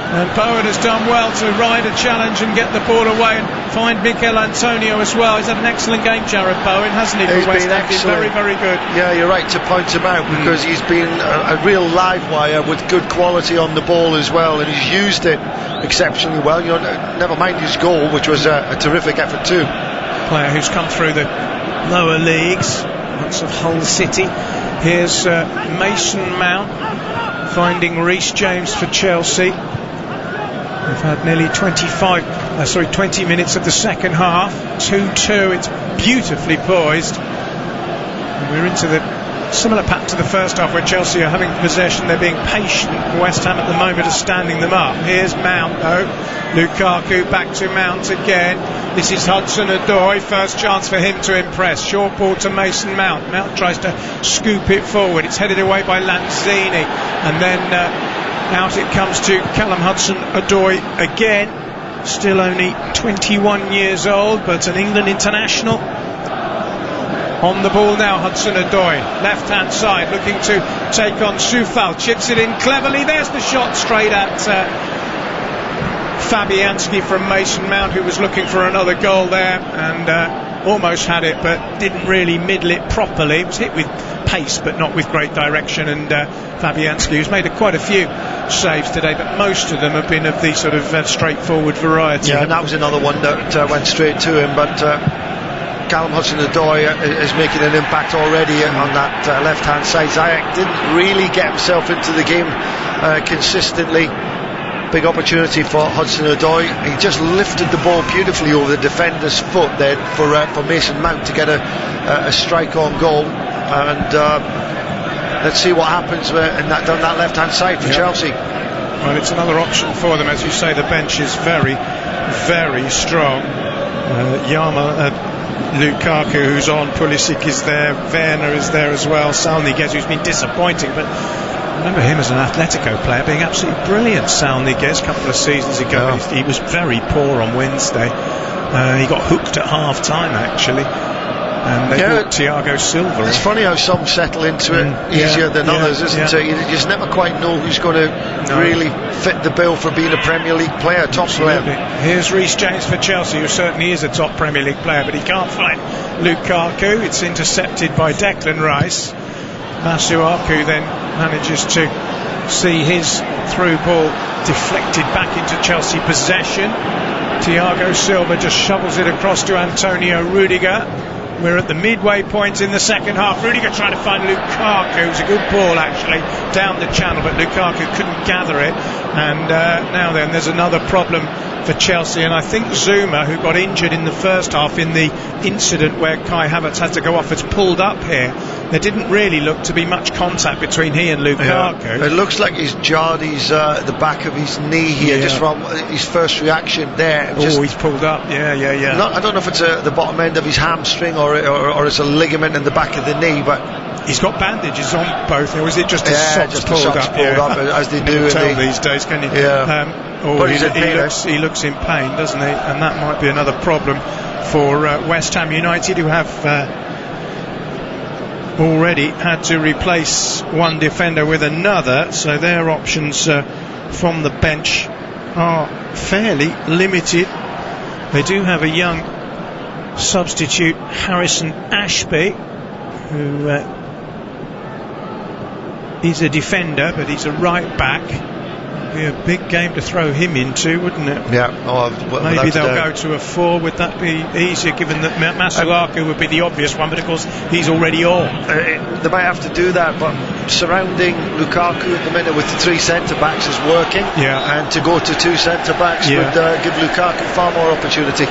And Bowen has done well to ride a challenge and get the ball away and find Mikel Antonio as well. He's had an excellent game, Jared Bowen, hasn't he? He's been excellent. Very, very good. Yeah, you're right to point him out, because he's been a real live wire with good quality on the ball as well, and he's used it exceptionally well. You know, never mind his goal, which was a terrific effort too. Player who's come through the lower leagues, once of Hull City. Here's Mason Mount finding Reece James for Chelsea. We've had nearly 20 minutes of the second half. 2-2. It's beautifully poised. And we're into the similar pattern to the first half, where Chelsea are having possession. They're being patient. West Ham at the moment are standing them up. Here's Mount, though. Lukaku back to Mount again. This is Hudson-Odoi. First chance for him to impress. Short ball to Mason Mount. Mount tries to scoop it forward. It's headed away by Lanzini. And then out it comes to Callum Hudson-Odoi again, still only 21 years old, but an England international. On the ball now, Hudson-Odoi, left hand side, looking to take on Soufal, chips it in cleverly. There's the shot straight at Fabianski from Mason Mount, who was looking for another goal there, and almost had it, but didn't really middle it properly. It was hit with pace, but not with great direction, and Fabianski, who's made quite a few saves today, but most of them have been of the sort of straightforward variety. Yeah, and that was another one that went straight to him, but Callum Hudson-Odoi is making an impact already on that left hand side. Ziyech didn't really get himself into the game consistently. Big opportunity for Hudson-Odoi. He just lifted the ball beautifully over the defender's foot there for Mason Mount to get a strike on goal, and let's see what happens down that left hand side for Chelsea. Well, it's another option for them. As you say, the bench is very, very strong. Lukaku, who's on, Pulisic is there, Werner is there as well, Salniguez, who's been disappointing, but I remember him as an Atletico player being absolutely brilliant. Salniguez, a couple of seasons ago, he was very poor on Wednesday. He got hooked at half time, actually, and they brought Thiago Silva. It's funny how some settle into it easier than others, isn't it? You just never quite know who's going to really fit the bill for being a Premier League player, top player. Here's Reece James for Chelsea, who certainly is a top Premier League player, but he can't find Lukaku. It's intercepted by Declan Rice. Masuaku then manages to see his through ball deflected back into Chelsea possession. Thiago Silva just shovels it across to Antonio Rudiger. We're at the midway point in the second half. Rudiger trying to find Lukaku. It was a good ball actually down the channel, but Lukaku couldn't gather it. And now then, there's another problem for Chelsea, and I think Zuma, who got injured in the first half in the incident where Kai Havertz had to go off, has pulled up here. There didn't really look to be much contact between he and Lukaku. Yeah. It looks like he's jarred the back of his knee here, just from his first reaction there. He's pulled up. Yeah. I don't know if it's the bottom end of his hamstring or it's a ligament in the back of the knee, but he's got bandages on both, or is it just his socks pulled up? As they do tell these days, can you? Yeah. He looks in pain, doesn't he? And that might be another problem for West Ham United, who have already had to replace one defender with another, so their options from the bench are fairly limited. They do have a young substitute, Harrison Ashby, who is a defender, but he's a right back. Be a big game to throw him into, wouldn't it? Yeah. Maybe they'll go to a 4. Would that be easier, given that Masuaku would be the obvious one, but of course he's already on. They might have to do that, but surrounding Lukaku at the minute with the 3 centre-backs is working. Yeah. And to go to 2 centre-backs would give Lukaku far more opportunity.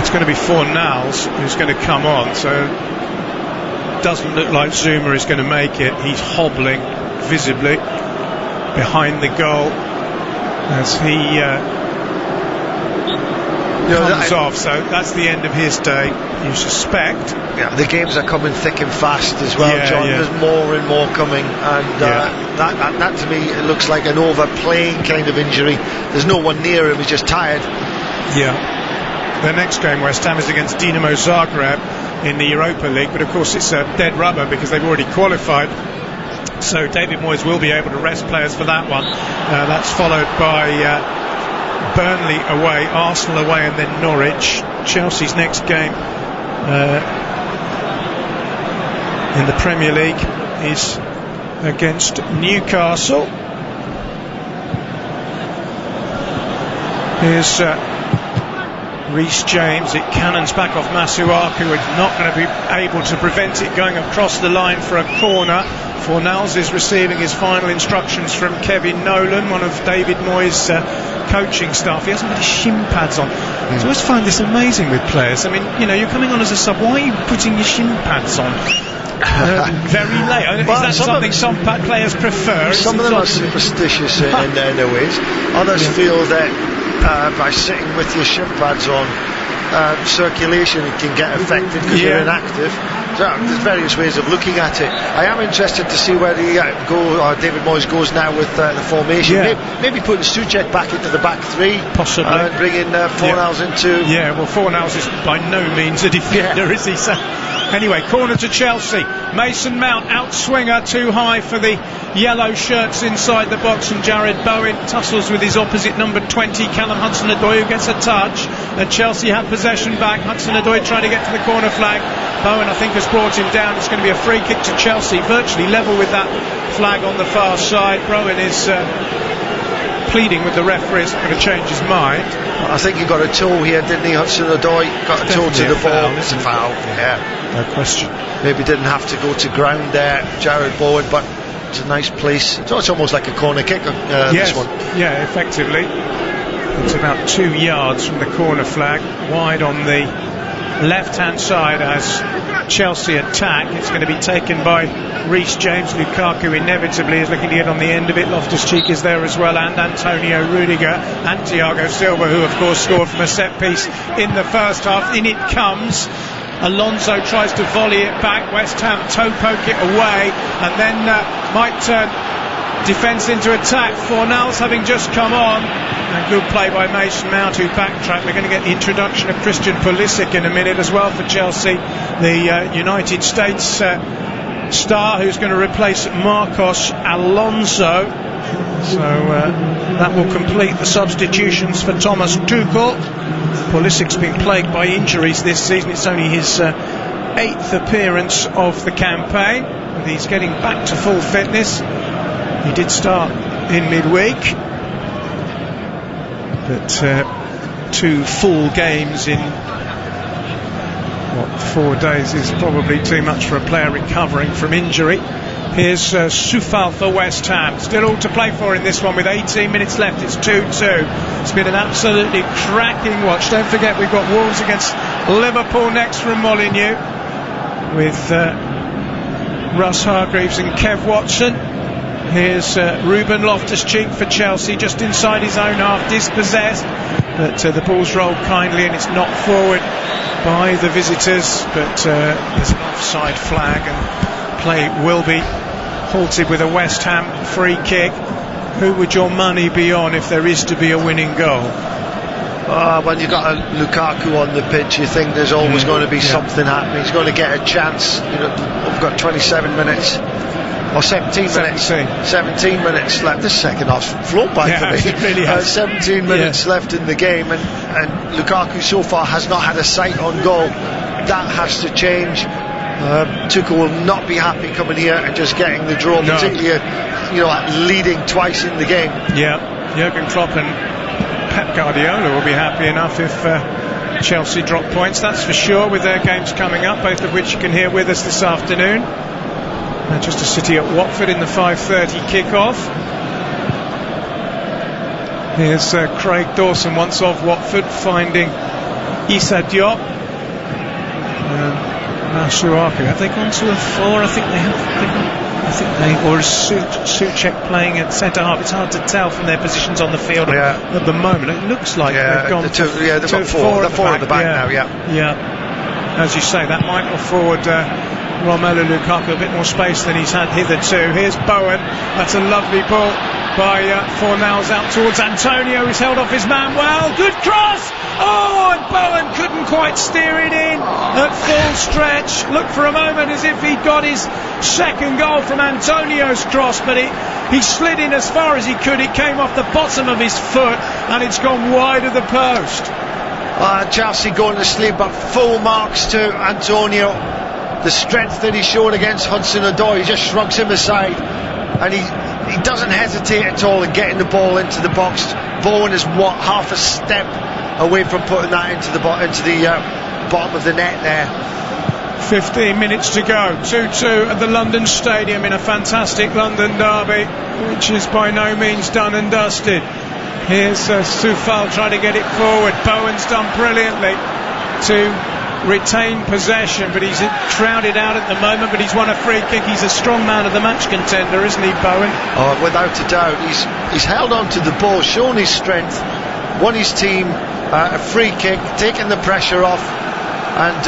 It's going to be Fornals who's going to come on, so it doesn't look like Zuma is going to make it. He's hobbling visibly behind the goal as he comes off, so that's the end of his day, you suspect. Yeah, the games are coming thick and fast as well, John. There's more and more coming, and that to me it looks like an overplaying kind of injury. There's no one near him, he's just tired. Yeah. The next game, West Ham, is against Dinamo Zagreb in the Europa League, but of course it's a dead rubber because they've already qualified. So David Moyes will be able to rest players for that one. That's followed by Burnley away, Arsenal away, and then Norwich. Chelsea's next game in the Premier League is against Newcastle. Here's Reece James. It cannons back off Masuaku. It's not going to be able to prevent it going across the line for a corner. Fornals is receiving his final instructions from Kevin Nolan, one of David Moyes' coaching staff. He hasn't got his shin pads on. So I always find this amazing with players. I mean, you're coming on as a sub. Why are you putting your shin pads on very late? Is that something some players prefer? Some of them are superstitious in their ways. Others feel that by sitting with your shin pads on, circulation can get affected because you're inactive. So there's various ways of looking at it. I am interested to see where David Moyes goes now with the formation. Maybe putting Souček back into the back 3, possibly, and bringing Fornals into. Yeah, well, Fornals is by no means a defender, is he? So anyway, corner to Chelsea. Mason Mount, outswinger, too high for the yellow shirts inside the box, and Jared Bowen tussles with his opposite number 20, Callum Hudson-Odoi, who gets a touch, and Chelsea have possession back. Hudson-Odoi trying to get to the corner flag. Bowen, I think, has brought him down. It's going to be a free kick to Chelsea, virtually level with that flag on the far side. Bowen is pleading with the referee. He's not going to change his mind. I think he got a toe here, didn't he? Hudson-Odoi got a toe to the ball. It's a foul. Yeah, no question. Maybe didn't have to go to ground there, Jared Bowen, but it's a nice place. It's almost like a corner kick, this one. Yeah, effectively. It's about 2 yards from the corner flag, wide on the left-hand side as Chelsea attack. It's going to be taken by Reece James. Lukaku inevitably is looking to get on the end of it. Loftus-Cheek is there as well, and Antonio Rudiger and Thiago Silva, who of course scored from a set piece in the first half. In it comes. Alonso tries to volley it back. West Ham toe poke it away, and then might turn defence into attack. Fornals having just come on, and good play by Mason Mount, who backtracked. We're going to get the introduction of Christian Pulisic in a minute as well for Chelsea, the United States star who's going to replace Marcos Alonso. So that will complete the substitutions for Thomas Tuchel. Pulisic's been plagued by injuries this season. It's only his 8th appearance of the campaign, and he's getting back to full fitness. He did start in midweek, but 2 full games in 4 days is probably too much for a player recovering from injury. Here's Soufal for West Ham. Still all to play for in this one with 18 minutes left. It's 2-2. It's been an absolutely cracking watch. Don't forget we've got Wolves against Liverpool next from Molineux with Russ Hargreaves and Kev Watson. Here's Ruben Loftus-Cheek for Chelsea, just inside his own half, dispossessed, but the ball's rolled kindly and it's knocked forward by the visitors, but there's an offside flag and play will be halted with a West Ham free kick. Who would your money be on if there is to be a winning goal? When you've got a Lukaku on the pitch, you think there's always going to be something happening. He's going to get a chance. We've got 27 minutes or 17 minutes. 17 minutes left. This second half's flown by for me. It really has. 17 minutes left in the game, and Lukaku so far has not had a sight on goal. That has to change. Tuchel will not be happy coming here and just getting the draw, particularly leading twice in the game. Yeah, Jurgen Klopp and Pep Guardiola will be happy enough if Chelsea drop points, that's for sure, with their games coming up, both of which you can hear with us this afternoon. Manchester City at Watford in the 5:30 kick-off. Here's Craig Dawson once off Watford, finding Issa Diop. Masuaku, have they gone to a 4? I think they have. Or is Souček playing at centre half? It's hard to tell from their positions on the field at the moment. It looks like they've gone to they've got four at the back now. Yeah. As you say, that might afford Romelu Lukaku a bit more space than he's had hitherto. Here's Bowen. That's a lovely ball by Fornals out towards Antonio, who's held off his man well. Good cross! Oh, and Bowen couldn't quite steer it in at full stretch. Looked for a moment as if he'd got his second goal from Antonio's cross, but he slid in as far as he could. It came off the bottom of his foot and it's gone wide of the post. Chelsea going to sleep, but full marks to Antonio. The strength that he showed against Hudson-Odoi, he just shrugs him aside, and he doesn't hesitate at all in getting the ball into the box. Bowen is half a step away from putting that into the bottom of the net there. 15 minutes to go. 2-2 at the London Stadium in a fantastic London derby, which is by no means done and dusted. Here's Soufal trying to get it forward. Bowen's done brilliantly to retain possession, but he's crowded out at the moment, but he's won a free kick. He's a strong man of the match contender, isn't he, Bowen? Oh, without a doubt. He's held on to the ball, shown his strength, won his team a free kick, taken the pressure off, and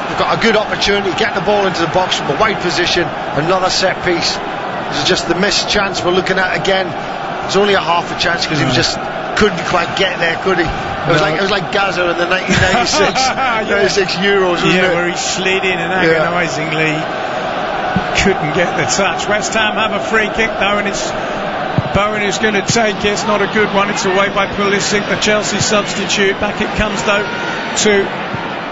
we've got a good opportunity to get the ball into the box from a wide position. Another set piece. This is just the missed chance we're looking at again. It's only a half a chance because he couldn't quite get there, could he? It was like Gaza in the 1996 Euros, wasn't it? Where he slid in and agonisingly couldn't get the touch. West Ham have a free kick though, and it's Bowen who's going to take it. It's not a good one. It's away by Pulisic, the Chelsea substitute. Back it comes though to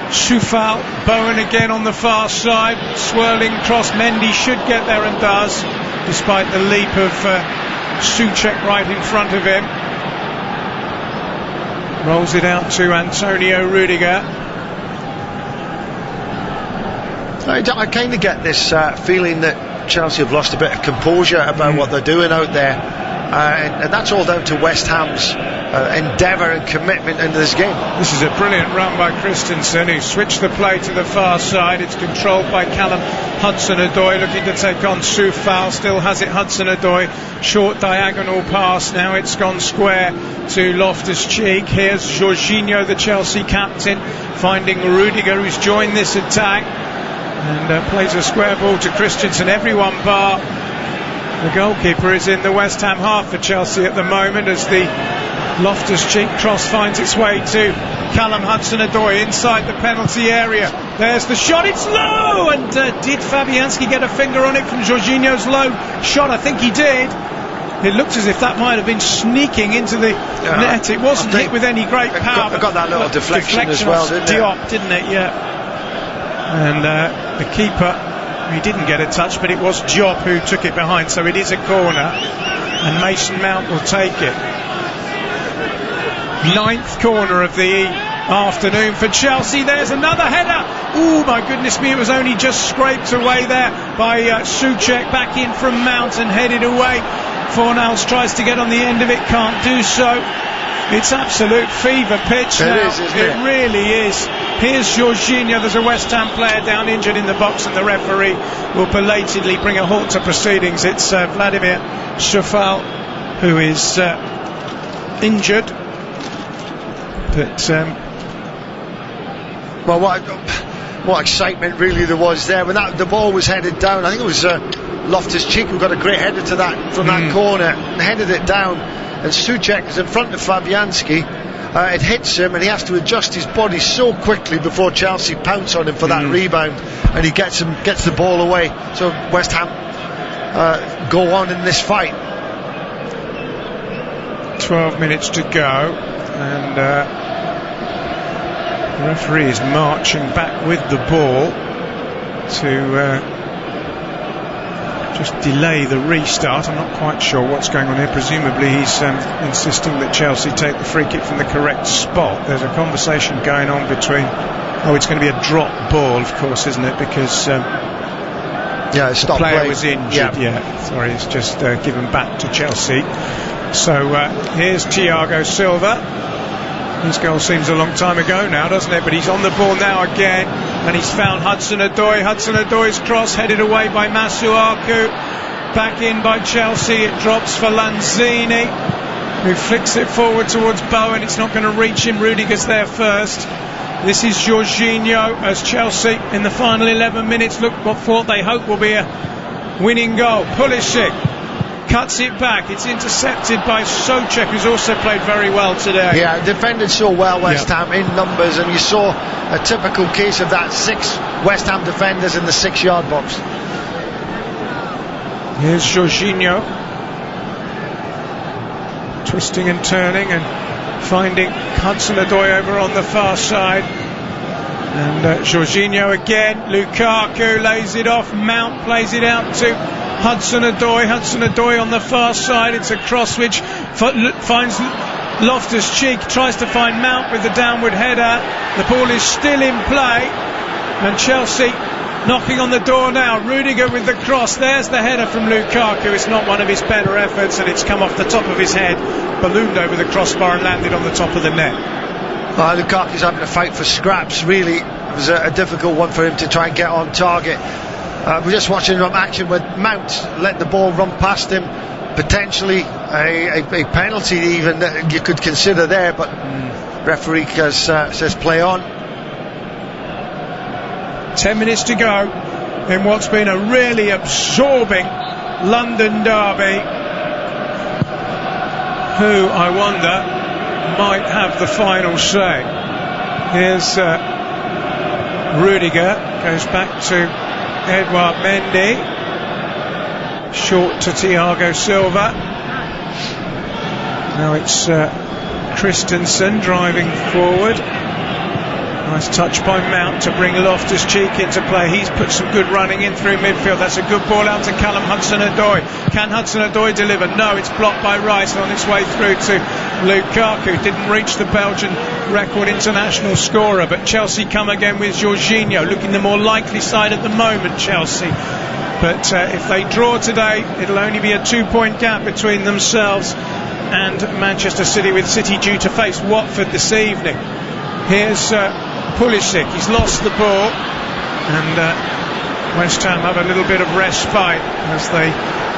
Soufal. Bowen again on the far side, swirling cross. Mendy should get there and does, despite the leap of Souček right in front of him. Rolls it out to Antonio Rudiger. I kind of get this feeling that Chelsea have lost a bit of composure about what they're doing out there, and that's all down to West Ham's endeavour and commitment into this game. This is a brilliant run by Christensen, who switched the play to the far side. It's controlled by Callum Hudson-Odoi, looking to take on Soufal. Still has it, Hudson-Odoi. Short diagonal pass. Now it's gone square to Loftus-Cheek. Here's Jorginho, the Chelsea captain, finding Rudiger, who's joined this attack, and plays a square ball to Christensen. Everyone bar the goalkeeper is in the West Ham half for Chelsea at the moment, as the Loftus-Cheek cross finds its way to Callum Hudson-Odoi inside the penalty area. There's the shot, it's low, and did Fabianski get a finger on it from Jorginho's low shot? I think he did. It looked as if that might have been sneaking into the net. It wasn't hit with any great power. It got that little deflection as well, didn't it? Diop, didn't it? Yeah. And the keeper, he didn't get a touch, but it was Diop who took it behind, so it is a corner, and Mason Mount will take it. 9th corner of the afternoon for Chelsea. There's another header Oh my goodness me, it was only just scraped away there by Souček. Back in from Mount and headed away. Fornals tries to get on the end of it, can't do so. It's absolute fever pitch now. It really is. Here's Jorginho. There's a West Ham player down injured in the box, and the referee will belatedly bring a halt to proceedings. It's Vladimir Šofal who is injured. But well, what excitement really there was there when the ball was headed down. I think it was Loftus-Cheek who got a great header to that from that corner and headed it down, and Souček is in front of Fabianski. It hits him and he has to adjust his body so quickly before Chelsea pounce on him for that rebound, and he gets the ball away. So West Ham go on in this fight. 12 minutes to go, and the referee is marching back with the ball to just delay the restart. I'm not quite sure what's going on here. Presumably he's insisting that Chelsea take the free kick from the correct spot. There's a conversation going on between... it's going to be a drop ball, of course, isn't it? Because the player was injured. Sorry, it's just given back to Chelsea. So here's Thiago Silva. His goal seems a long time ago now, doesn't it? But he's on the ball now again, and he's found Hudson-Odoi. Hudson-Odoi's cross headed away by Masuaku. Back in by Chelsea. It drops for Lanzini, who flicks it forward towards Bowen. It's not going to reach him. Rudiger's there first. This is Jorginho as Chelsea in the final 11 minutes look what they hope will be a winning goal. Pulisic cuts it back. It's intercepted by Souček, who's also played very well today. Yeah, defended so well, West Ham, in numbers, and you saw a typical case of that. 6 West Ham defenders in the 6-yard box. Here's Jorginho, twisting and turning and finding Hudson-Odoi over on the far side. And Jorginho again. Lukaku lays it off. Mount plays it out to Hudson-Odoi. Hudson-Odoi on the far side. It's a cross which finds Loftus-Cheek. Tries to find Mount with the downward header. The ball is still in play, and Chelsea knocking on the door now. Rudiger with the cross. There's the header from Lukaku. It's not one of his better efforts, and it's come off the top of his head, ballooned over the crossbar and landed on the top of the net. Lukaku's having to fight for scraps. Really, it was a difficult one for him to try and get on target. We're just watching an action where Mount let the ball run past him. Potentially a penalty even that you could consider there, but referee says play on. 10 minutes to go in what's been a really absorbing London derby. Who, I wonder, might have the final say? Here's Rudiger, goes back to Edouard Mendy, short to Thiago Silva. Now it's Christensen driving forward. Nice touch by Mount to bring Loftus-Cheek into play. He's put some good running in through midfield. That's a good ball out to Callum Hudson-Odoi. Can Hudson-Odoi deliver? No, it's blocked by Rice on its way through to Lukaku. Didn't reach the Belgian record international scorer, but Chelsea come again with Jorginho, looking the more likely side at the moment, Chelsea. But if they draw today, it'll only be a 2-point gap between themselves and Manchester City, with City due to face Watford this evening. Here's Pulisic. He's lost the ball, and West Ham have a little bit of respite as they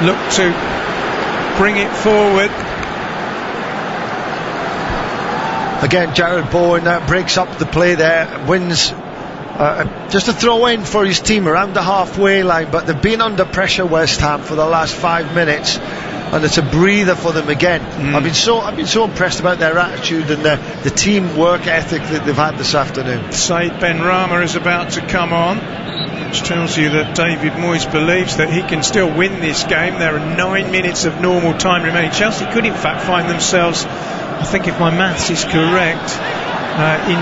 look to bring it forward. Again, Jared Bowen breaks up the play there, wins just a throw in for his team around the halfway line, but they've been under pressure, West Ham, for the last 5 minutes, and it's a breather for them again. I've been so impressed about their attitude and the team work ethic that they've had this afternoon. Said Benrahma is about to come on, which tells you that David Moyes believes that he can still win this game. There are 9 minutes of normal time remaining. Chelsea could in fact find themselves, I think if my maths is correct, in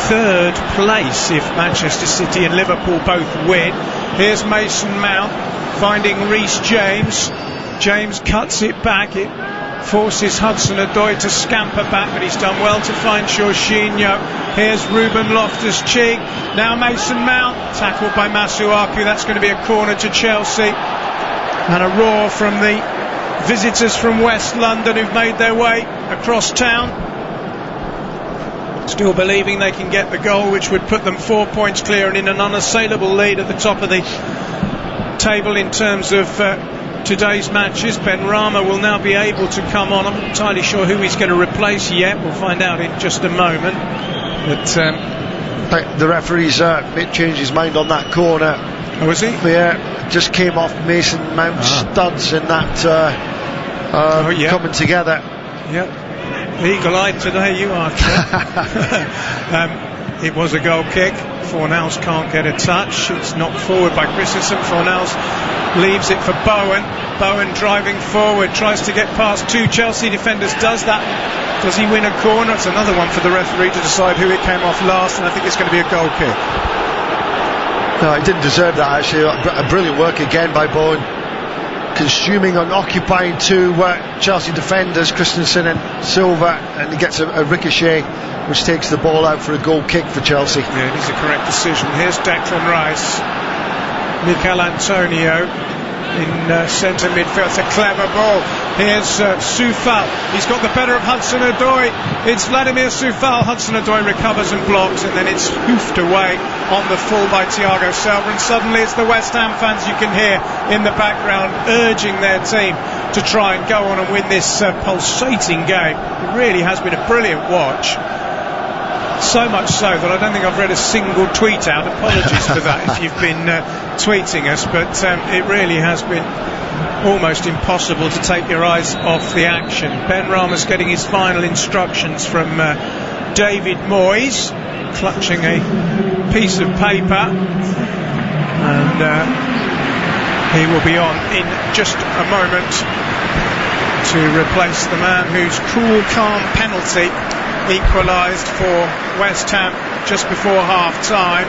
3rd place if Manchester City and Liverpool both win. Here's Mason Mount finding Reece James. James cuts it back. It forces Hudson-Odoi to scamper back, but he's done well to find Jorginho. Here's Ruben Loftus-Cheek. Now Mason Mount, tackled by Masuaku. That's going to be a corner to Chelsea. And a roar from the visitors from West London who've made their way across town. Still believing they can get the goal, which would put them 4 points clear and in an unassailable lead at the top of the table in terms of today's matches. Ben Rama will now be able to come on. I'm not entirely sure who he's going to replace yet. We'll find out in just a moment. But the referee's made change his mind on that corner. Oh, was he? Yeah, just came off Mason Mount's studs in that coming together. Yep. Eagle-eyed today you are, it was a goal kick. Fornals can't get a touch. It's knocked forward by Christensen. Fornals leaves it for Bowen. Bowen driving forward, tries to get past two Chelsea defenders. Does that? Does he win a corner? It's another one for the referee to decide who it came off last, and I think it's going to be a goal kick. No, he didn't deserve that actually. A brilliant work again by Bowen, consuming and occupying two Chelsea defenders, Christensen and Silva, and he gets a ricochet which takes the ball out for a goal kick for Chelsea. Yeah, it is a correct decision. Here's Declan Rice, Mikel Antonio in centre midfield. It's a clever ball. Here's Soufal. He's got the better of Hudson-Odoi. It's Vladimir Soufal. Hudson-Odoi recovers and blocks, and then it's hoofed away on the full by Thiago Silva. And suddenly it's the West Ham fans you can hear in the background urging their team to try and go on and win this pulsating game. It really has been a brilliant watch. So much so that I don't think I've read a single tweet out. Apologies for that if you've been tweeting us, but it really has been almost impossible to take your eyes off the action. Ben Rama's getting his final instructions from David Moyes, clutching a piece of paper, and he will be on in just a moment to replace the man whose cool, calm penalty equalised for West Ham just before half-time.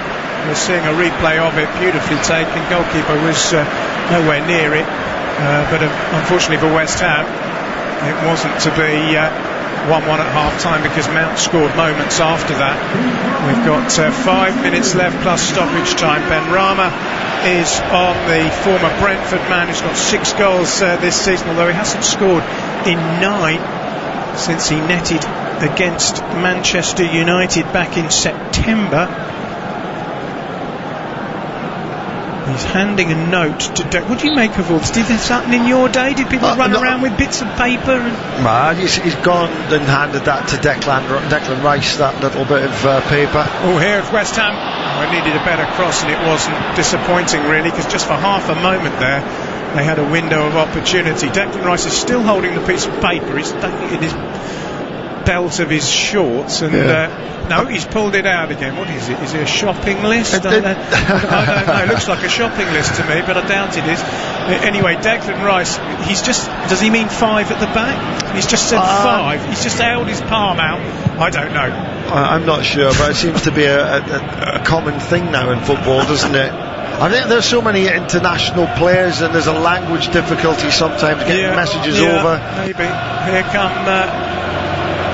We're seeing a replay of it, beautifully taken. Goalkeeper was nowhere near it, but unfortunately for West Ham, it wasn't to be 1-1 at half-time because Mount scored moments after that. We've got 5 minutes left plus stoppage time. Ben Rama is on the former Brentford man who's got 6 goals this season, although he hasn't scored in 9 since he netted against Manchester United back in September. He's handing a note to what do you make of all this? Did this happen in your day? Did people run around with bits of paper? He's gone and handed that to Declan Rice, that little bit of paper. Oh, here at West Ham, I needed a better cross and it wasn't. Disappointing really, because just for half a moment there they had a window of opportunity. Declan Rice is still holding the piece of paper. He's taking it in his belt of his shorts, and no, he's pulled it out again. What is it? Is it a shopping list? I don't know. It looks like a shopping list to me, but I doubt it is. Anyway, Declan Rice, does he mean 5 at the back? He's just said 5. He's just held his palm out. I don't know. I'm not sure, but it seems to be a common thing now in football, doesn't it? I think there's so many international players and there's a language difficulty sometimes getting messages over. Maybe. Here come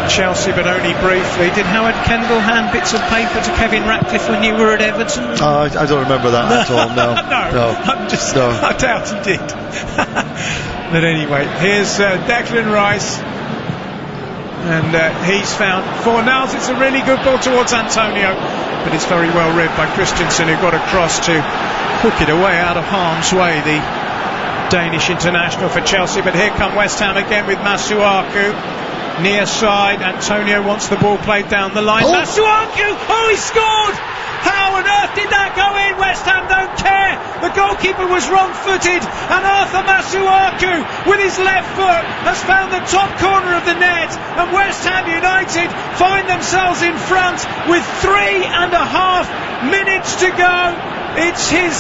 Chelsea, but only briefly. Did Howard Kendall hand bits of paper to Kevin Ratcliffe when you were at Everton? I don't remember that at all, no. No. I doubt he did. But anyway, here's Declan Rice, and he's found Fornals. It's a really good ball towards Antonio, but it's very well read by Christensen, who got across to hook it away out of harm's way, the Danish international for Chelsea. But here come West Ham again with Masuaku. Near side, Antonio wants the ball played down the line. Masuaku! Oh, he scored! How on earth did that go in? West Ham don't care. The goalkeeper was wrong-footed, and Arthur Masuaku, with his left foot, has found the top corner of the net, and West Ham United find themselves in front with 3.5 minutes to go. It's his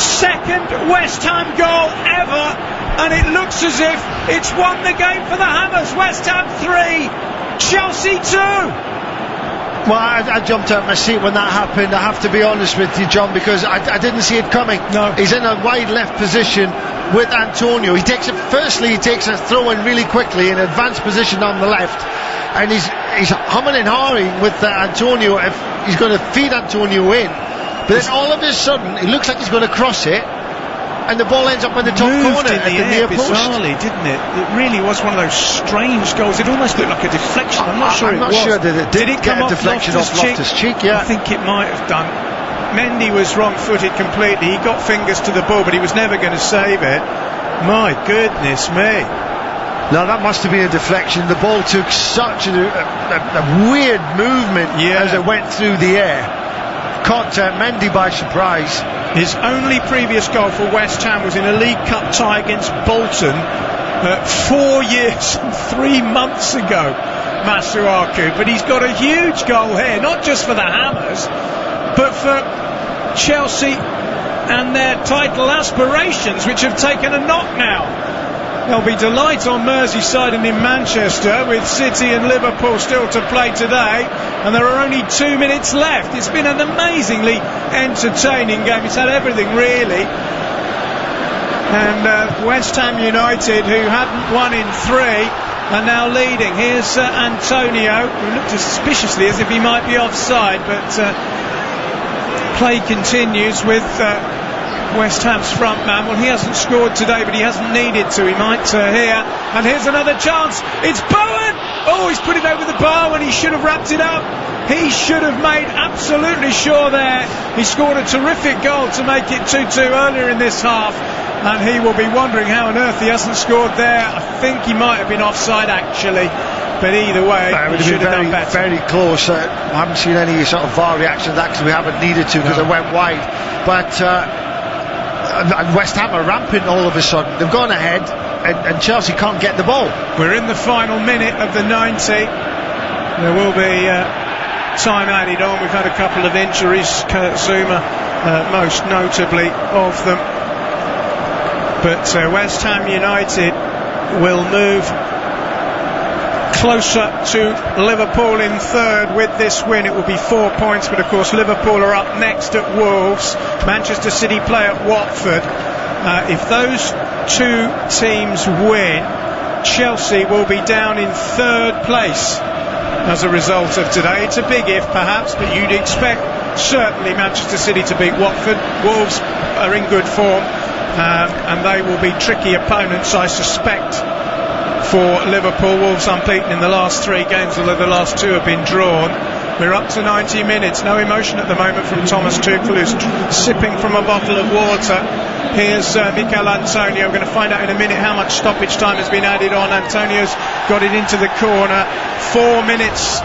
second West Ham goal ever, and it looks as if it's won the game for the Hammers. West Ham 3, Chelsea 2. Well, I jumped out of my seat when that happened, I have to be honest with you, John, because I didn't see it coming. No. He's in a wide left position with Antonio. He takes a throw in really quickly in advanced position on the left, and he's humming and hawing with Antonio if he's going to feed Antonio in. But then all of a sudden, it looks like he's going to cross it, and the ball ends up in the top corner at the near post. Bizarrely, didn't it? It really was one of those strange goals. It almost looked like a deflection. I'm not sure that it did it come get a deflection off Loftus Cheek. Yeah, I think it might have done. Mendy was wrong-footed completely. He got fingers to the ball, but he was never going to save it. My goodness me. No, that must have been a deflection. The ball took such a weird movement as it went through the air. Caught Mendy by surprise. His only previous goal for West Ham was in a League Cup tie against Bolton 4 years and 3 months ago, Masuaku. But he's got a huge goal here, not just for the Hammers, but for Chelsea and their title aspirations, which have taken a knock now. There'll be delight on Merseyside and in Manchester, with City and Liverpool still to play today, and there are only 2 minutes left. It's been an amazingly entertaining game. It's had everything, really. And West Ham United, who hadn't won in 3, are now leading. Here's Antonio, who looked suspiciously as if he might be offside, but play continues with West Ham's front man. Well, he hasn't scored today, but he hasn't needed to. He might here. And here's another chance. It's Bowen! Oh, he's put it over the bar when he should have wrapped it up. He should have made absolutely sure there. He scored a terrific goal to make it 2-2 earlier in this half, and he will be wondering how on earth he hasn't scored there. I think he might have been offside, actually. But either way, he should have done better. Very close. I haven't seen any sort of VAR reaction to that because we haven't needed to, because it went wide. But and West Ham are rampant all of a sudden. They've gone ahead, and Chelsea can't get the ball. We're in the final minute of the 90. There will be time added on. We've had a couple of injuries, Kurt Zuma most notably of them. But West Ham United will move closer to Liverpool in third. With this win, it will be 4 points, but of course Liverpool are up next at Wolves. Manchester City play at Watford. If those two teams win, Chelsea will be down in third place as a result of today. It's a big if, perhaps, but you'd expect certainly Manchester City to beat Watford. Wolves are in good form, and they will be tricky opponents, I suspect, for Liverpool. Wolves unbeaten in the last 3 games, although the last 2 have been drawn. We're up to 90 minutes. No emotion at the moment from Thomas Tuchel, who's sipping from a bottle of water. Here's Mikel Antonio. We're going to find out in a minute how much stoppage time has been added on. Antonio's got it into the corner. 4 minutes,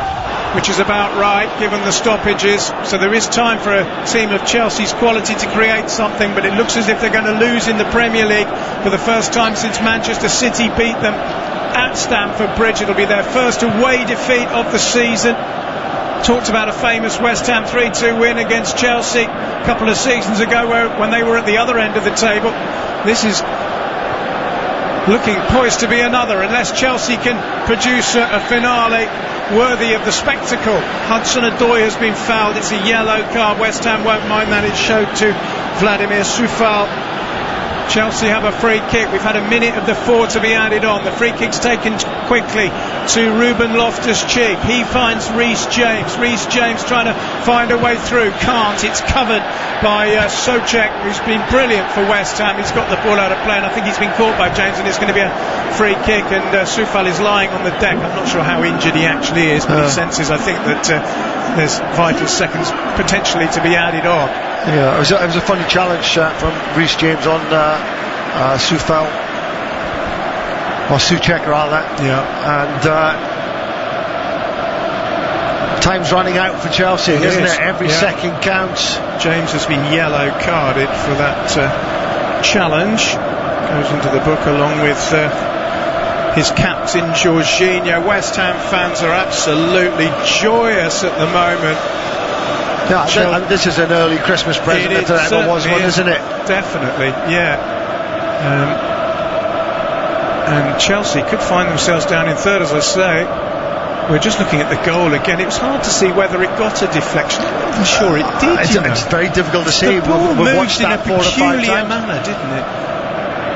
which is about right given the stoppages. So there is time for a team of Chelsea's quality to create something, but it looks as if they're going to lose in the Premier League for the first time since Manchester City beat them at Stamford Bridge. It'll be their first away defeat of the season. Talked about a famous West Ham 3-2 win against Chelsea a couple of seasons ago, when they were at the other end of the table. This is looking poised to be another, unless Chelsea can produce a finale worthy of the spectacle. Hudson-Odoi has been fouled. It's a yellow card. West Ham won't mind that. It's showed to Vladimir Soufal. Chelsea have a free kick. We've had a minute of the 4 to be added on. The free kick's taken quickly to Ruben Loftus-Cheek. He finds Reece James. Reece James trying to find a way through. Can't. It's covered by Souček, who's been brilliant for West Ham. He's got the ball out of play, and I think he's been caught by James, and it's going to be a free kick. And Soufal is lying on the deck. I'm not sure how injured he actually is, but he senses, I think, that there's vital seconds potentially to be added on. Yeah, it was a funny challenge from Reece James on Soufal, or Souček rather. Yeah. And time's running out for Chelsea, isn't it? Every second counts. James has been yellow carded for that challenge. Goes into the book along with his captain Jorginho. West Ham fans are absolutely joyous at the moment. Yeah, and this is an early Christmas present if there ever was one, isn't it? Definitely, yeah. And Chelsea could find themselves down in third, as I say. We're just looking at the goal again. It was hard to see whether it got a deflection. I'm not sure it did. It's very difficult to see. The ball We've moved in a peculiar manner, didn't it?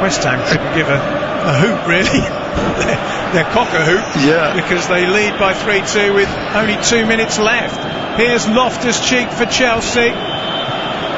West Ham couldn't give a hoot, really. they're cock-a-hoop, because they lead by 3-2 with only 2 minutes left. Here's Loftus-Cheek for Chelsea.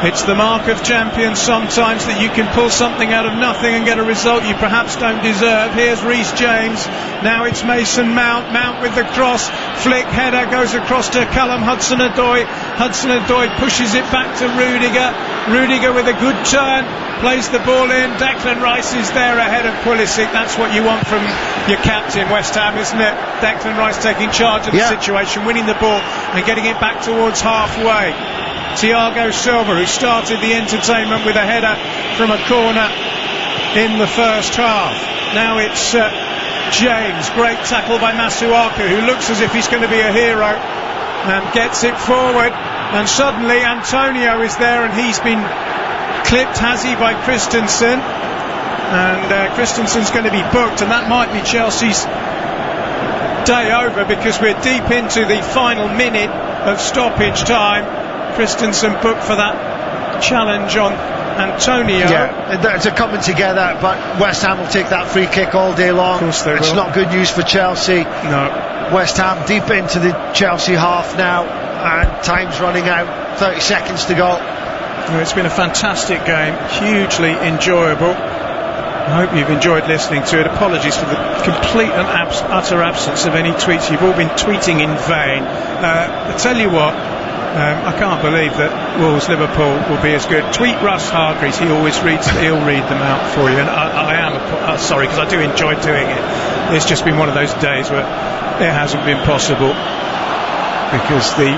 It's the mark of champions sometimes that you can pull something out of nothing and get a result you perhaps don't deserve. Here's Reece James. Now it's Mason Mount. Mount with the cross. Flick header goes across to Callum Hudson-Odoi. Hudson-Odoi pushes it back to Rudiger. Rudiger with a good turn. Plays the ball in. Declan Rice is there ahead of Pulisic. That's what you want from your captain, West Ham, isn't it? Declan Rice taking charge of the situation, winning the ball and getting it back towards halfway. Thiago Silva, who started the entertainment with a header from a corner in the first half. Now it's James. Great tackle by Masuaku, who looks as if he's going to be a hero, and gets it forward. And suddenly Antonio is there, and he's been clipped, has he, by Christensen. And Christensen's going to be booked, and that might be Chelsea's day over, because we're deep into the final minute of stoppage time. Christensen booked for that challenge on Antonio. Yeah, they're coming together, but West Ham will take that free kick all day long. Of course they will. It's not good news for Chelsea. No. West Ham deep into the Chelsea half now, and time's running out. 30 seconds to go. Well, it's been a fantastic game, hugely enjoyable. I hope you've enjoyed listening to it. Apologies for the complete and utter absence of any tweets. You've all been tweeting in vain. I tell you what, I can't believe that Wolves-Liverpool will be as good. Tweet Russ Hargreaves, he'll read them out for you, and I am sorry, because I do enjoy doing it. It's just been one of those days where it hasn't been possible, because the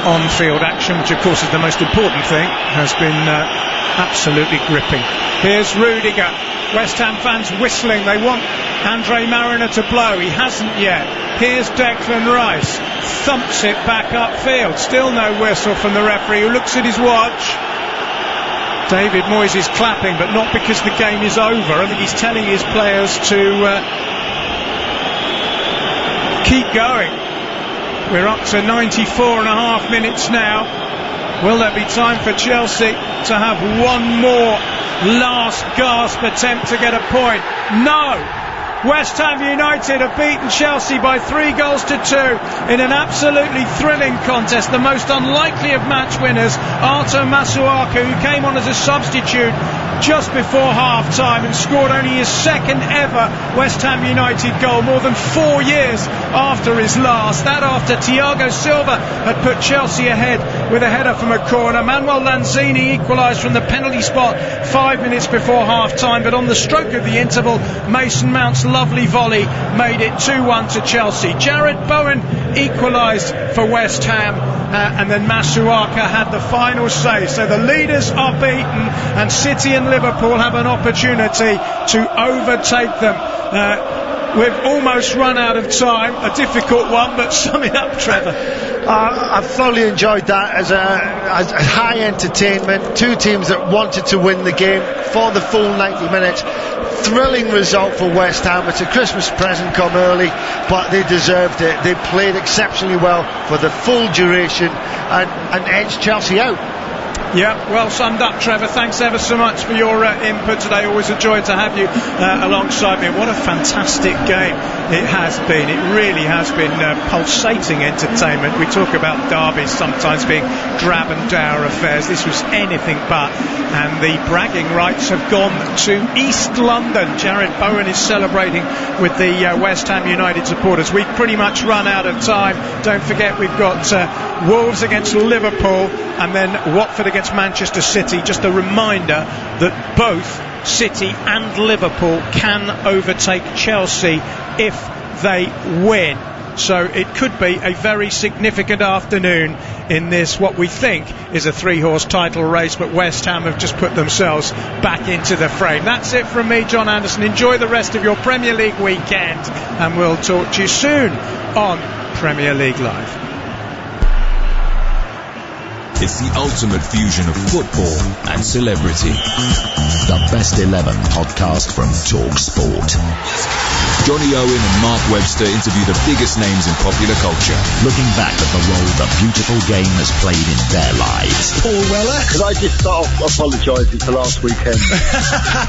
on-field action, which of course is the most important thing, has been absolutely gripping. Here's Rudiger. West Ham fans whistling. They want Andre Mariner to blow. He hasn't yet. Here's Declan Rice. Thumps it back upfield. Still no whistle from the referee, who looks at his watch. David Moyes is clapping, but not because the game is over. I think he's telling his players to keep going. We're up to 94.5 minutes now. Will there be time for Chelsea to have one more last gasp attempt to get a point? No! West Ham United have beaten Chelsea by 3-2 in an absolutely thrilling contest. The most unlikely of match winners, Arto Masuaku, who came on as a substitute just before half-time and scored only his second ever West Ham United goal, more than 4 years after his last. That after Thiago Silva had put Chelsea ahead with a header from a corner. Manuel Lanzini equalised from the penalty spot 5 minutes before half-time, but on the stroke of the interval, Mason Mount's lovely volley made it 2-1 to Chelsea. Jared Bowen equalised for West Ham, and then Masuaku had the final say. So the leaders are beaten, and City and Liverpool have an opportunity to overtake them. We've almost run out of time. A difficult one, but sum it up, Trevor. I've thoroughly enjoyed that as a high entertainment. Two teams that wanted to win the game for the full 90 minutes. Thrilling result for West Ham. It's a Christmas present come early, but they deserved it. They played exceptionally well for the full duration and edged Chelsea out. Yeah, well summed up, Trevor. Thanks ever so much for your input today. Always a joy to have you alongside me. What a fantastic game it has been. It really has been pulsating entertainment. We talk about derbies sometimes being drab and dour affairs. This was anything but. And the bragging rights have gone to East London. Jared Bowen is celebrating with the West Ham United supporters. We've pretty much run out of time. Don't forget, we've got Wolves against Liverpool, and then Watford against Manchester City. Just a reminder that both City and Liverpool can overtake Chelsea if they win. So it could be a very significant afternoon in this, what we think is a 3-horse title race, but West Ham have just put themselves back into the frame. That's it from me, John Anderson. Enjoy the rest of your Premier League weekend, and we'll talk to you soon on Premier League Live. It's the ultimate fusion of football and celebrity. The Best 11 podcast from Talk Sport. Johnny Owen and Mark Webster interview the biggest names in popular culture. Looking back at the role the beautiful game has played in their lives. Paul Weller. Could I just start off apologising for last weekend?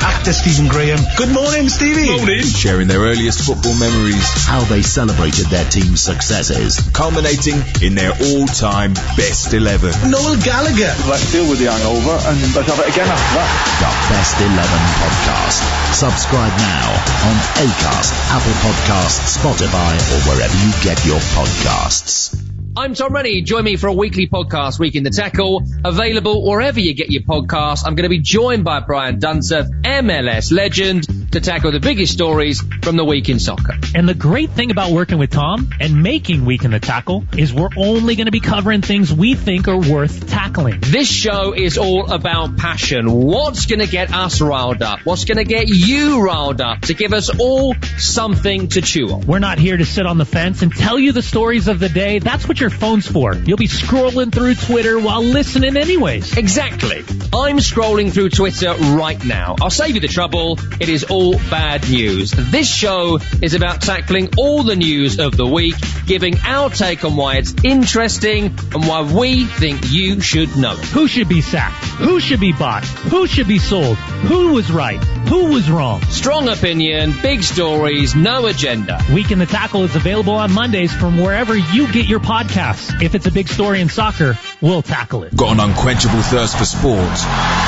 Actor Stephen Graham. Good morning, Stevie. Morning. Sharing their earliest football memories. How they celebrated their team's successes. Culminating in their all-time best 11. Noel Gallagher. Let's deal with the hangover and let's have it again after that. The Best 11 podcast. Subscribe now on Acast, Apple Podcasts, Spotify, or wherever you get your podcasts. I'm Tom Rennie. Join me for a weekly podcast, Week in the Tackle, available wherever you get your podcasts. I'm going to be joined by Brian Dunseth, MLS legend, to tackle the biggest stories from the week in soccer. And the great thing about working with Tom and making Week in the Tackle is we're only going to be covering things we think are worth tackling. This show is all about passion. What's going to get us riled up? What's going to get you riled up to give us all something to chew on? We're not here to sit on the fence and tell you the stories of the day. That's what your phone's for. You'll be scrolling through Twitter while listening anyways. Exactly. I'm scrolling through Twitter right now. I'll save you the trouble. It is all bad news. This show is about tackling all the news of the week, giving our take on why it's interesting and why we think you should know it. Who should be sacked? Who should be bought? Who should be sold? Who was right? Who was wrong? Strong opinion, big stories, no agenda. Week in the Tackle is available on Mondays from wherever you get your podcasts. If it's a big story in soccer, we'll tackle it. Got an unquenchable thirst for sport?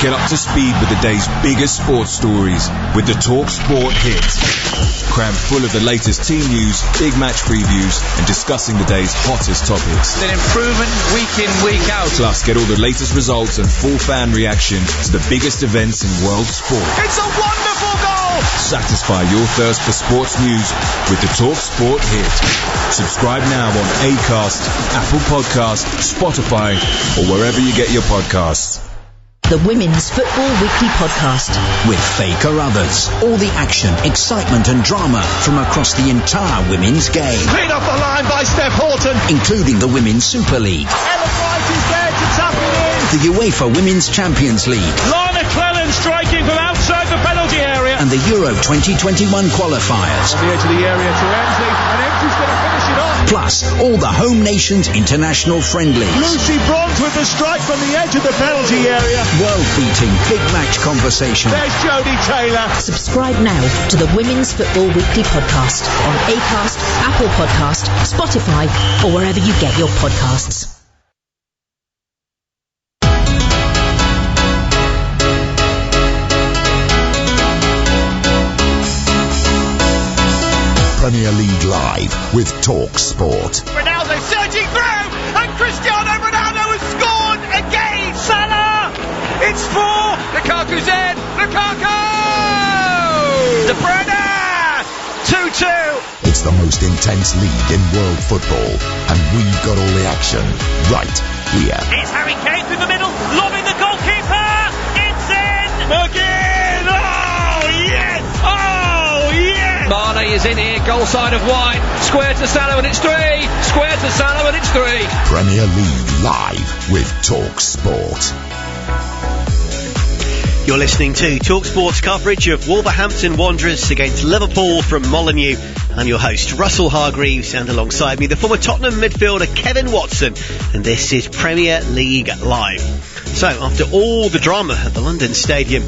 Get up to speed with the day's biggest sports stories with the Talk Sport Hit. Crammed full of the latest team news, big match previews, and discussing the day's hottest topics. An improvement week in, week out. Plus, get all the latest results and full fan reaction to the biggest events in world sport. It's a wonderful goal! Satisfy your thirst for sports news with the Talk Sport Hit. Subscribe now on Acast, Apple Podcasts, Spotify, or wherever you get your podcasts. The Women's Football Weekly Podcast. With Faye Carruthers. All the action, excitement and drama from across the entire women's game. Clean off the line by Steph Horton. Including the Women's Super League. Ella White is there to tap it in. The UEFA Women's Champions League. Lana Cleland striking from outside the penalty area. And the Euro 2021 qualifiers. On the edge of the area to Emsley. And Emsley's going to finish it off. Plus, all the home nations' international friendlies. Lucy Bronze with the strike from the edge of the penalty area. World-beating big match conversation. There's Jodie Taylor. Subscribe now to the Women's Football Weekly Podcast on Acast, Apple Podcast, Spotify, or wherever you get your podcasts. Premier League Live with Talk Sport. Ronaldo surging through, and Cristiano Ronaldo has scored again. Salah, it's 4. Lukaku's in. Lukaku, De Bruyne, 2-2. It's the most intense league in world football, and we've got all the action right here. It's Harry Kane through the middle, lobbing the goalkeeper. It's in. McGinn. Oh yes. Oh yes. Mane is in here, goal side of wide, square to Salah and it's 3, square to Salah and it's 3. Premier League Live with Talk Sport. You're listening to TalkSport's coverage of Wolverhampton Wanderers against Liverpool from Molineux. I'm your host, Russell Hargreaves, and alongside me, the former Tottenham midfielder Kevin Watson, and this is Premier League Live. So, after all the drama at the London Stadium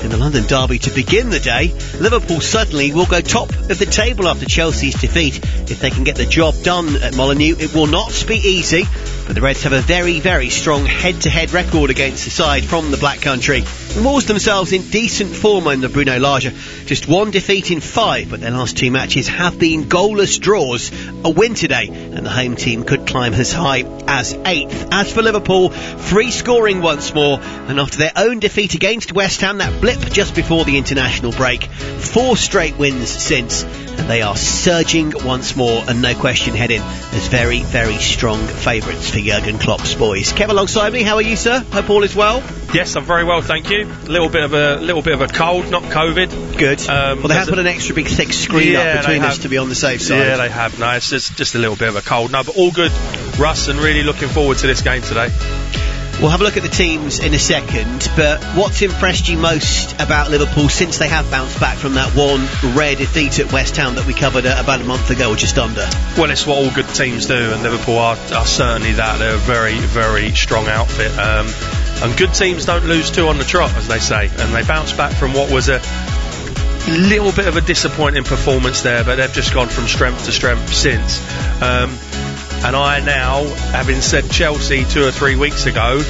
in the London derby to begin the day, Liverpool suddenly will go top of the table after Chelsea's defeat. If they can get the job done at Molineux, it will not be easy, but the Reds have a very, very strong head-to-head record against the side from the Black Country. The Wolves themselves in decent form under Bruno Lage. Just 1 defeat in 5, but their last 2 matches have been goalless draws. A win today, and the home team could climb as high as 8th. As for Liverpool, free scoring once more, and after their own defeat against West Ham, that blip just before the international break, 4 straight wins since, and they are surging once more, and no question heading as very, very strong favourites for Jurgen Klopp's boys. Kev alongside me, how are you, sir? Hope all is well. Yes, I'm very well, thank you. A little bit of a cold, not COVID. Good. Well, they have put an extra big thick screen up between us to be on the safe side. Yeah, they have. No, it's just a little bit of a cold. No, but all good, Russ, and really looking forward to this game today. We'll have a look at the teams in a second, but what's impressed you most about Liverpool since they have bounced back from that one rare defeat at West Ham that we covered about a month ago or just under? Well, it's what all good teams do, and Liverpool are certainly that. They're a very, very strong outfit. And good teams don't lose two on the trot, as they say, and they bounce back from what was a little bit of a disappointing performance there, but they've just gone from strength to strength since. And I now, having said Chelsea 2 or 3 weeks ago,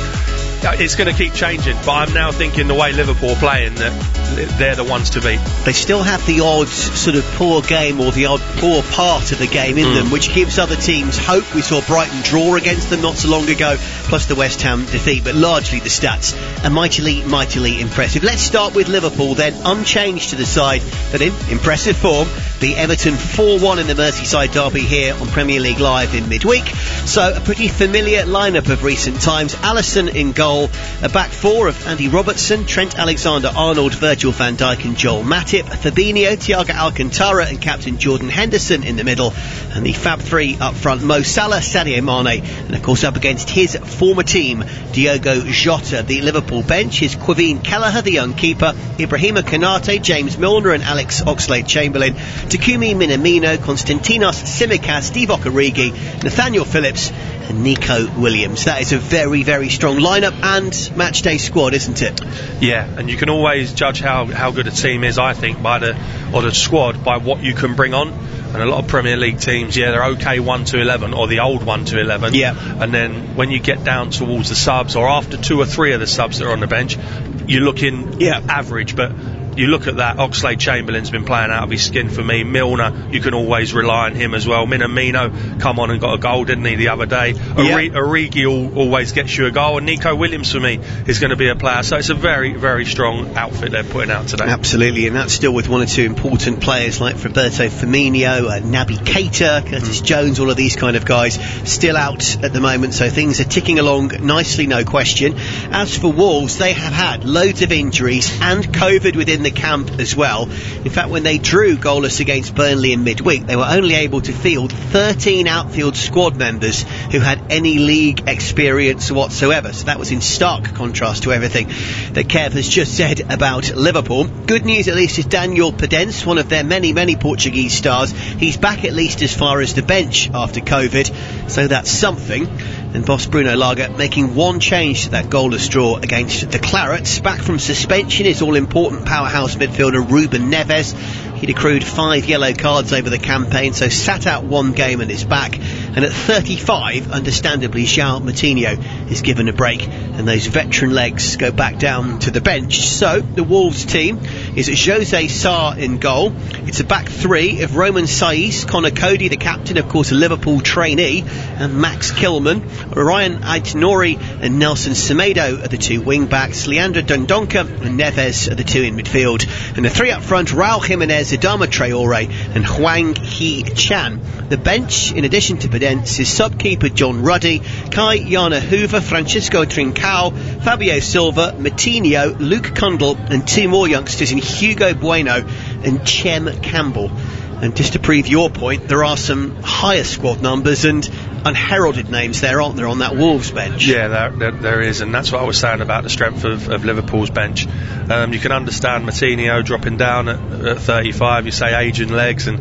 it's going to keep changing, but I'm now thinking the way Liverpool are playing, that they're the ones to beat. They still have the odd sort of poor game or the odd poor part of the game in them, which gives other teams hope. We saw Brighton draw against them not so long ago, plus the West Ham defeat, but largely the stats are mightily, mightily impressive. Let's start with Liverpool then, unchanged to the side, but in impressive form. The Everton 4-1 in the Merseyside derby here on Premier League Live in midweek. So a pretty familiar lineup of recent times. Alisson in goal, a back four of Andy Robertson, Trent Alexander-Arnold, Virgil van Dijk and Joel Matip, Fabinho, Thiago Alcantara and captain Jordan Henderson in the middle, and the Fab Three up front, Mo Salah, Sadio Mane, and of course up against his former team, Diogo Jota. The Liverpool bench is Quaveen Kelleher, the young keeper, Ibrahima Konate, James Milner and Alex Oxlade-Chamberlain, Takumi Minamino, Konstantinos Tsimikas, Divock Origi, Nathaniel Phillips and Nico Williams. That is a very, very strong lineup and matchday squad, isn't it? Yeah, and you can always judge how good a team is, I think, by the squad, by what you can bring on. And a lot of Premier League teams, they're okay 1 to 11, or the old 1 to 11. Yeah. And then when you get down towards the subs, or after 2 or 3 of the subs that are on the bench, you're looking average, but you look at that, Oxlade-Chamberlain's been playing out of his skin for me. Milner, you can always rely on him as well. Minamino come on and got a goal, didn't he, the other day? Origi always gets you a goal, and Nico Williams for me is going to be a player. So it's a very, very strong outfit they're putting out today. Absolutely, and that's still with 1 or 2 important players like Roberto Firmino, Naby Keita, Curtis Jones, all of these kind of guys still out at the moment, so things are ticking along nicely, no question. As for Wolves, they have had loads of injuries and COVID within the camp as well. In fact, when they drew goalless against Burnley in midweek, they were only able to field 13 outfield squad members who had any league experience whatsoever. So that was in stark contrast to everything that Kev has just said about Liverpool. Good news at least is Daniel Podence, one of their many, many Portuguese stars. He's back at least as far as the bench after COVID, so that's something. And boss Bruno Lage making one change to that goalless draw against the Clarets. Back from suspension is all-important powerhouse midfielder Ruben Neves. He'd accrued 5 yellow cards over the campaign, so sat out 1 game and is back. And at 35, understandably, João Moutinho is given a break, and those veteran legs go back down to the bench. So the Wolves team is Jose Sarr in goal. It's a back 3 of Roman Saiz, Connor Cody, the captain, of course, a Liverpool trainee, and Max Kilman. Ryan Aït-Nouri and Nelson Semedo are the 2 wing-backs. Leandro Dendoncker and Neves are the 2 in midfield. And the 3 up front, Raul Jimenez, Adama Traore and Hwang Hee-Chan. The bench, in addition to Podence, is sub-keeper John Ruddy, Kai Jana Hoover, Francisco Trincao, Fabio Silva, Moutinho, Luke Cundle and 2 more youngsters in Hugo Bueno and Chem Campbell. And just to prove your point, there are some higher squad numbers and unheralded names there, aren't there, on that Wolves bench? Yeah, there is, and that's what I was saying about the strength of Liverpool's bench. You can understand Moutinho dropping down at 35, you say age and legs, and